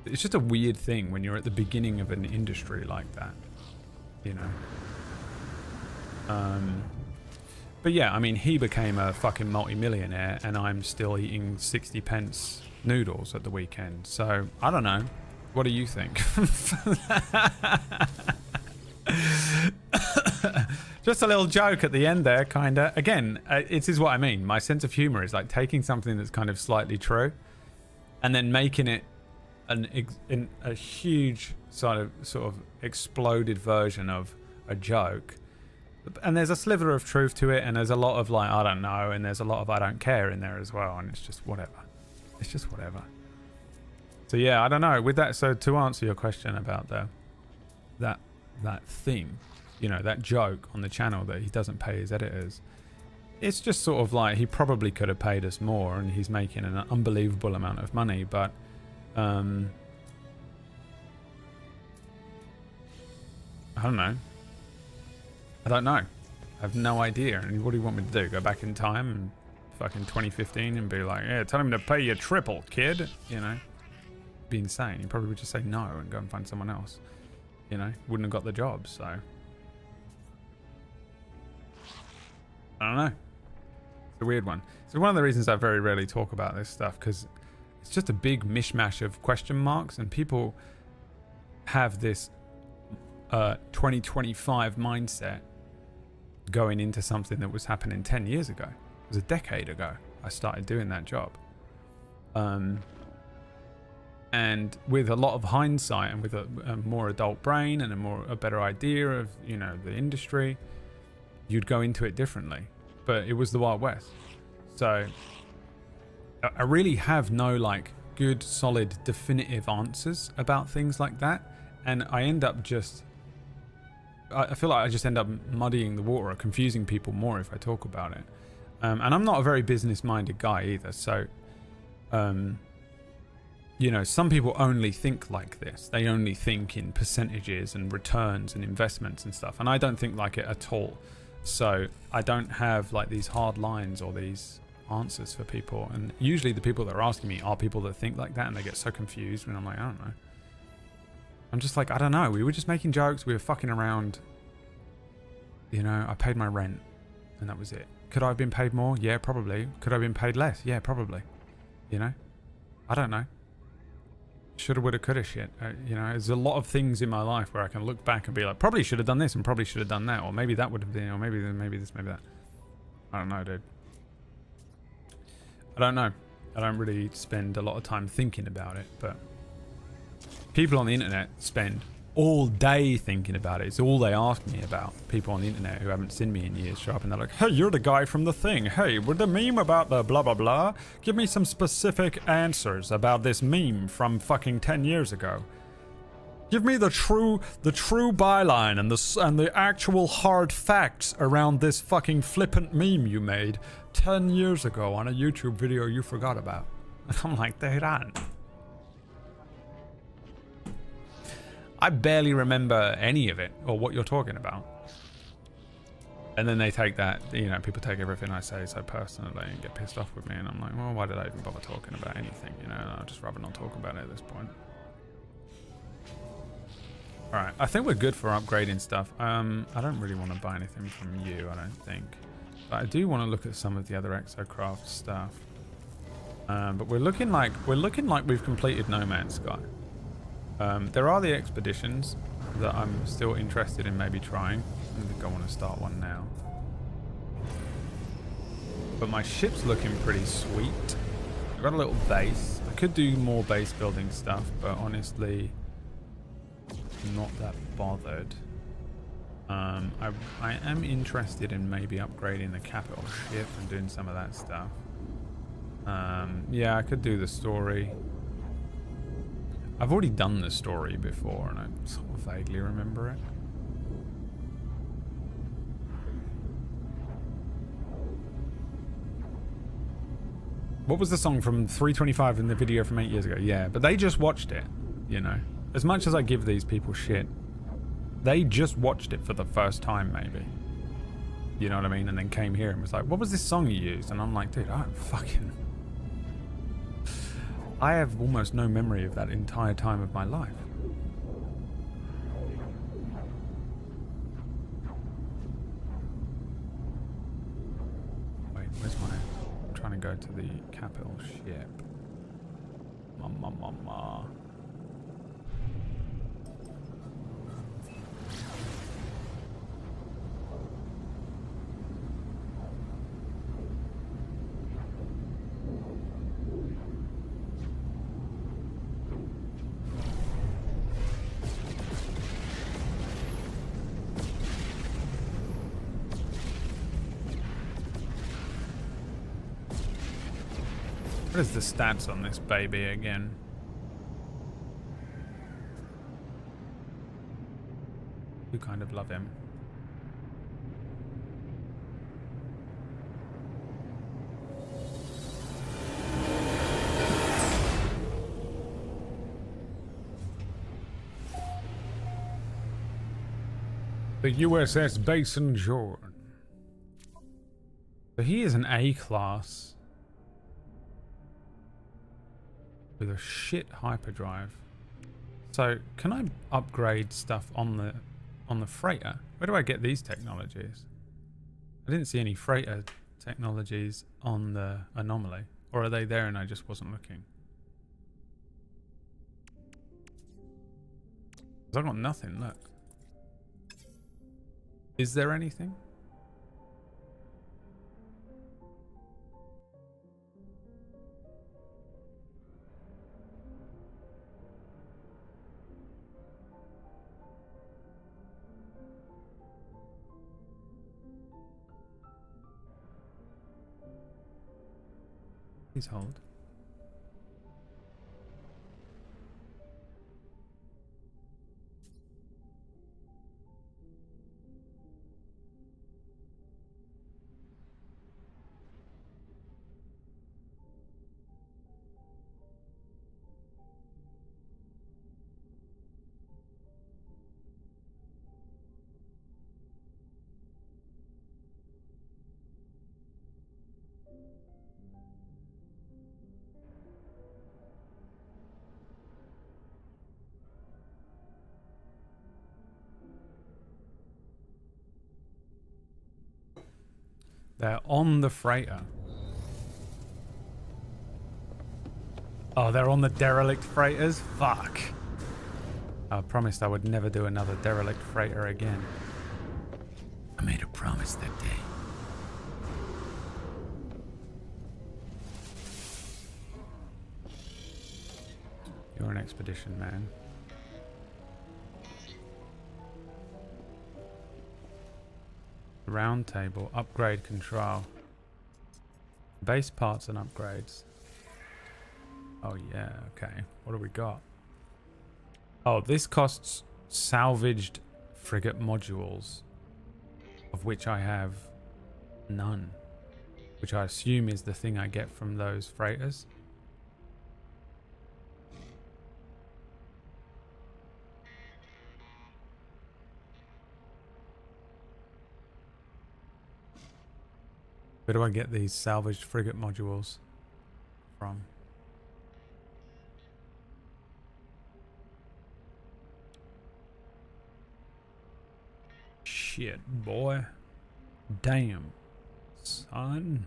It's just a weird thing when you're at the beginning of an industry like that, you know. But yeah, I mean, he became a fucking multi-millionaire, and I'm still eating 60 pence noodles at the weekend. So I don't know. What do you think? Just a little joke at the end there, kinda. Again, it is what I mean. My sense of humor is like taking something that's kind of slightly true, and then making it in a huge sort of exploded version of a joke. And there's a sliver of truth to it, and there's a lot of like, I don't know, and there's a lot of I don't care in there as well, and it's just whatever. It's just whatever. So yeah, I don't know. With that, so to answer your question about that thing, you know, that joke on the channel that he doesn't pay his editors, it's just sort of like, he probably could have paid us more, and he's making an unbelievable amount of money, but I don't know. I don't know. I have no idea. And what do you want me to do? Go back in time and fucking 2015 and be like, yeah, tell him to pay you triple, kid. You know? Be insane. He probably would just say no and go and find someone else. You know? Wouldn't have got the job, so. I don't know. It's a weird one. So one of the reasons I very rarely talk about this stuff, because it's just a big mishmash of question marks, and people have this 2025 mindset going into something that was happening 10 years ago. It was a decade ago I started doing that job. And with a lot of hindsight, and with a more adult brain and a better idea of, you know, the industry, you'd go into it differently. But it was the Wild West. So I really have no like good, solid, definitive answers about things like that. And I end up I feel like I just end up muddying the water or confusing people more if I talk about it. And I'm not a very business-minded guy either. So, you know, some people only think like this. They only think in percentages and returns and investments and stuff. And I don't think like it at all. So I don't have like these hard lines or these answers for people. And usually the people that are asking me are people that think like that, and they get so confused when I'm like, I don't know. I'm just like, I don't know. We were just making jokes. We were fucking around. You know, I paid my rent, and that was it. Could I have been paid more? Yeah, probably. Could I have been paid less? Yeah, probably. You know? I don't know. Shoulda, woulda, coulda shit. You know, there's a lot of things in my life where I can look back and be like, probably should have done this and probably should have done that, or maybe that would have been, or maybe this, maybe that. I don't know, dude. I don't know. I don't really spend a lot of time thinking about it, but people on the internet spend all day thinking about it. It's all they ask me about. People on the internet who haven't seen me in years show up and they're like, hey, you're the guy from The Thing. Hey, with the meme about the blah blah blah, give me some specific answers about this meme from fucking 10 years ago. Give me the true byline and the actual hard facts around this fucking flippant meme you made 10 years ago on a YouTube video you forgot about. I'm like, dude, I barely remember any of it or what you're talking about. And then they take that, you know, people take everything I say so personally and get pissed off with me. And I'm like, well, why did I even bother talking about anything? You know, I'd just rather not talk about it at this point. Alright, I think we're good for upgrading stuff. I don't really want to buy anything from you, I don't think. But I do want to look at some of the other Exocraft stuff. But we're looking like we've completed No Man's Sky. There are the expeditions that I'm still interested in maybe trying. I think I want to start one now. But my ship's looking pretty sweet. I've got a little base. I could do more base building stuff, but honestly, not that bothered. I am interested in maybe upgrading the capital ship and doing some of that stuff. Yeah, I could do the story. I've already done the story before and I sort of vaguely remember it. What was the song from 325 in the video from 8 years ago? Yeah, but they just watched it, you know. As much as I give these people shit, they just watched it for the first time, maybe. You know what I mean? And then came here and was like, what was this song you used? And I'm like, dude, I have almost no memory of that entire time of my life. Wait, where's my... I'm trying to go to the capital ship. Mama. What is the stats on this baby again? You kind of love him. The USS Basin Jordan. So he is an A-class. With a shit hyperdrive. So can I upgrade stuff on the freighter? Where do I get these technologies? I didn't see any freighter technologies on the Anomaly. Or are they there and I just wasn't looking? 'Cause I've got nothing, look. Is there anything? Please hold. They're on the freighter. Oh, they're on the derelict freighters? Fuck. I promised I would never do another derelict freighter again. I made a promise that day. expedition, man. Round table, upgrade control. Base parts and upgrades. Oh yeah, okay. What do we got? Oh, this costs salvaged frigate modules, of which I have none. Which I assume is the thing I get from those freighters. Where do I get these salvaged frigate modules from? Shit, boy. Damn, son.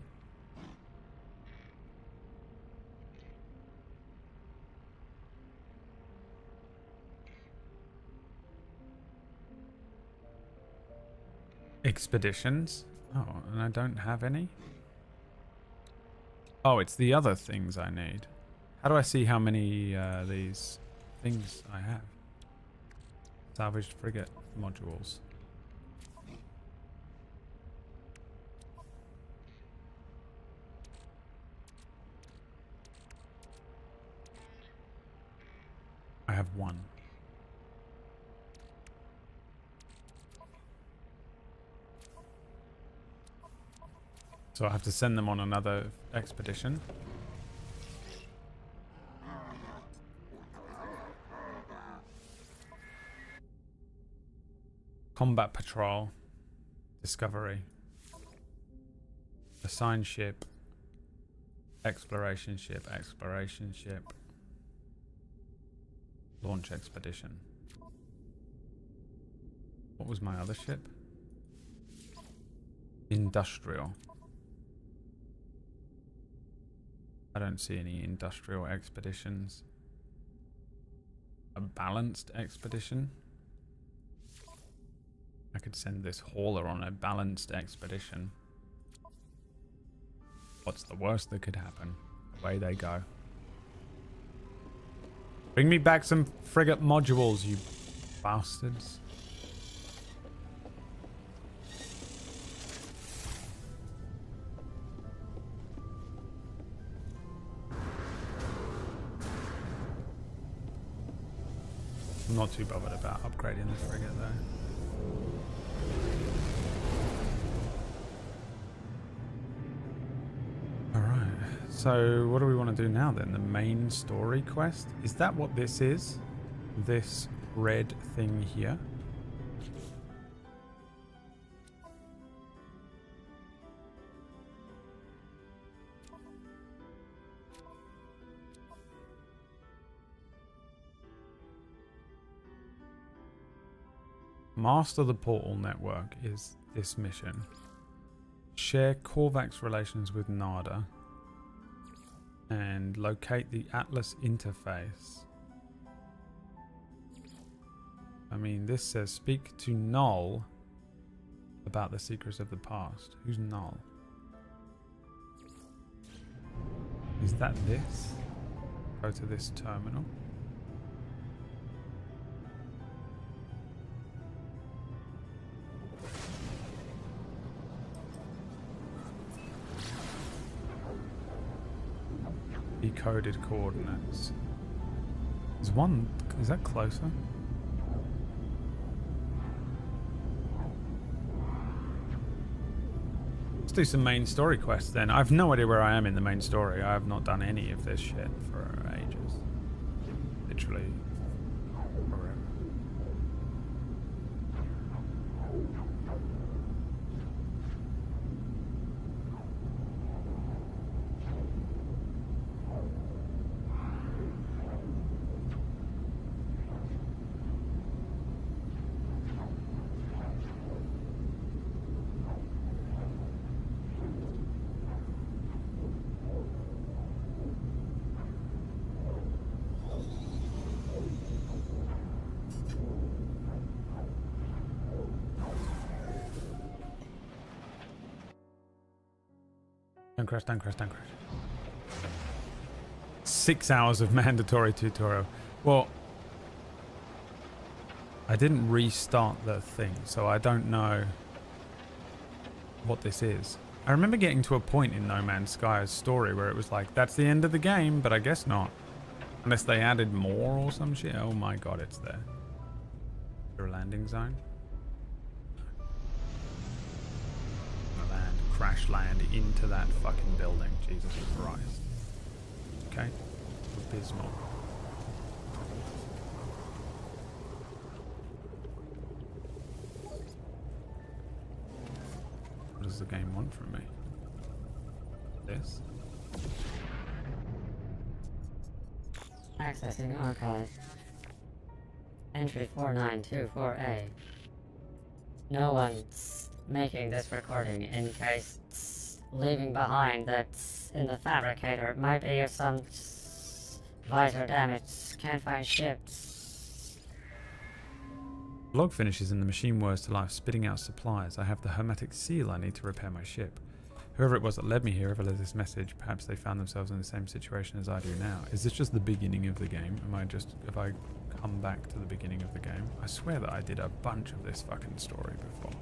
Expeditions? Oh, and I don't have any? Oh, it's the other things I need. How do I see how many these things I have? Salvaged frigate modules. I have one. So I have to send them on another expedition. Combat patrol. Discovery. Assign ship. Exploration ship. Exploration ship. Launch expedition. What was my other ship? Industrial. I don't see any industrial expeditions. A balanced expedition? I could send this hauler on a balanced expedition. What's the worst that could happen? Away they go. Bring me back some frigate modules, you bastards. I'm not too bothered about upgrading this frigate though. Alright, so what do we want to do now then? The main story quest? Is that what this is? This red thing here? Master the Portal Network is this mission. Share Korvax relations with Nada. And locate the Atlas interface. I mean, this says speak to Null about the secrets of the past. Who's Null? Is that this? Go to this terminal. Decoded coordinates. Is that closer? Let's do some main story quests then. I have no idea where I am in the main story. I have not done any of this shit for ages. Literally forever. Don't crash, don't crash, don't crash. 6 hours of mandatory tutorial. Well, I didn't restart the thing, so I don't know what this is. I remember getting to a point in No Man's Sky's story where it was like, that's the end of the game, but I guess not. Unless they added more or some shit. Oh my god, it's there. Is there a landing zone? No. Land, crash land into that fucking building. Jesus Christ. Okay. Abysmal. What does the game want from me? This? Accessing archive. Entry 4924A. No one's making this recording in case leaving behind that's in the fabricator might be of some visor damage. Can't find ships. Log finishes and the machine whirs to life, spitting out supplies. I have the hermetic seal I need to repair my ship. Whoever it was that led me here, whoever led this message, perhaps they found themselves in the same situation as I do now. Is this just the beginning of the game? Have I come back to the beginning of the game? I swear that I did a bunch of this fucking story before.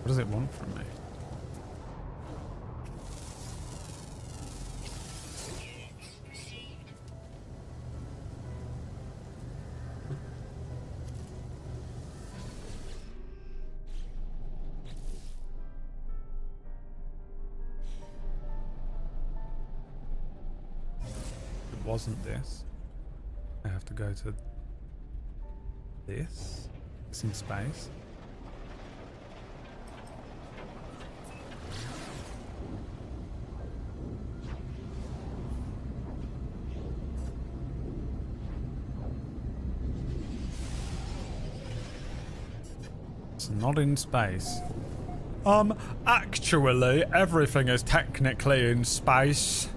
What does it want from me? Wasn't this? I have to go to this? It's in space. It's not in space. Actually, everything is technically in space.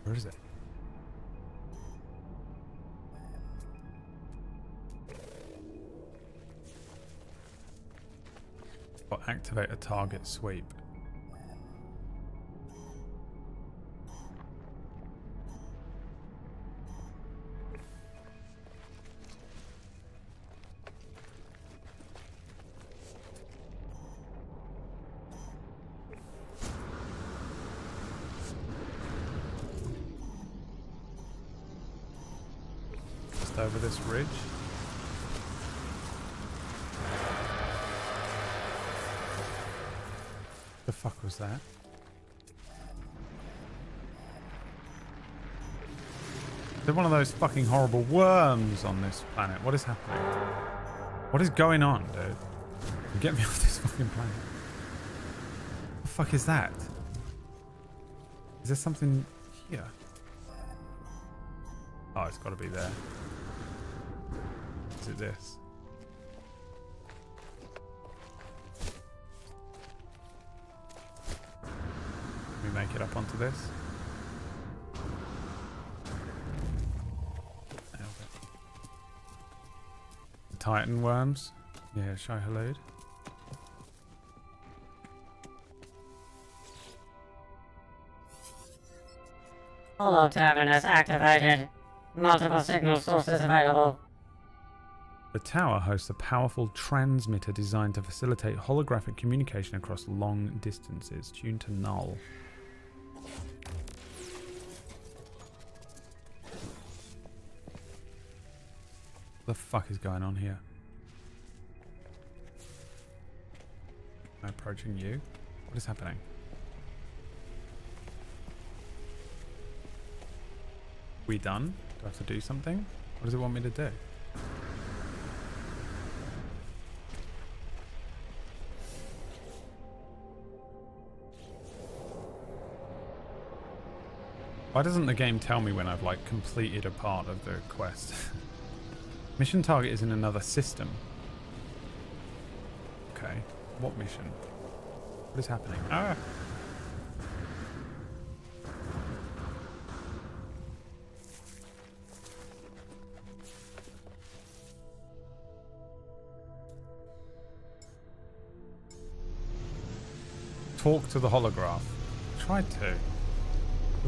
Where is it? Or activate a target sweep. Over this ridge. The fuck was that? They're one of those fucking horrible worms on this planet. What is happening? What is going on, dude? Get me off this fucking planet. What the fuck is that? Is there something here? Oh, it's got to be there. Is it this? Can we make it up onto this? Nailed it. The Titan worms? Yeah, Shai Halud. Holo terminus activated. Multiple signal sources available. The tower hosts a powerful transmitter designed to facilitate holographic communication across long distances, tuned to null. What the fuck is going on here? Am I approaching you? What is happening? We done? Do I have to do something? What does it want me to do? Why doesn't the game tell me when I've like completed a part of the quest? Mission target is in another system. Okay. What mission? What is happening? Ah! Talk to the holograph. Tried to. There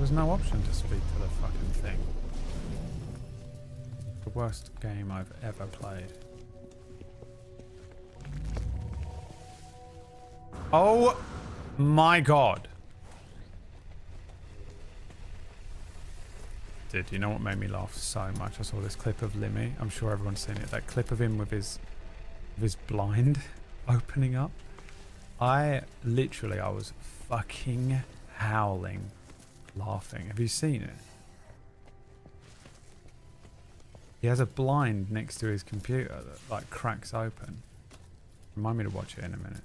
was no option to speak to the fucking thing. The worst game I've ever played. Oh my god. Dude, you know what made me laugh so much? I saw this clip of Limmy. I'm sure everyone's seen it. That clip of him with his blind opening up. I was fucking howling, laughing. Have you seen it? He has a blind next to his computer that like cracks open. Remind me to watch it in a minute.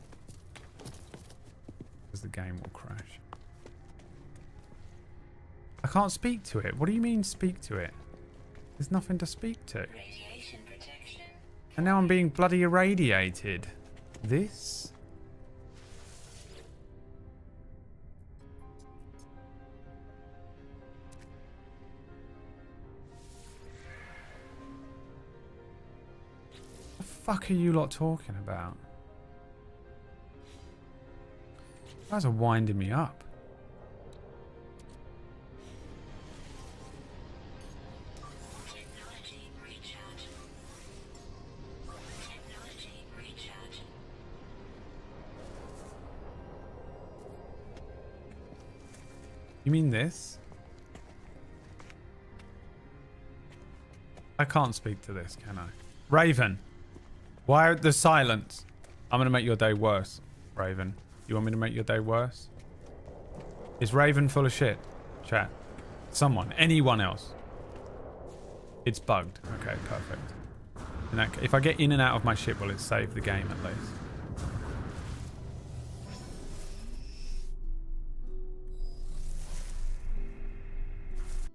Because the game will crash. I can't speak to it. What do you mean speak to it? There's nothing to speak to. Radiation protection. And now I'm being bloody irradiated. This? What the fuck are you lot talking about? You guys are winding me up. Technology recharge. Technology recharge. You mean this? I can't speak to this, can I? Raven! Why the silence? I'm gonna make your day worse, Raven. You want me to make your day worse? Is Raven full of shit? Chat. Someone. Anyone else. It's bugged. Okay, perfect. If I get in and out of my shit, will it save the game at least?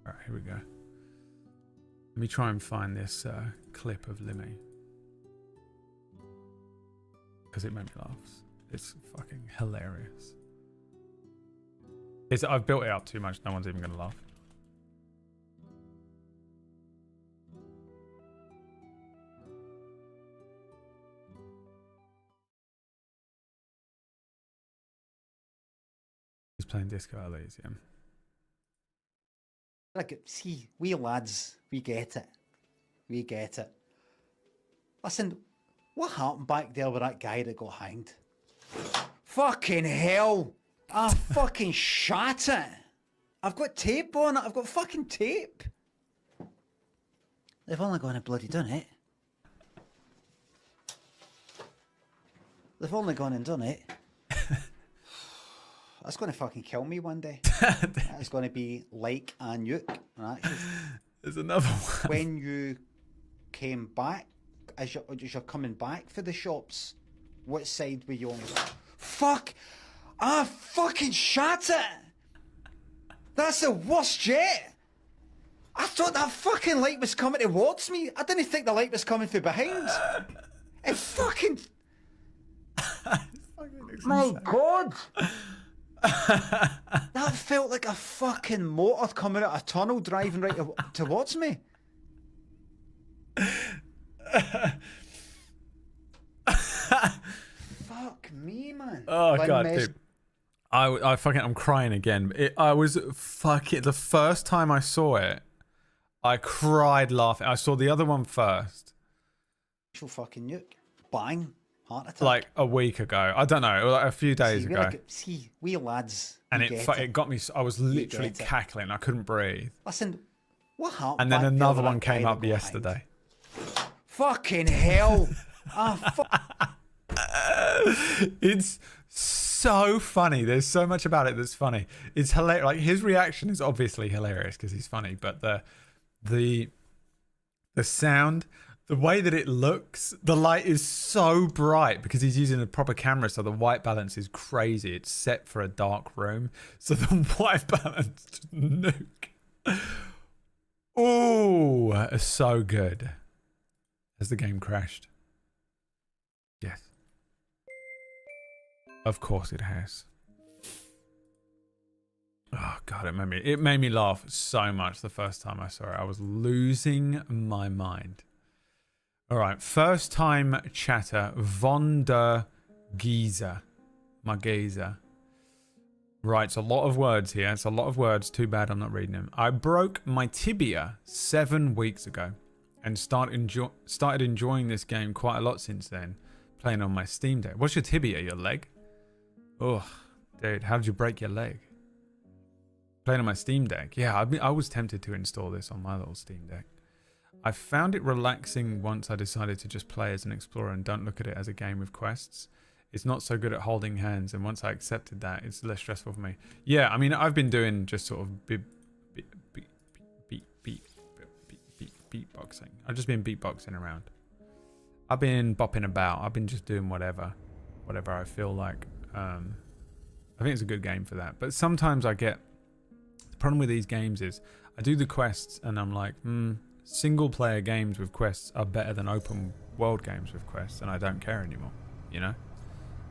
Alright, here we go. Let me try and find this clip of Limmy. Because it made me laugh. It's fucking hilarious. I've built it up too much. No one's even going to laugh. He's playing Disco Elysium. Like, see, we lads, we get it. We get it. Listen, what happened back there with that guy that got hanged? Fucking hell! I fucking shot it! I've got tape on it, I've got fucking tape! They've only gone and bloody done it. They've only gone and done it. That's going to fucking kill me one day. That's going to be like a nuke. There's another one. When you came back, as you're coming back for the shops, what side were you on? Fuck! I fucking shot it! That's the worst yet! I thought that fucking light was coming towards me. I didn't think the light was coming from behind. It fucking... My God! That felt like a fucking motor coming out of a tunnel driving right towards me. Fuck me, man. Oh god, dude. I'm crying again. The first time I saw it, I cried laughing. I saw the other one first. Actual fucking nuke. Bang. Heart attack. Like a week ago. I don't know, like a few days ago. We lads. And it got me. I was literally cackling. I couldn't breathe. Listen, what happened? And then another one came up yesterday. Fucking hell. It's so funny. There's so much about it that's funny. It's hilarious. Like his reaction is obviously hilarious because he's funny, but the sound, the way that it looks, the light is so bright because he's using a proper camera, so the white balance is crazy. It's set for a dark room, so the white balance nuke. Oh, it's so good. Has the game crashed? Yes. Of course it has. Oh god, it made me laugh so much the first time I saw it. I was losing my mind. All right, first time chatter, Von der Giese. Margeza. Right, it's a lot of words here. It's a lot of words. Too bad I'm not reading them. I broke my tibia 7 weeks ago and started enjoying this game quite a lot since then, playing on my Steam Deck. What's your tibia? Your leg? Oh, dude, how did you break your leg? Playing on my Steam Deck. Yeah, I was tempted to install this on my little Steam Deck. I found it relaxing once I decided to just play as an explorer and don't look at it as a game with quests. It's not so good at holding hands, and once I accepted that, it's less stressful for me. Yeah, I mean, I've been doing just sort of beatboxing. I've just been beatboxing around. I've been bopping about. I've been just doing whatever I feel like. I think it's a good game for that. But sometimes I get... The problem with these games is I do the quests, and I'm like, single-player games with quests are better than open-world games with quests, and I don't care anymore, you know?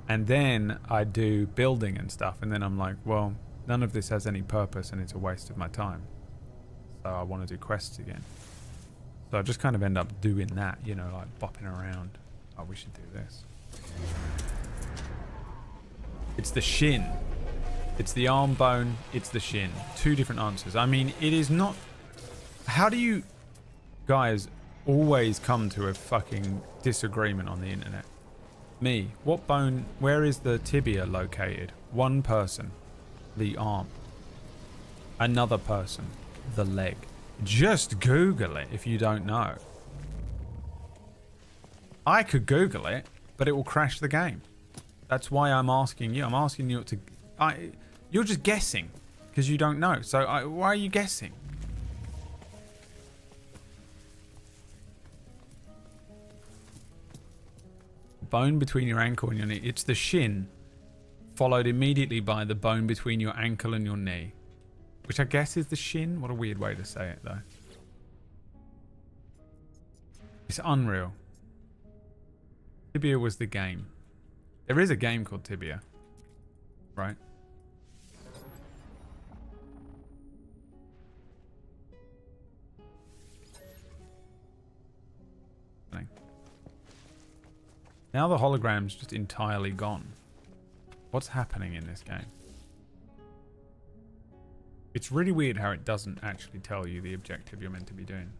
And then I do building and stuff, and then I'm like, well, none of this has any purpose and it's a waste of my time. So I want to do quests again. So I just kind of end up doing that, you know, like bopping around. Oh, we should do this. It's the shin. It's the arm bone. It's the shin. Two different answers. I mean, it is not... How do you guys always come to a fucking disagreement on the internet? Me. What bone? Where is the tibia located? One person. The arm. Another person. The leg. Just Google it if you don't know. I could Google it, but it will crash the game. That's why I'm asking you. I'm asking you to... You're just guessing because you don't know. So why are you guessing? Bone between your ankle and your knee. It's the shin, followed immediately by the bone between your ankle and your knee, which I guess is the shin. What a weird way to say it, though. It's unreal. Tibia was the game. There is a game called Tibia, right? Now the hologram's just entirely gone. What's happening in this game? It's really weird how it doesn't actually tell you the objective you're meant to be doing.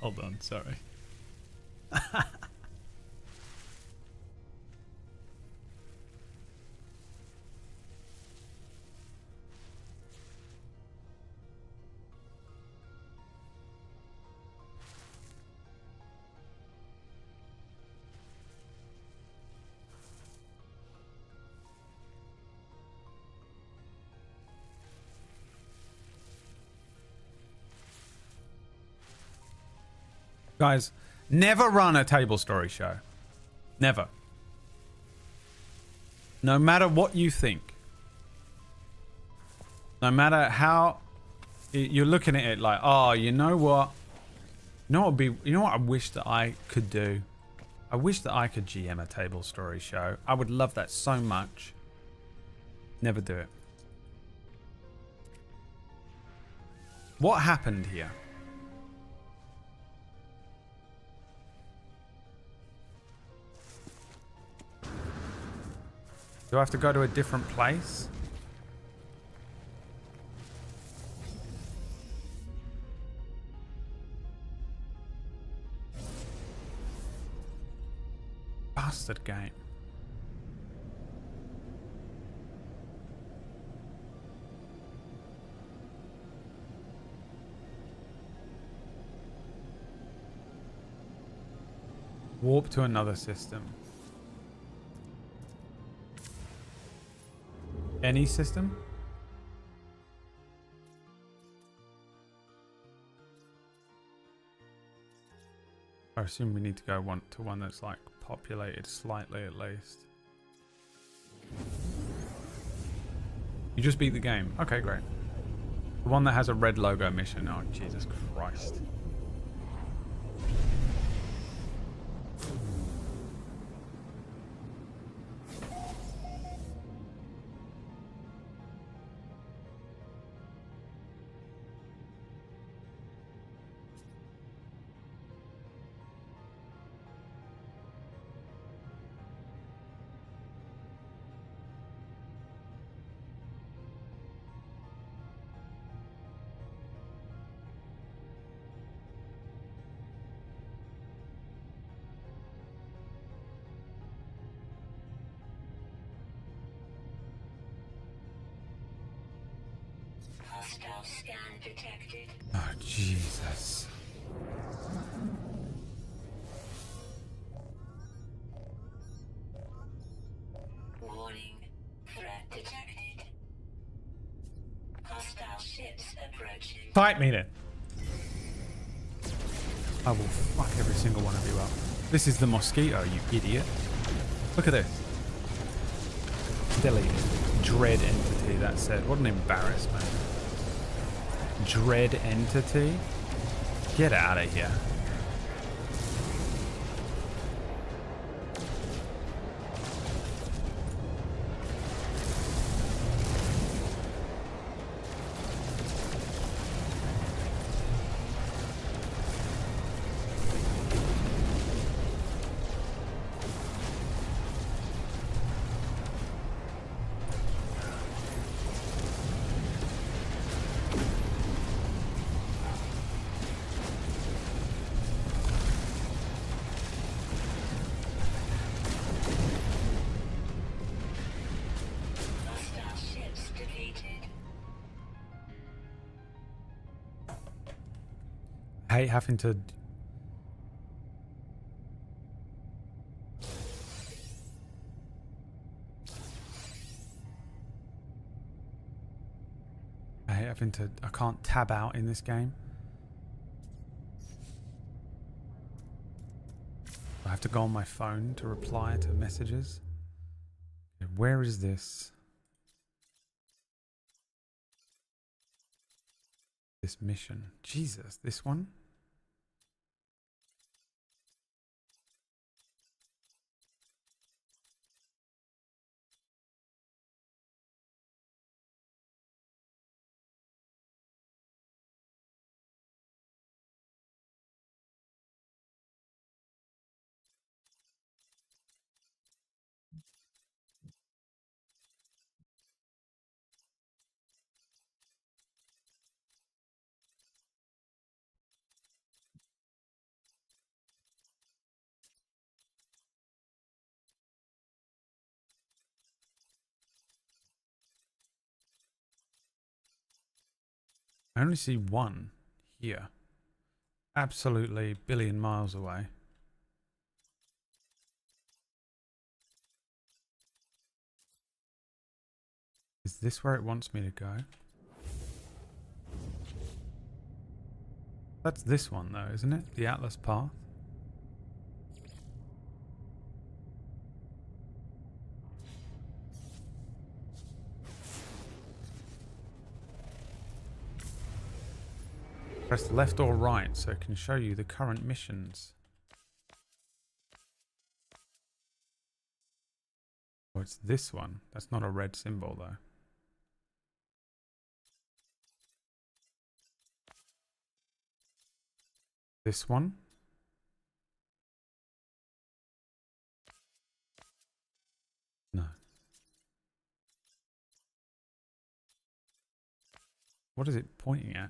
Hold on, sorry. Guys, never run a table story show. Never. No matter what you think. No matter how you're looking at it like, oh, you know what? You know what I wish that I could do? I wish that I could GM a table story show. I would love that so much. Never do it. What happened here? Do I have to go to a different place? Bastard game. Warp to another system. Any system? I assume we need to go to one that's like populated slightly at least. You just beat the game. Okay, great. The one that has a red logo mission. Oh, Jesus Christ. Hostile scan detected. Oh, Jesus. Warning. Threat detected. Hostile ships approaching. Fight me then. I will fuck every single one of you up. This is the mosquito, you idiot. Look at this. Deleted. Dread entity, that said. What an embarrassment. Dread entity? Get out of here. Hostile ships defeated. I hate having to... I can't tab out in this game. I have to go on my phone to reply to messages. Okay, where is this? This mission. Jesus, this one? I only see one here. Absolutely billion miles away. Is this where it wants me to go? That's this one though, isn't it? The Atlas Path. Press left or right so it can show you the current missions. Oh, it's this one. That's not a red symbol though. This one? No. What is it pointing at?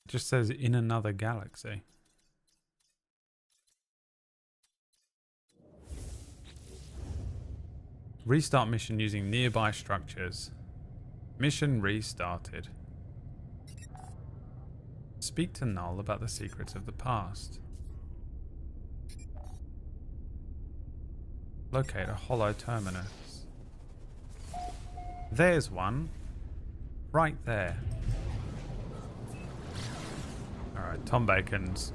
It just says in another galaxy. Restart mission using nearby structures. Mission restarted. Speak to Null about the secrets of the past. Locate a hollow terminus. There's one. Right there. Alright, Tom Bacon's.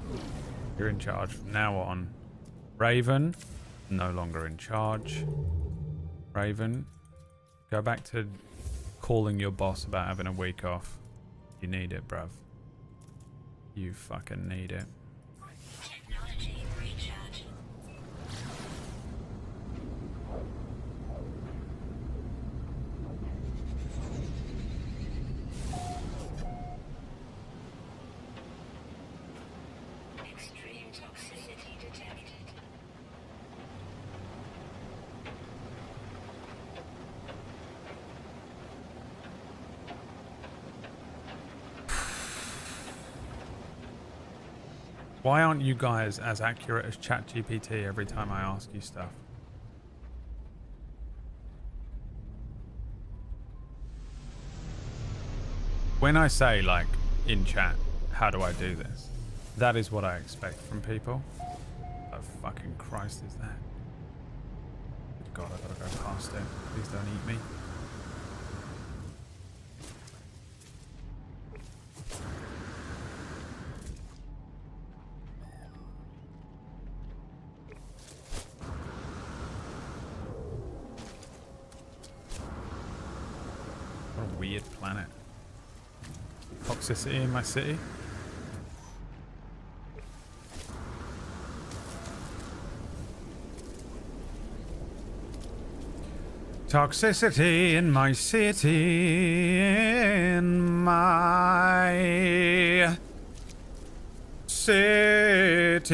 You're in charge from now on. Raven, no longer in charge. Raven, go back to calling your boss about having a week off. You need it, bruv. You fucking need it. Technology recharge. Extreme toxicity detected. Why aren't you guys as accurate as ChatGPT every time I ask you stuff? When I say, like, in chat, how do I do this? That is what I expect from people. Oh, fucking Christ, is that? Good God, I gotta go past it. Please don't eat me. What a weird planet. Toxicity in my city. Toxicity in my city, in my city,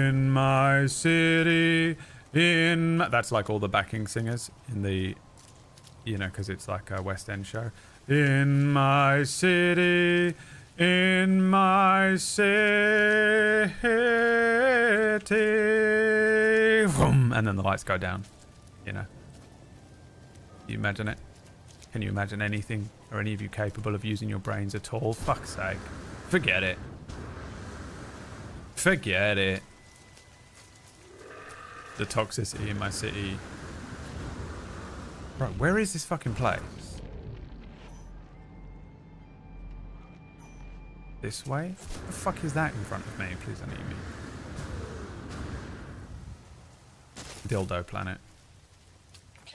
in my city, in... That's like all the backing singers in the, you know, because it's like a West End show. In my city, in my city, vroom, and then the lights go down. You know, you imagine it? Can you imagine anything? Are any of you capable of using your brains at all? Fuck's sake. Forget it. Forget it. The toxicity in my city. Right, where is this fucking place? This way? What the fuck is that in front of me? Please don't eat me. Dildo planet.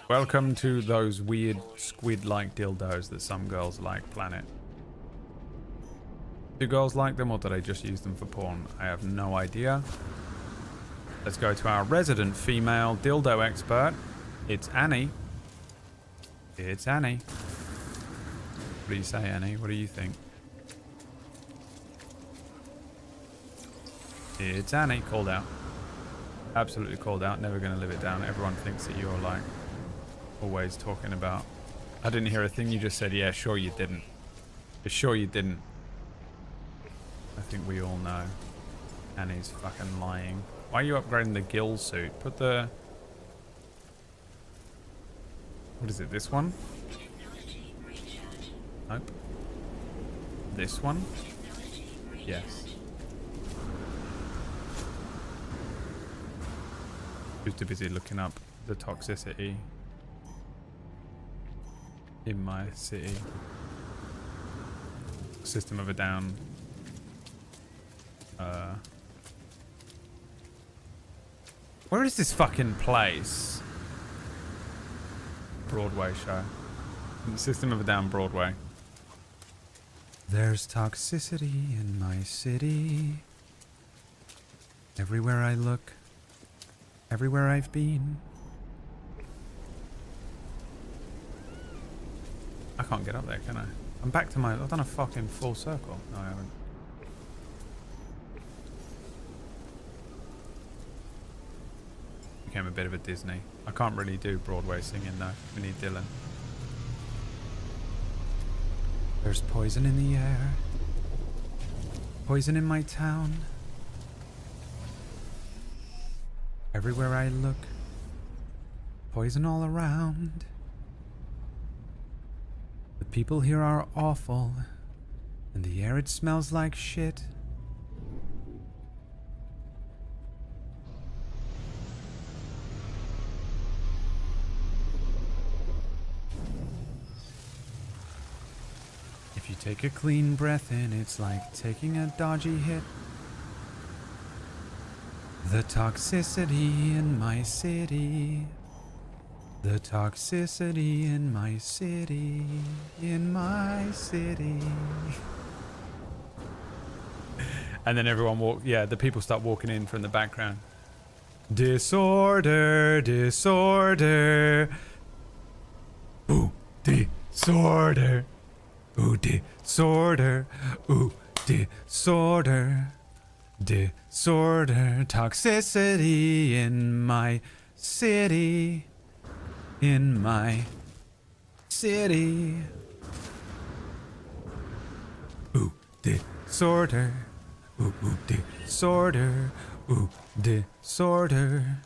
Welcome to those weird squid-like dildos that some girls like, planet. Do girls like them, or do they just use them for porn? I have no idea. Let's go to our resident female dildo expert. It's Annie. It's Annie. What do you say, Annie? What do you think? It's Annie. Called out. Absolutely called out. Never going to live it down. Everyone thinks that you're like... always talking about. I didn't hear a thing you just said. Yeah, sure you didn't. Sure you didn't. I think we all know. Annie's fucking lying. Why are you upgrading the gill suit? Put the... What is it? This one? Nope. This one? Yes. Who's too busy looking up the toxicity in my city? System of a Down. Where is this fucking place? Broadway show. System of a Down Broadway. There's toxicity in my city. Everywhere I look. Everywhere I've been. I can't get up there, can I? I'm back to my... I've done a fucking full circle. No, I haven't. became a bit of a Disney. I can't really do Broadway singing though. We need Dylan. There's poison in the air. Poison in my town. Everywhere I look. Poison all around. The people here are awful. And the air, it smells like shit. If you take a clean breath in, it's like taking a dodgy hit. The toxicity in my city. The toxicity in my city. In my city. And then everyone the people start walking in from the background. Disorder, disorder. Ooh, disorder. Ooh, disorder. Ooh, disorder. Disorder. Toxicity in my city. In my city. Ooh, disorder. Ooh, disorder. Ooh, disorder.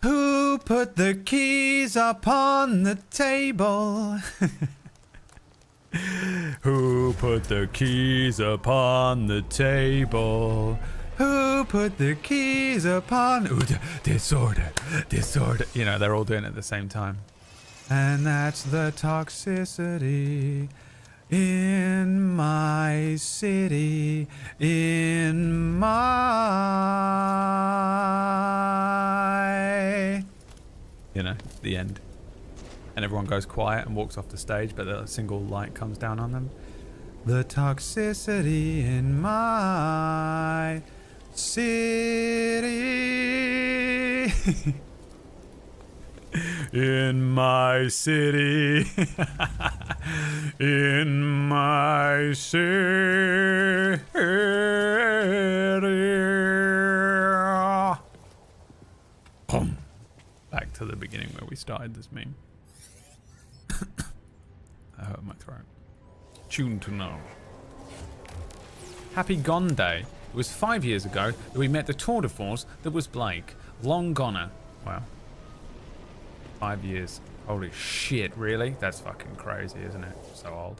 Who put the keys upon the table? Who put the keys upon the table? Who put the keys upon... Ooh, disorder, disorder. You know, they're all doing it at the same time. And that's the toxicity in my city, in my... You know, the end. And everyone goes quiet and walks off the stage, but a single light comes down on them. The toxicity in my city. In my city. In my city. Boom. Back to the beginning where we started this meme. I hurt my throat. Tune to know. Happy Gone Day. It was 5 years ago that we met the tour de force that was Blake. Long goner. Wow. 5 years. Holy shit, really? That's fucking crazy, isn't it? So old.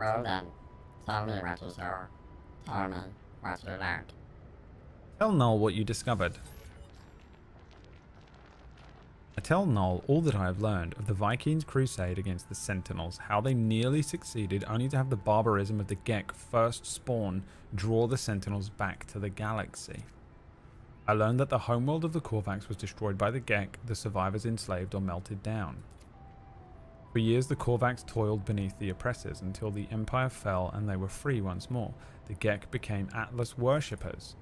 Well then, tell me what you saw. Tell me what you learned. Tell Noel what you discovered. I tell Noel all that I have learned of the Vikings' crusade against the Sentinels, how they nearly succeeded only to have the barbarism of the Gek first spawn draw the Sentinels back to the galaxy. I learned that the homeworld of the Korvax was destroyed by the Gek, the survivors enslaved or melted down. For years the Korvax toiled beneath the oppressors until the Empire fell and they were free once more. The Gek became Atlas worshippers.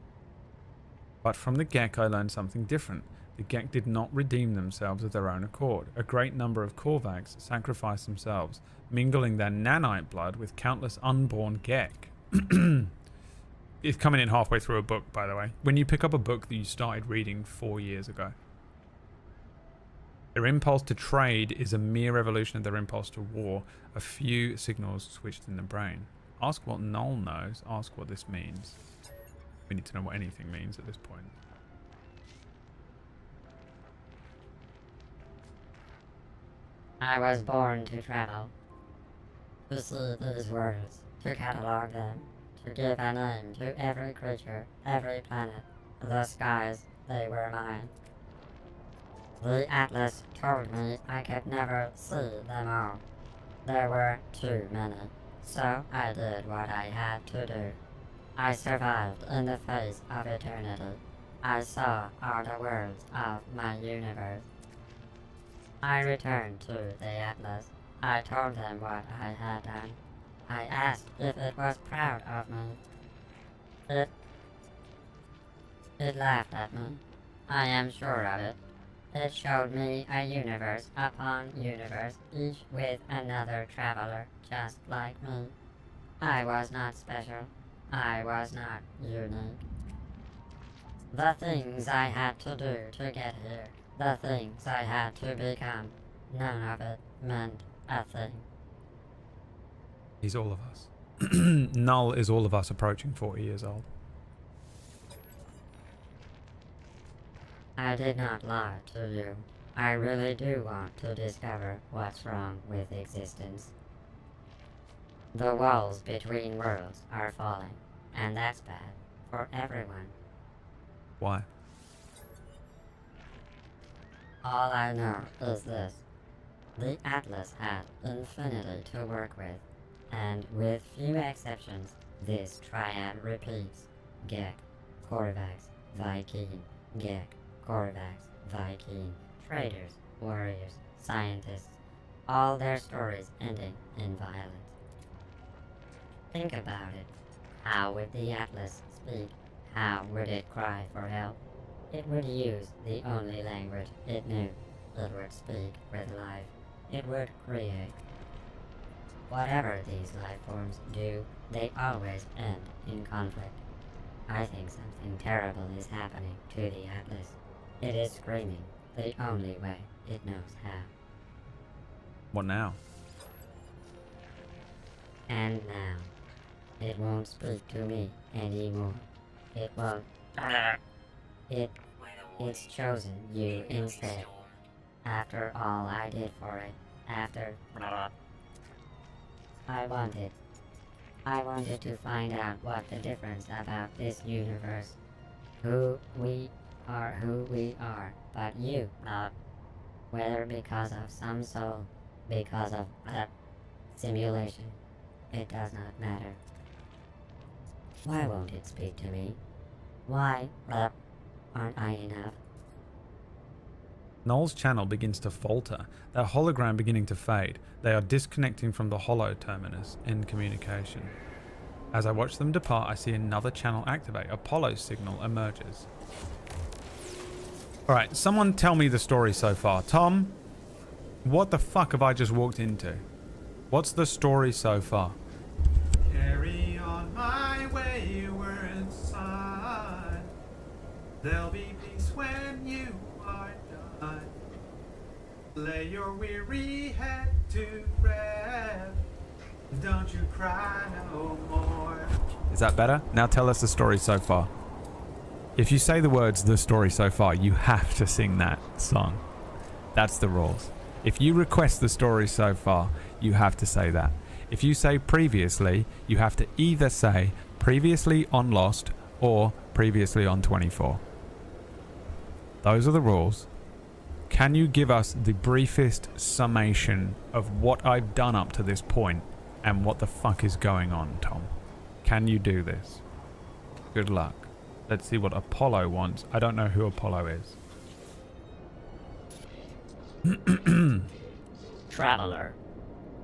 But from the Gek I learned something different. The Gek did not redeem themselves of their own accord. A great number of Korvax sacrificed themselves, mingling their nanite blood with countless unborn Gek. It's coming in halfway through a book, by the way. When you pick up a book that you started reading 4 years ago. Their impulse to trade is a mere evolution of their impulse to war. A few signals switched in the brain. Ask what Noel knows. Ask what this means. We need to know what anything means at this point. I was born to travel. To see these worlds. To catalog them. To give a name to every creature, every planet. The skies, they were mine. The Atlas told me I could never see them all. There were too many, so I did what I had to do. I survived in the face of eternity. I saw all the worlds of my universe. I returned to the Atlas. I told them what I had done. I asked if it was proud of me. It laughed at me. I am sure of it. It showed me a universe upon universe, each with another traveler, just like me. I was not special. I was not unique. The things I had to do to get here. The things I had to become. None of it meant a thing. He's all of us. Null is all of us approaching 40 years old. I did not lie to you. I really do want to discover what's wrong with existence. The walls between worlds are falling, and that's bad for everyone. Why? All I know is this. The Atlas had infinity to work with, and with few exceptions, this triad repeats. Gek, Korvax, Vy'keen, Gek, Korvax, Vy'keen. Traders, warriors, scientists, all their stories ending in violence. Think about it. How would the Atlas speak? How would it cry for help? It would use the only language it knew. It would speak with life. It would create. Whatever these life forms do, they always end in conflict. I think something terrible is happening to the Atlas. It is screaming the only way it knows how. What now? And now, it won't speak to me anymore. It won't. It's chosen you instead. After all I did for it, after... I wanted to find out what the difference about this universe. Who we are, but you, not. Whether because of some soul, because of simulation, it does not matter. Why won't it speak to me? Why aren't I enough? Null's channel begins to falter, their hologram beginning to fade. They are disconnecting from the holo terminus in communication. As I watch them depart, I see another channel activate. Apollo's signal emerges. Alright, someone tell me the story so far. Tom, what the fuck have I just walked into? What's the story so far? Carry on my wayward son. There'll be peace when you are done. Lay your weary head to rest. Don't you cry no more. Is that better? Now tell us the story so far. If you say the words "the story so far," you have to sing that song. That's the rules. If you request the story so far, you have to say that. If you say previously, you have to either say previously on Lost or previously on 24. Those are the rules. Can you give us the briefest summation of what I've done up to this point and what the fuck is going on, Tom? Can you do this? Good luck. Let's see what Apollo wants. I don't know who Apollo is. Traveler,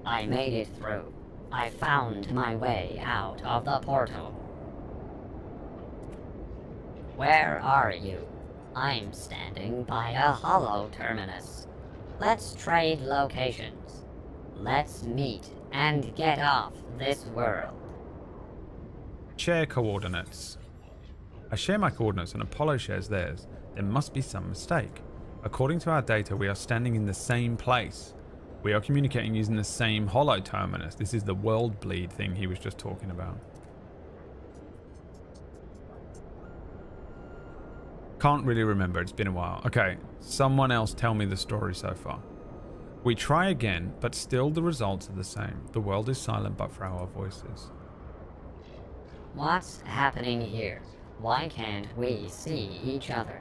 I made it through. I found my way out of the portal. Where are you? I'm standing by a holo terminus. Let's trade locations. Let's meet and get off this world. Share coordinates. I share my coordinates and Apollo shares theirs. There must be some mistake. According to our data, we are standing in the same place. We are communicating using the same holo terminus. This is the world bleed thing he was just talking about. Can't really remember, it's been a while. Okay, someone else tell me the story so far. We try again, but still the results are the same. The world is silent but for our voices. What's happening here? Why can't we see each other?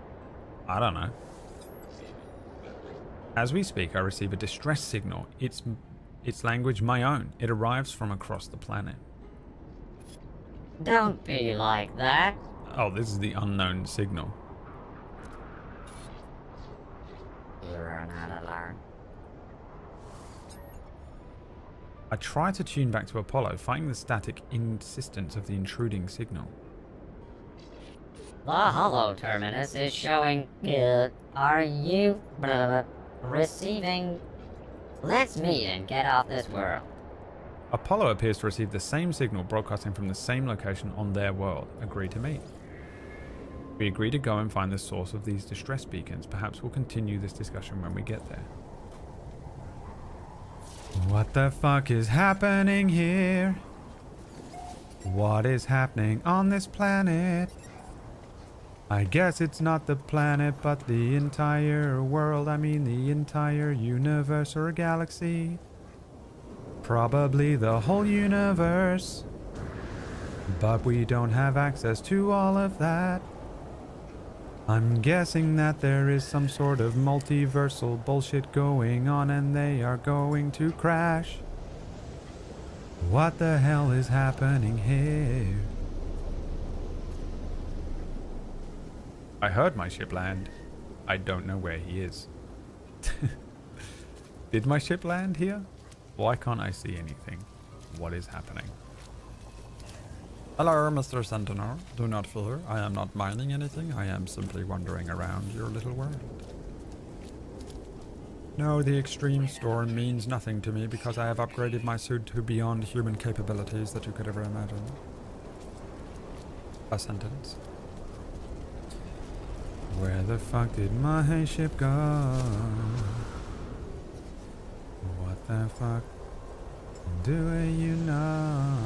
I don't know. As we speak, I receive a distress signal. It's language my own. It arrives from across the planet. Don't be like that. Oh, this is the unknown signal. You are not alone. I try to tune back to Apollo, fighting the static insistence of the intruding signal. The holo terminus is showing. Are you receiving? Let's meet and get off this world. Apollo appears to receive the same signal broadcasting from the same location on their world. Agree to meet. We agree to go and find the source of these distress beacons. Perhaps we'll continue this discussion when we get there. What the fuck is happening here? What is happening on this planet? I guess it's not the planet, but the entire world. I mean the entire universe or galaxy. Probably the whole universe. But we don't have access to all of that. I'm guessing that there is some sort of multiversal bullshit going on and they are going to crash. What the hell is happening here? I heard my ship land. I don't know where he is. Did my ship land here? Why can't I see anything? What is happening? Hello, Mr. Sentinel. Do not fear. I am not mining anything. I am simply wandering around your little world. No, the extreme storm means nothing to me because I have upgraded my suit to beyond human capabilities that you could ever imagine. A sentence. Where the fuck did my ship go? What the fuck do you know?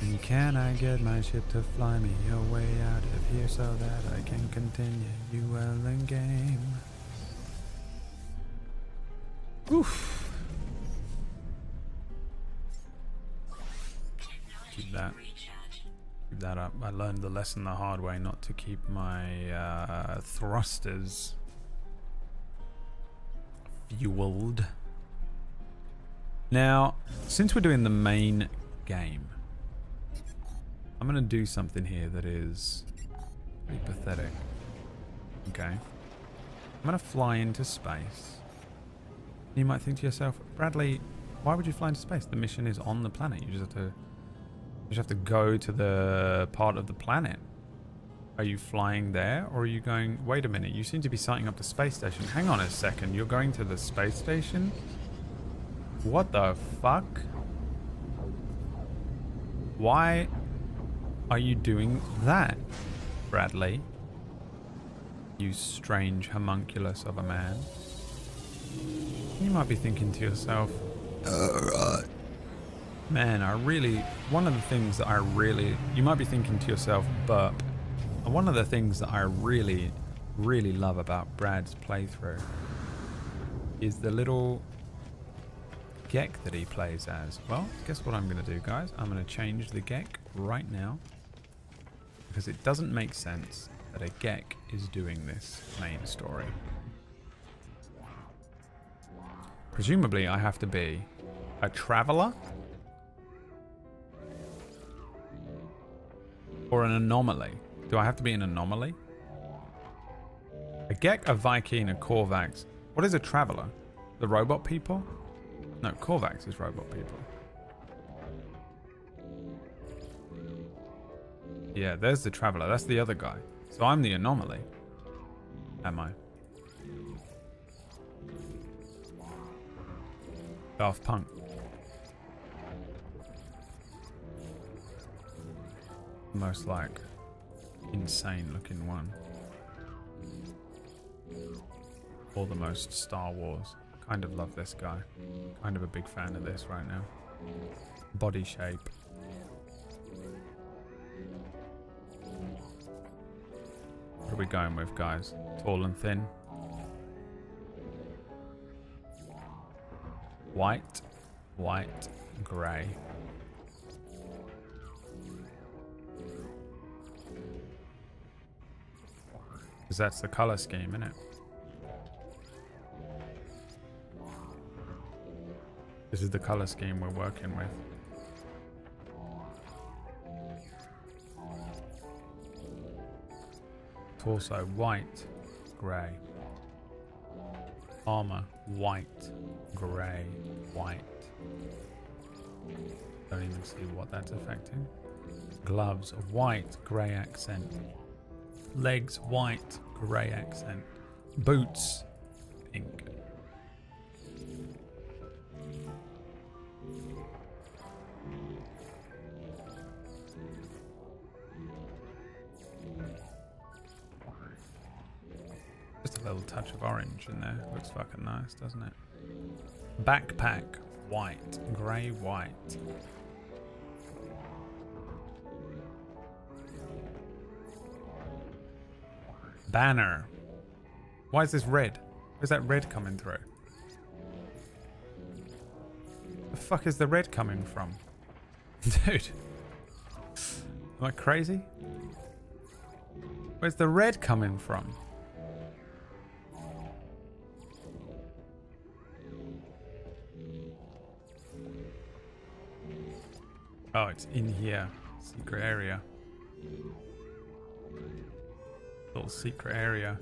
And can I get my ship to fly me away out of here so that I can continue well in game? Oof. Keep that. Keep that up. I learned the lesson the hard way not to keep my thrusters fueled. Now, since we're doing the main game, I'm going to do something here that is pretty pathetic. Okay. I'm going to fly into space. You might think to yourself, Bradley, why would you fly into space? The mission is on the planet. You just have to go to the part of the planet. Are you flying there or are you going... Wait a minute, you seem to be sighting up the space station. Hang on a second, you're going to the space station? What the fuck? Why are you doing that, Bradley? You strange homunculus of a man. You might be thinking to yourself, man, one of the things that you might be thinking to yourself, burp. One of the things that I really, really love about Brad's playthrough is the little Gek that he plays as. Well, guess what I'm going to do, guys? I'm going to change the Gek right now because it doesn't make sense that a Gek is doing this main story. Presumably, I have to be a traveler or an anomaly. Do I have to be an anomaly? A Gek, a Viking, a Korvax. What is a traveler? The robot people? No, Korvax is robot people. Yeah, there's the traveler. That's the other guy. So I'm the anomaly. Am I? Daft Punk. Most like insane looking one. Or the most Star Wars. Kind of love this guy. Kind of a big fan of this right now. Body shape. What are we going with, guys? Tall and thin. White, white, grey. Because that's the colour scheme, isn't it? This is the colour scheme we're working with. Torso, white, grey. Armour, white, grey, white. Don't even see what that's affecting. Gloves, white, grey accent. Legs, white, grey accent. Boots, pink. little touch of orange in there. Looks fucking nice, doesn't it? Backpack, white, grey, white. Banner. Why is this red? Where's that red coming through? The fuck is the red coming from? Dude. Am I crazy? Where's the red coming from? Oh, it's in here. Secret area. Little secret area.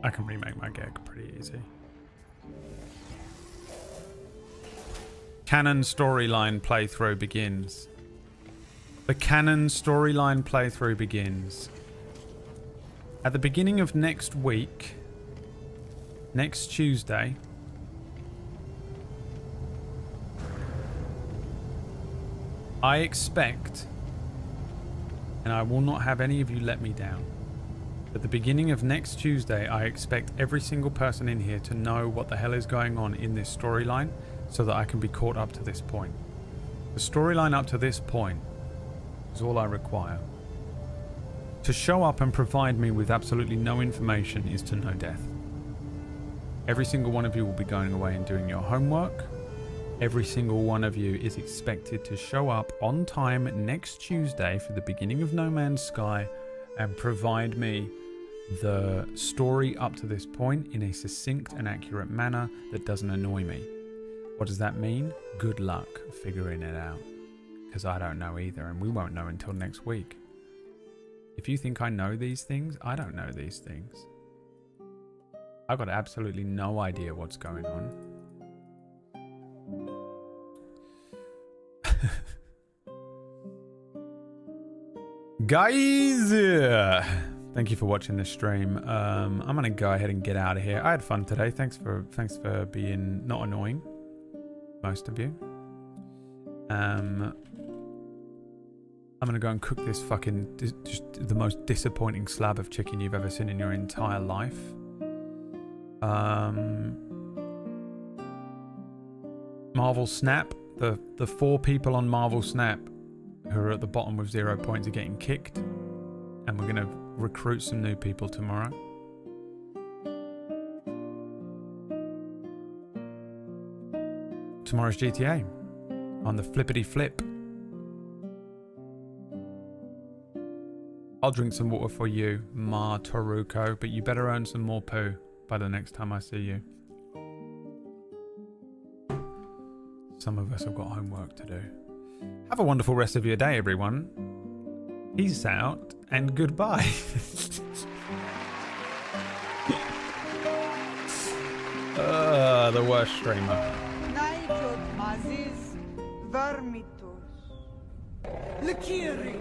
I can remake my gag pretty easy. Canon storyline playthrough begins. The canon storyline playthrough begins. At the beginning of next week, next Tuesday, I expect, and I will not have any of you let me down, at the beginning of next Tuesday, I expect every single person in here to know what the hell is going on in this storyline so that I can be caught up to this point. The storyline up to this point is all I require. To show up and provide me with absolutely no information is to know death. Every single one of you will be going away and doing your homework. Every single one of you is expected to show up on time next Tuesday for the beginning of No Man's Sky and provide me the story up to this point in a succinct and accurate manner that doesn't annoy me. What does that mean? Good luck figuring it out. Because I don't know either, and we won't know until next week. If you think I know these things, I don't know these things. I've got absolutely no idea what's going on. Guys, thank you for watching this stream. I'm gonna go ahead and get out of here. I had fun today. Thanks for being not annoying, most of you. I'm gonna go and cook this fucking just the most disappointing slab of chicken you've ever seen in your entire life. Marvel Snap. The 4 people on Marvel Snap who are at the bottom with 0 points are getting kicked, and we're gonna recruit some new people tomorrow. Tomorrow's GTA on the Flippity Flip. I'll drink some water for you, Ma Toruko, but you better earn some more poo by the next time I see you. Some of us have got homework to do. Have a wonderful rest of your day, everyone. Peace out and goodbye. The worst streamer. Vermitos. Lakiri.